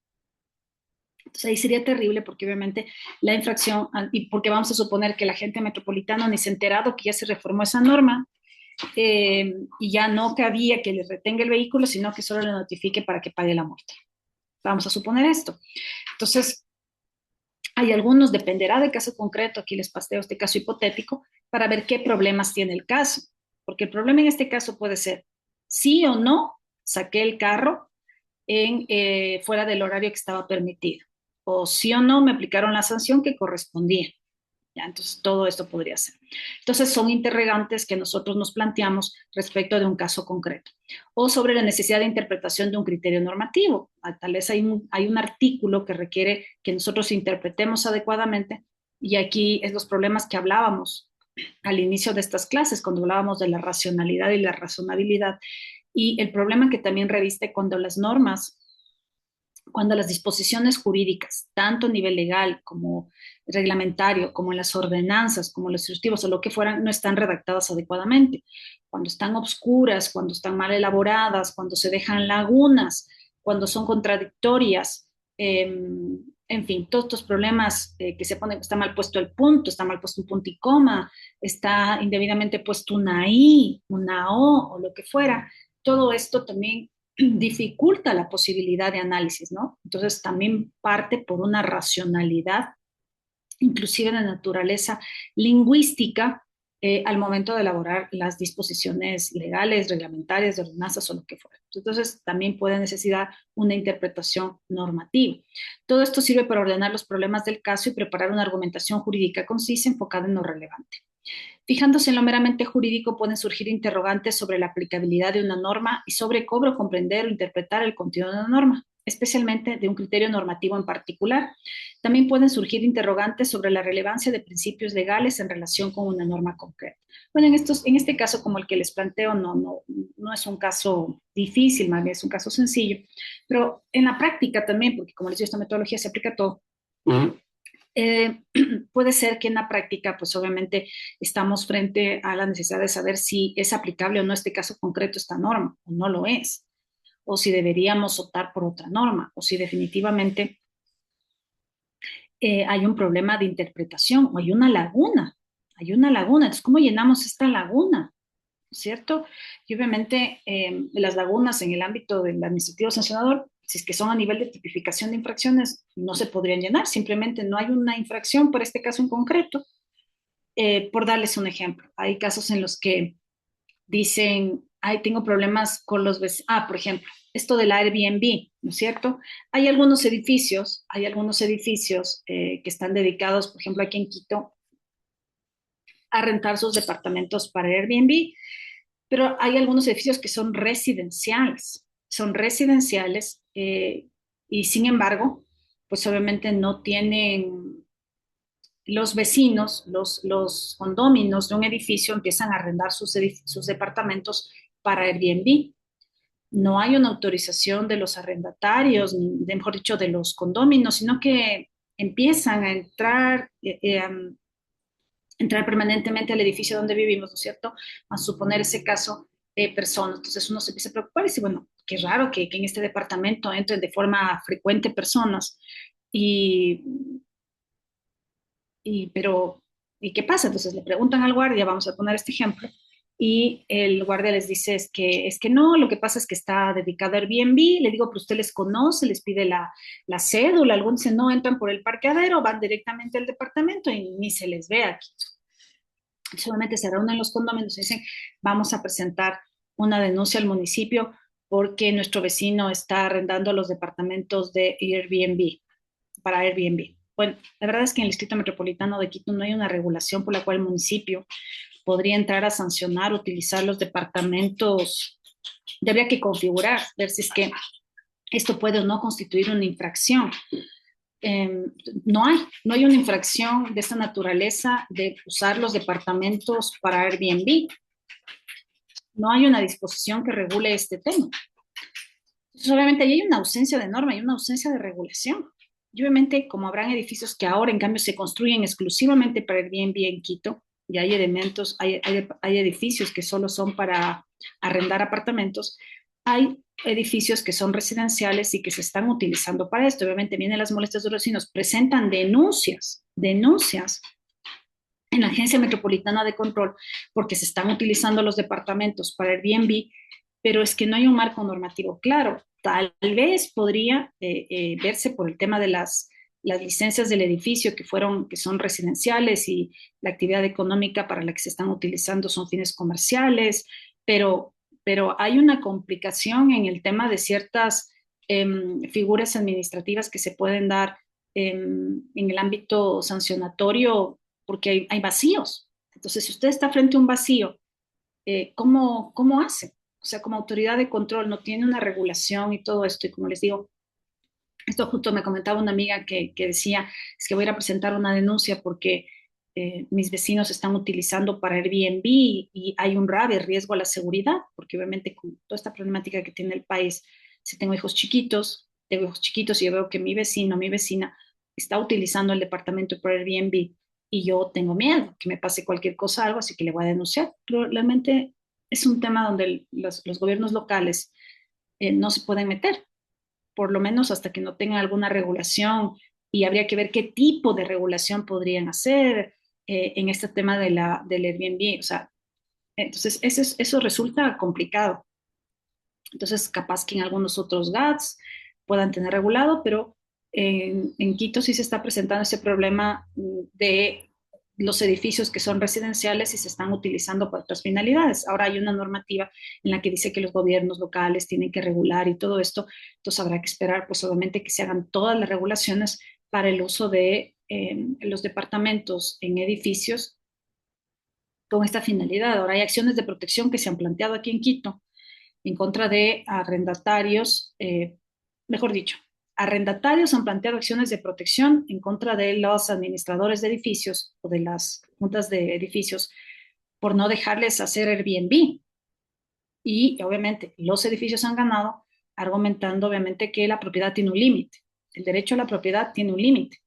Entonces ahí sería terrible porque obviamente la infracción, y porque vamos a suponer que la gente metropolitana ni se ha enterado que ya se reformó esa norma, y ya no cabía que le retenga el vehículo, sino que solo le notifique para que pague la multa. Vamos a suponer esto. Entonces, hay algunos, dependerá del caso concreto, aquí les paseo este caso hipotético, para ver qué problemas tiene el caso. Porque el problema en este caso puede ser, sí o no, saqué el carro fuera del horario que estaba permitido. O sí o no, me aplicaron la sanción que correspondía. ¿Ya? Entonces, todo esto podría ser. Entonces, son interrogantes que nosotros nos planteamos respecto de un caso concreto o sobre la necesidad de interpretación de un criterio normativo. Tal vez hay un artículo que requiere que nosotros interpretemos adecuadamente y aquí es los problemas que hablábamos al inicio de estas clases, cuando hablábamos de la racionalidad y la razonabilidad y el problema que también reviste cuando las normas, cuando las disposiciones jurídicas, tanto a nivel legal como reglamentario, como en las ordenanzas, como los instructivos o lo que fueran, no están redactadas adecuadamente. Cuando están obscuras, cuando están mal elaboradas, cuando se dejan lagunas, cuando son contradictorias, en fin, todos estos problemas que se ponen, está mal puesto el punto, está mal puesto un punto y coma, está indebidamente puesto una I, una O o lo que fuera, todo esto también dificulta la posibilidad de análisis, ¿no? Entonces también parte por una racionalidad, inclusive de naturaleza lingüística, al momento de elaborar las disposiciones legales, reglamentarias, de ordenanzas o lo que fuera. Entonces también puede necesitar una interpretación normativa. Todo esto sirve para ordenar los problemas del caso y preparar una argumentación jurídica concisa enfocada en lo relevante. Fijándose en lo meramente jurídico, pueden surgir interrogantes sobre la aplicabilidad de una norma y sobre cómo comprender o interpretar el contenido de una norma, especialmente de un criterio normativo en particular. También pueden surgir interrogantes sobre la relevancia de principios legales en relación con una norma concreta. Bueno, en este caso, como el que les planteo, no es un caso difícil, más bien es un caso sencillo, pero en la práctica también, porque como les digo, esta metodología se aplica a todo. Eh, puede ser que en la práctica, pues obviamente estamos frente a la necesidad de saber si es aplicable o no este caso concreto, esta norma, o no lo es, o si deberíamos optar por otra norma, o si definitivamente hay un problema de interpretación, o hay una laguna, hay una laguna. Entonces, ¿cómo llenamos esta laguna? ¿Cierto? Y obviamente las lagunas en el ámbito del administrativo sancionador, si es que son a nivel de tipificación de infracciones, no se podrían llenar, simplemente no hay una infracción por este caso en concreto. Por darles un ejemplo, hay casos en los que dicen, ay, tengo problemas con los vecinos, por ejemplo, esto del Airbnb, ¿no es cierto? Hay algunos edificios que están dedicados, por ejemplo, aquí en Quito, a rentar sus departamentos para Airbnb, pero hay algunos edificios que son residenciales y sin embargo, pues obviamente no tienen los vecinos, los condóminos de un edificio empiezan a arrendar sus departamentos para Airbnb. No hay una autorización de los arrendatarios, mejor dicho, de los condóminos, sino que empiezan a entrar permanentemente al edificio donde vivimos, ¿no es cierto? A suponer ese caso, personas. Entonces uno se empieza a preocupar y dice, bueno, qué raro que en este departamento entren de forma frecuente personas. Y, pero, ¿y qué pasa? Entonces le preguntan al guardia, vamos a poner este ejemplo, y el guardia les dice es que no, lo que pasa es que está dedicado a Airbnb. Le digo, pero usted les conoce, les pide la cédula. Algunos dicen, no, entran por el parqueadero, van directamente al departamento y ni se les ve aquí. Solamente se reúnen los condóminos y dicen, vamos a presentar una denuncia al municipio porque nuestro vecino está arrendando los departamentos de Airbnb, para Airbnb. Bueno, la verdad es que en el Distrito Metropolitano de Quito no hay una regulación por la cual el municipio podría entrar a sancionar, utilizar los departamentos. Habría que configurar, ver si es que esto puede o no constituir una infracción. Eh, no hay una infracción de esta naturaleza de usar los departamentos para Airbnb. No hay una disposición que regule este tema. Entonces, obviamente, ahí hay una ausencia de norma, hay una ausencia de regulación. Y obviamente, como habrán edificios que ahora, en cambio, se construyen exclusivamente para Airbnb en Quito, y hay elementos, hay edificios que solo son para arrendar apartamentos, hay edificios que son residenciales y que se están utilizando para esto. Obviamente, vienen las molestias de los vecinos, presentan denuncias en la Agencia Metropolitana de Control porque se están utilizando los departamentos para Airbnb, pero es que no hay un marco normativo claro. Tal vez podría verse por el tema de las licencias del edificio que son residenciales y la actividad económica para la que se están utilizando son fines comerciales, pero hay una complicación en el tema de ciertas figuras administrativas que se pueden dar en el ámbito sancionatorio porque hay vacíos. Entonces, si usted está frente a un vacío, ¿cómo hace? O sea, como autoridad de control no tiene una regulación y todo esto. Y como les digo, esto justo me comentaba una amiga que decía, es que voy a ir a presentar una denuncia porque mis vecinos están utilizando para Airbnb y hay un grave riesgo a la seguridad, porque obviamente con toda esta problemática que tiene el país, si tengo hijos chiquitos y yo veo que mi vecino, mi vecina está utilizando el departamento para Airbnb y yo tengo miedo que me pase cualquier cosa, algo, así que le voy a denunciar. Pero realmente es un tema donde los gobiernos locales no se pueden meter, por lo menos hasta que no tengan alguna regulación y habría que ver qué tipo de regulación podrían hacer en este tema del Airbnb. O sea, entonces eso resulta complicado. Entonces, capaz que en algunos otros GATS puedan tener regulado, pero en Quito sí se está presentando ese problema de los edificios que son residenciales y se están utilizando para otras finalidades. Ahora hay una normativa en la que dice que los gobiernos locales tienen que regular y todo esto, entonces habrá que esperar, pues obviamente, que se hagan todas las regulaciones para el uso de los departamentos en edificios con esta finalidad. Ahora hay acciones de protección que se han planteado aquí en Quito en contra de arrendatarios, mejor dicho, arrendatarios han planteado acciones de protección en contra de los administradores de edificios o de las juntas de edificios por no dejarles hacer Airbnb. Y obviamente los edificios han ganado argumentando obviamente que la propiedad tiene un límite. El derecho a la propiedad tiene un límite.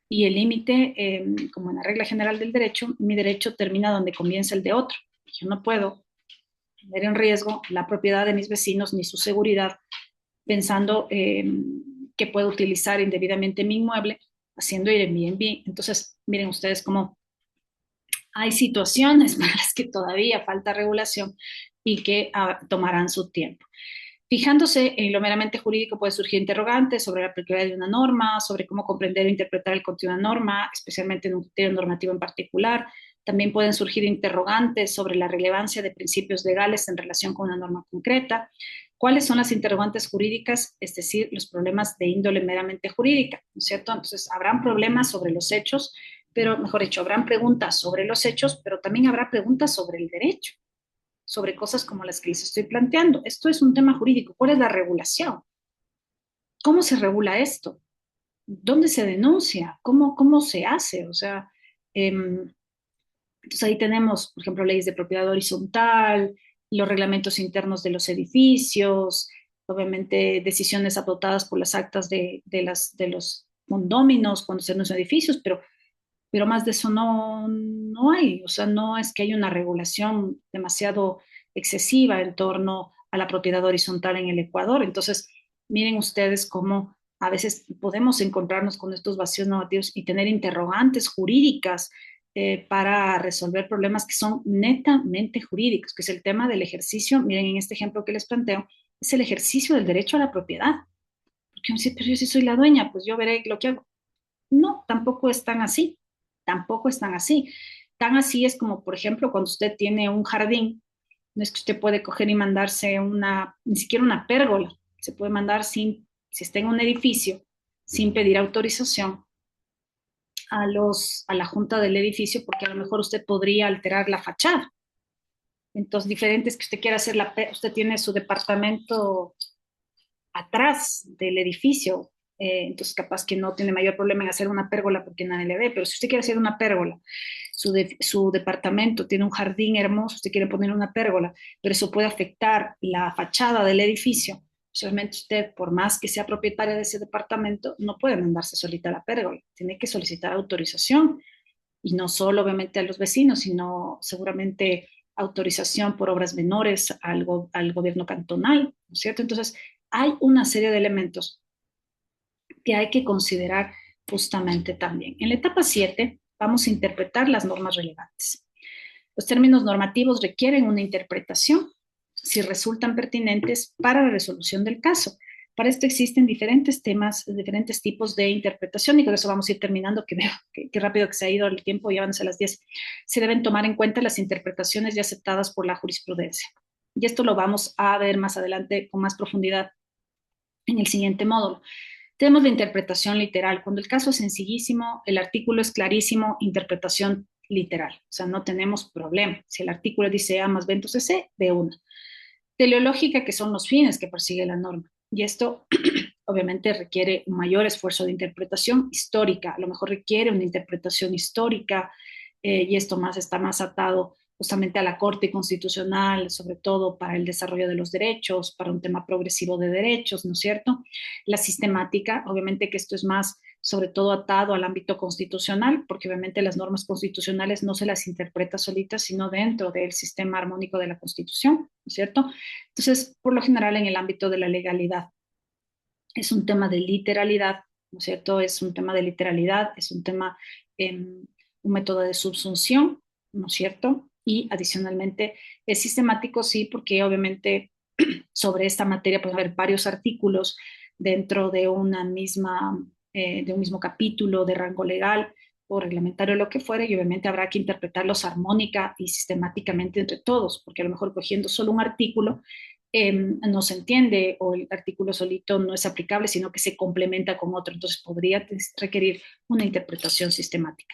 Y el límite, como en la regla general del derecho, mi derecho termina donde comienza el de otro. Yo no puedo poner en riesgo la propiedad de mis vecinos ni su seguridad pensando que puedo utilizar indebidamente mi inmueble haciendo Airbnb. Entonces, miren ustedes cómo hay situaciones para las que todavía falta regulación y que tomarán su tiempo. Fijándose en lo meramente jurídico puede surgir interrogantes sobre la aplicabilidad de una norma, sobre cómo comprender o interpretar el contenido de una norma, especialmente en un criterio normativo en particular. También pueden surgir interrogantes sobre la relevancia de principios legales en relación con una norma concreta. ¿Cuáles son las interrogantes jurídicas? Es decir, los problemas de índole meramente jurídica, ¿no es cierto? Entonces, habrán problemas sobre los hechos, pero mejor dicho, habrán preguntas sobre los hechos, pero también habrá preguntas sobre el derecho, sobre cosas como las que les estoy planteando. Esto es un tema jurídico. ¿Cuál es la regulación? ¿Cómo se regula esto? ¿Dónde se denuncia? ¿Cómo se hace? O sea, entonces ahí tenemos, por ejemplo, leyes de propiedad horizontal, los reglamentos internos de los edificios, obviamente decisiones adoptadas por las actas de los condóminos cuando se denuncian edificios, pero más de eso no hay. O sea, no es que haya una regulación demasiado excesiva en torno a la propiedad horizontal en el Ecuador. Entonces, miren ustedes cómo a veces podemos encontrarnos con estos vacíos normativos y tener interrogantes jurídicas para resolver problemas que son netamente jurídicos, que es el tema del ejercicio. Miren, en este ejemplo que les planteo, es el ejercicio del derecho a la propiedad. Porque uno dice, pero yo sí soy la dueña, pues yo veré lo que hago. No, tampoco es tan así, tampoco es tan así. Tan así es como, por ejemplo, cuando usted tiene un jardín, no es que usted puede coger y mandarse ni siquiera una pérgola, se puede mandar si está en un edificio, sin pedir autorización a la junta del edificio, porque a lo mejor usted podría alterar la fachada. Entonces, diferente es que usted quiera hacer usted tiene su departamento atrás del edificio, entonces capaz que no tiene mayor problema en hacer una pérgola porque nadie le ve, pero si usted quiere hacer una pérgola, su departamento tiene un jardín hermoso, usted quiere poner una pérgola, pero eso puede afectar la fachada del edificio. Solamente usted, por más que sea propietaria de ese departamento, no puede mandarse solita la pérgola, tiene que solicitar autorización, y no solo obviamente a los vecinos, sino seguramente autorización por obras menores al gobierno cantonal, ¿no es cierto? Entonces, hay una serie de elementos que hay que considerar justamente también. En la etapa 7 vamos a interpretar las normas relevantes. Los términos normativos requieren una interpretación si resultan pertinentes para la resolución del caso. Para esto existen diferentes temas, diferentes tipos de interpretación, y con eso vamos a ir terminando, que veo que rápido que se ha ido el tiempo, ya van a ser las 10. Se deben tomar en cuenta las interpretaciones ya aceptadas por la jurisprudencia. Y esto lo vamos a ver más adelante con más profundidad en el siguiente módulo. Tenemos la interpretación literal. Cuando el caso es sencillísimo, el artículo es clarísimo, interpretación literal. O sea, no tenemos problema. Si el artículo dice A más B, entonces C, B1. Teleológica, que son los fines que persigue la norma. Y esto obviamente requiere un mayor esfuerzo de interpretación histórica. A lo mejor requiere una interpretación histórica, y esto está más atado justamente a la Corte Constitucional, sobre todo para el desarrollo de los derechos, para un tema progresivo de derechos, ¿no es cierto? La sistemática, obviamente que esto es más sobre todo atado al ámbito constitucional, porque obviamente las normas constitucionales no se las interpreta solitas, sino dentro del sistema armónico de la Constitución, ¿no es cierto? Entonces, por lo general, en el ámbito de la legalidad, es un tema de literalidad, ¿no es cierto? Es un tema de literalidad, es un tema, un método de subsunción, ¿no es cierto? Y adicionalmente es sistemático, sí, porque obviamente sobre esta materia puede haber varios artículos dentro de de un mismo capítulo de rango legal o reglamentario, lo que fuera, y obviamente habrá que interpretarlos armónica y sistemáticamente entre todos, porque a lo mejor cogiendo solo un artículo no se entiende, o el artículo solito no es aplicable, sino que se complementa con otro, entonces podría requerir una interpretación sistemática.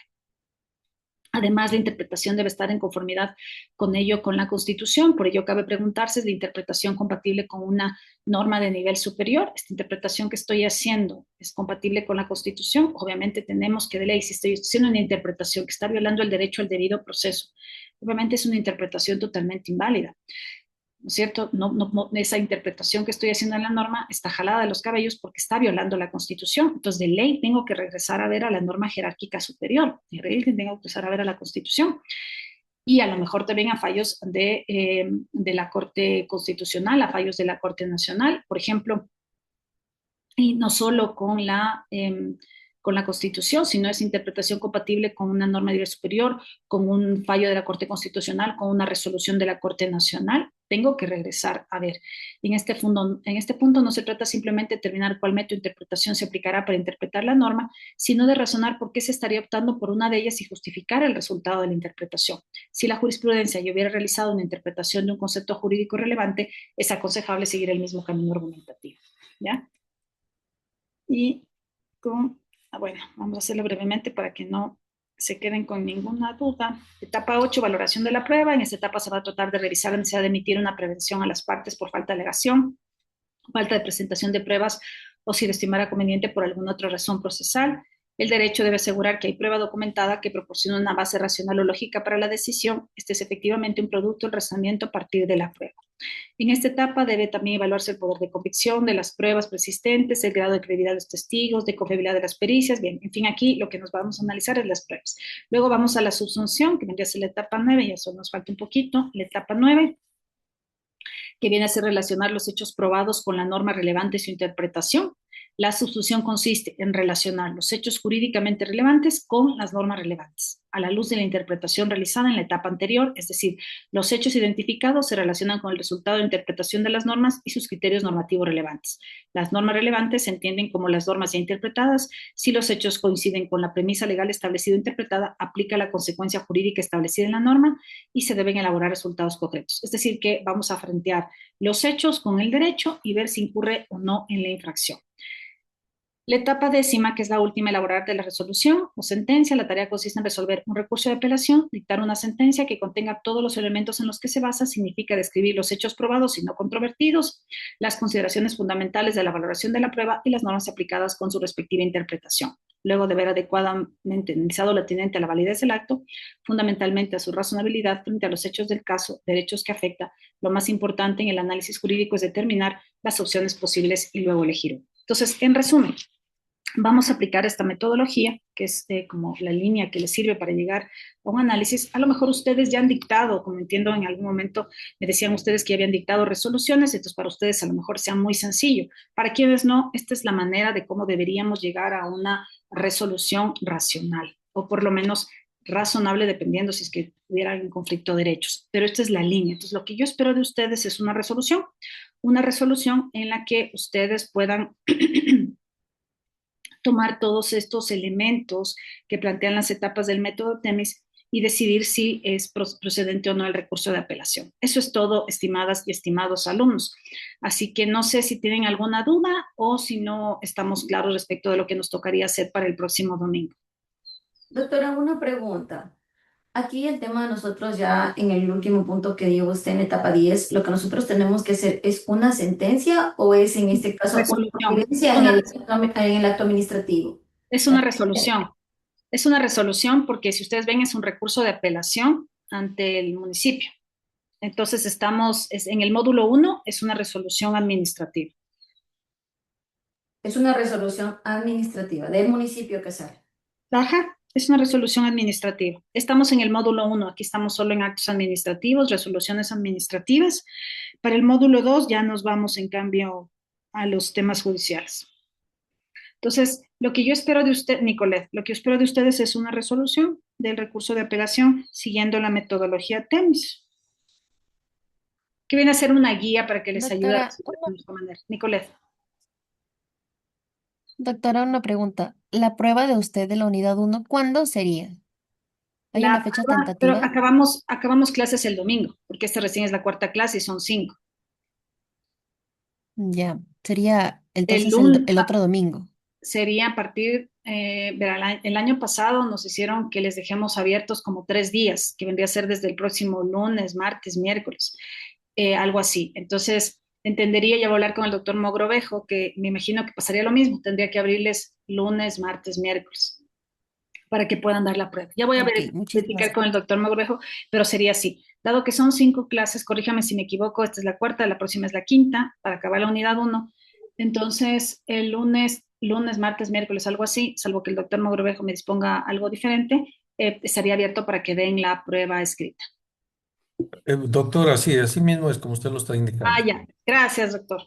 Además, la interpretación debe estar en conformidad con ello, con la Constitución. Por ello, cabe preguntarse, ¿es la interpretación compatible con una norma de nivel superior? ¿Esta interpretación que estoy haciendo es compatible con la Constitución? Obviamente tenemos que, de ley, si estoy haciendo una interpretación que está violando el derecho al debido proceso, obviamente es una interpretación totalmente inválida, ¿no es cierto? Esa interpretación que estoy haciendo en la norma está jalada de los cabellos porque está violando la Constitución. Entonces, de ley, tengo que regresar a ver a la norma jerárquica superior. De ley, tengo que regresar a ver a la Constitución. Y a lo mejor también a fallos de la Corte Constitucional, a fallos de la Corte Nacional, por ejemplo, y no solo con la Constitución, sino es interpretación compatible con una norma de nivel superior, con un fallo de la Corte Constitucional, con una resolución de la Corte Nacional. Tengo que regresar a ver. En este punto no se trata simplemente de determinar cuál método de interpretación se aplicará para interpretar la norma, sino de razonar por qué se estaría optando por una de ellas y justificar el resultado de la interpretación. Si la jurisprudencia ya hubiera realizado una interpretación de un concepto jurídico relevante, es aconsejable seguir el mismo camino argumentativo. ¿Ya? Y bueno, vamos a hacerlo brevemente para que no se queden con ninguna duda. Etapa 8, valoración de la prueba. En esta etapa se va a tratar de revisar la necesidad de emitir una prevención a las partes por falta de alegación, falta de presentación de pruebas o si lo estimara conveniente por alguna otra razón procesal. El derecho debe asegurar que hay prueba documentada que proporciona una base racional o lógica para la decisión. Este es efectivamente un producto del razonamiento a partir de la prueba. En esta etapa debe también evaluarse el poder de convicción de las pruebas persistentes, el grado de credibilidad de los testigos, de confiabilidad de las pericias. Bien, en fin, aquí lo que nos vamos a analizar es las pruebas. Luego vamos a la subsunción, que vendría a ser la etapa 9, y eso nos falta un poquito. La etapa 9, que viene a ser relacionar los hechos probados con la norma relevante y su interpretación. La sustitución consiste en relacionar los hechos jurídicamente relevantes con las normas relevantes, a la luz de la interpretación realizada en la etapa anterior, es decir, los hechos identificados se relacionan con el resultado de interpretación de las normas y sus criterios normativos relevantes. Las normas relevantes se entienden como las normas ya interpretadas. Si los hechos coinciden con la premisa legal establecida o interpretada, aplica la consecuencia jurídica establecida en la norma y se deben elaborar resultados concretos. Es decir, que vamos a frentear los hechos con el derecho y ver si incurre o no en la infracción. La etapa décima, que es la última, elaborar de la resolución o sentencia. La tarea consiste en resolver un recurso de apelación, dictar una sentencia que contenga todos los elementos en los que se basa, significa describir los hechos probados y no controvertidos, las consideraciones fundamentales de la valoración de la prueba y las normas aplicadas con su respectiva interpretación. Luego de haber adecuadamente analizado lo atinente a la validez del acto, fundamentalmente a su razonabilidad frente a los hechos del caso, derechos que afecta, lo más importante en el análisis jurídico es determinar las opciones posibles y luego elegir uno. Entonces, en resumen, vamos a aplicar esta metodología, que es como la línea que les sirve para llegar a un análisis. A lo mejor ustedes ya han dictado, como entiendo en algún momento me decían ustedes que ya habían dictado resoluciones, entonces para ustedes a lo mejor sea muy sencillo. Para quienes no, esta es la manera de cómo deberíamos llegar a una resolución racional, o por lo menos razonable, dependiendo si es que hubiera un conflicto de derechos. Pero esta es la línea. Entonces, lo que yo espero de ustedes es una resolución en la que ustedes puedan tomar todos estos elementos que plantean las etapas del método Temis y decidir si es procedente o no el recurso de apelación. Eso es todo, estimadas y estimados alumnos. Así que no sé si tienen alguna duda o si no estamos claros respecto de lo que nos tocaría hacer para el próximo domingo. Doctora, una pregunta. Aquí el tema de nosotros ya en el último punto que dio usted en etapa 10, lo que nosotros tenemos que hacer es una sentencia o es en este caso una Resolución. conferencia en el acto administrativo. Es una resolución. Es una resolución porque si ustedes ven es un recurso de apelación ante el municipio. Entonces en el módulo 1 es una resolución administrativa. Es una resolución administrativa del municipio que sale. Ajá, es una resolución administrativa. Estamos en el módulo 1, aquí estamos solo en actos administrativos, resoluciones administrativas. Para el módulo 2 ya nos vamos en cambio a los temas judiciales. Entonces, lo que yo espero de usted, Nicolette, lo que yo espero de ustedes es una resolución del recurso de apelación siguiendo la metodología TEMS, que viene a ser una guía para que les ayude a Doctora, resolver de esta manera. Nicolette. doctora, una pregunta. ¿La prueba de usted de la unidad 1 cuándo sería? ¿Hay una fecha Pero tentativa? acabamos clases el domingo, porque esta recién es la cuarta clase y son 5. Ya, sería El entonces lunes el otro domingo. sería a partir, verá, el año pasado nos hicieron que les dejemos abiertos como 3 días, que vendría a ser desde el próximo lunes, martes, miércoles, algo así. Entonces, entendería, ya voy a hablar con el doctor Mogrovejo, que me imagino que pasaría lo mismo, tendría que abrirles lunes, martes, miércoles, para que puedan dar la prueba. Ya voy a Ok, verificar muchísimas con el doctor Mogrovejo, pero sería así. Dado que son 5 clases, corríjame si me equivoco, esta es la cuarta, la próxima es la quinta, para acabar la unidad 1. Entonces, el lunes, martes, miércoles, algo así, salvo que el doctor Mogrovejo me disponga algo diferente, estaría abierto para que den la prueba escrita. Doctora, sí, así mismo es como usted lo está Ah, indicando. ya. Gracias, doctor.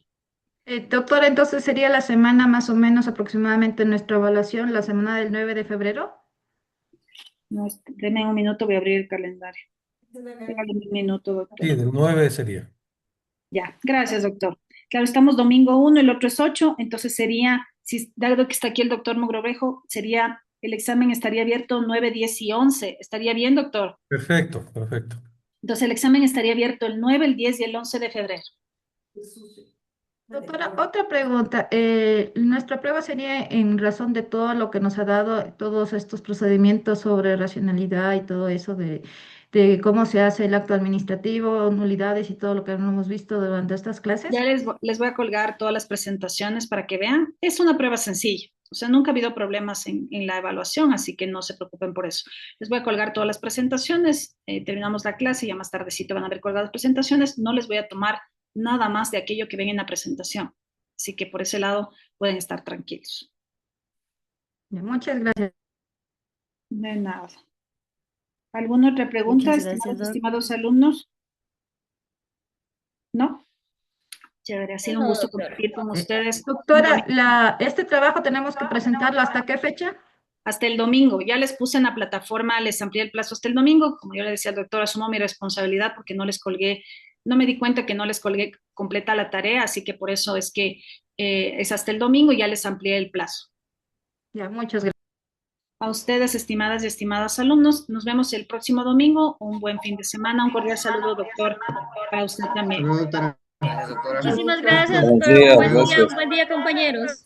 Doctora, entonces sería la semana más o menos aproximadamente nuestra evaluación, la semana del 9 de febrero. No, denme un minuto, voy a abrir el calendario. Regáleme un minuto, doctor. Sí, del 9 sería. Ya, gracias, doctor. Claro, estamos domingo 1, el otro es 8, entonces sería, si dado que está aquí el doctor Mogrovejo, sería, el examen estaría abierto 9, 10 y 11. ¿Estaría bien, doctor? Perfecto, perfecto. Entonces el examen estaría abierto el 9, el 10 y el 11 de febrero. Doctora, otra pregunta. Nuestra prueba sería en razón de todo lo que nos ha dado, todos estos procedimientos sobre racionalidad y todo eso de cómo se hace el acto administrativo, nulidades y todo lo que hemos visto durante estas clases. Ya les voy a colgar todas las presentaciones para que vean. Es una prueba sencilla. O sea, nunca ha habido problemas en la evaluación, así que no se preocupen por eso. Les voy a colgar todas las presentaciones. Terminamos la clase, ya más tardecito van a ver colgadas presentaciones. No les voy a tomar nada más de aquello que ven en la presentación. Así que por ese lado pueden estar tranquilos. Muchas gracias. De nada. ¿Alguna otra pregunta, Muchas gracias, estimados, doc. estimados alumnos? ¿No? Chévere, ha sido un gusto doctora. compartir con ustedes. Doctora, este trabajo tenemos que presentarlo ¿hasta qué fecha? Hasta el domingo. Ya les puse en la plataforma, les amplié el plazo hasta el domingo. Como yo le decía al doctor, asumo mi responsabilidad porque no les colgué, no me di cuenta que no les colgué completa la tarea, así que por eso es que es hasta el domingo y ya les amplié el plazo. Ya, muchas gracias. A ustedes, estimadas y estimados alumnos, nos vemos el próximo domingo. Un buen fin de semana. Un cordial saludo, doctor, para usted también. Saludos, doctora. Gracias, doctora. Muchísimas gracias, Buenos doctora. días, Buen día, gracias. buen día, compañeros.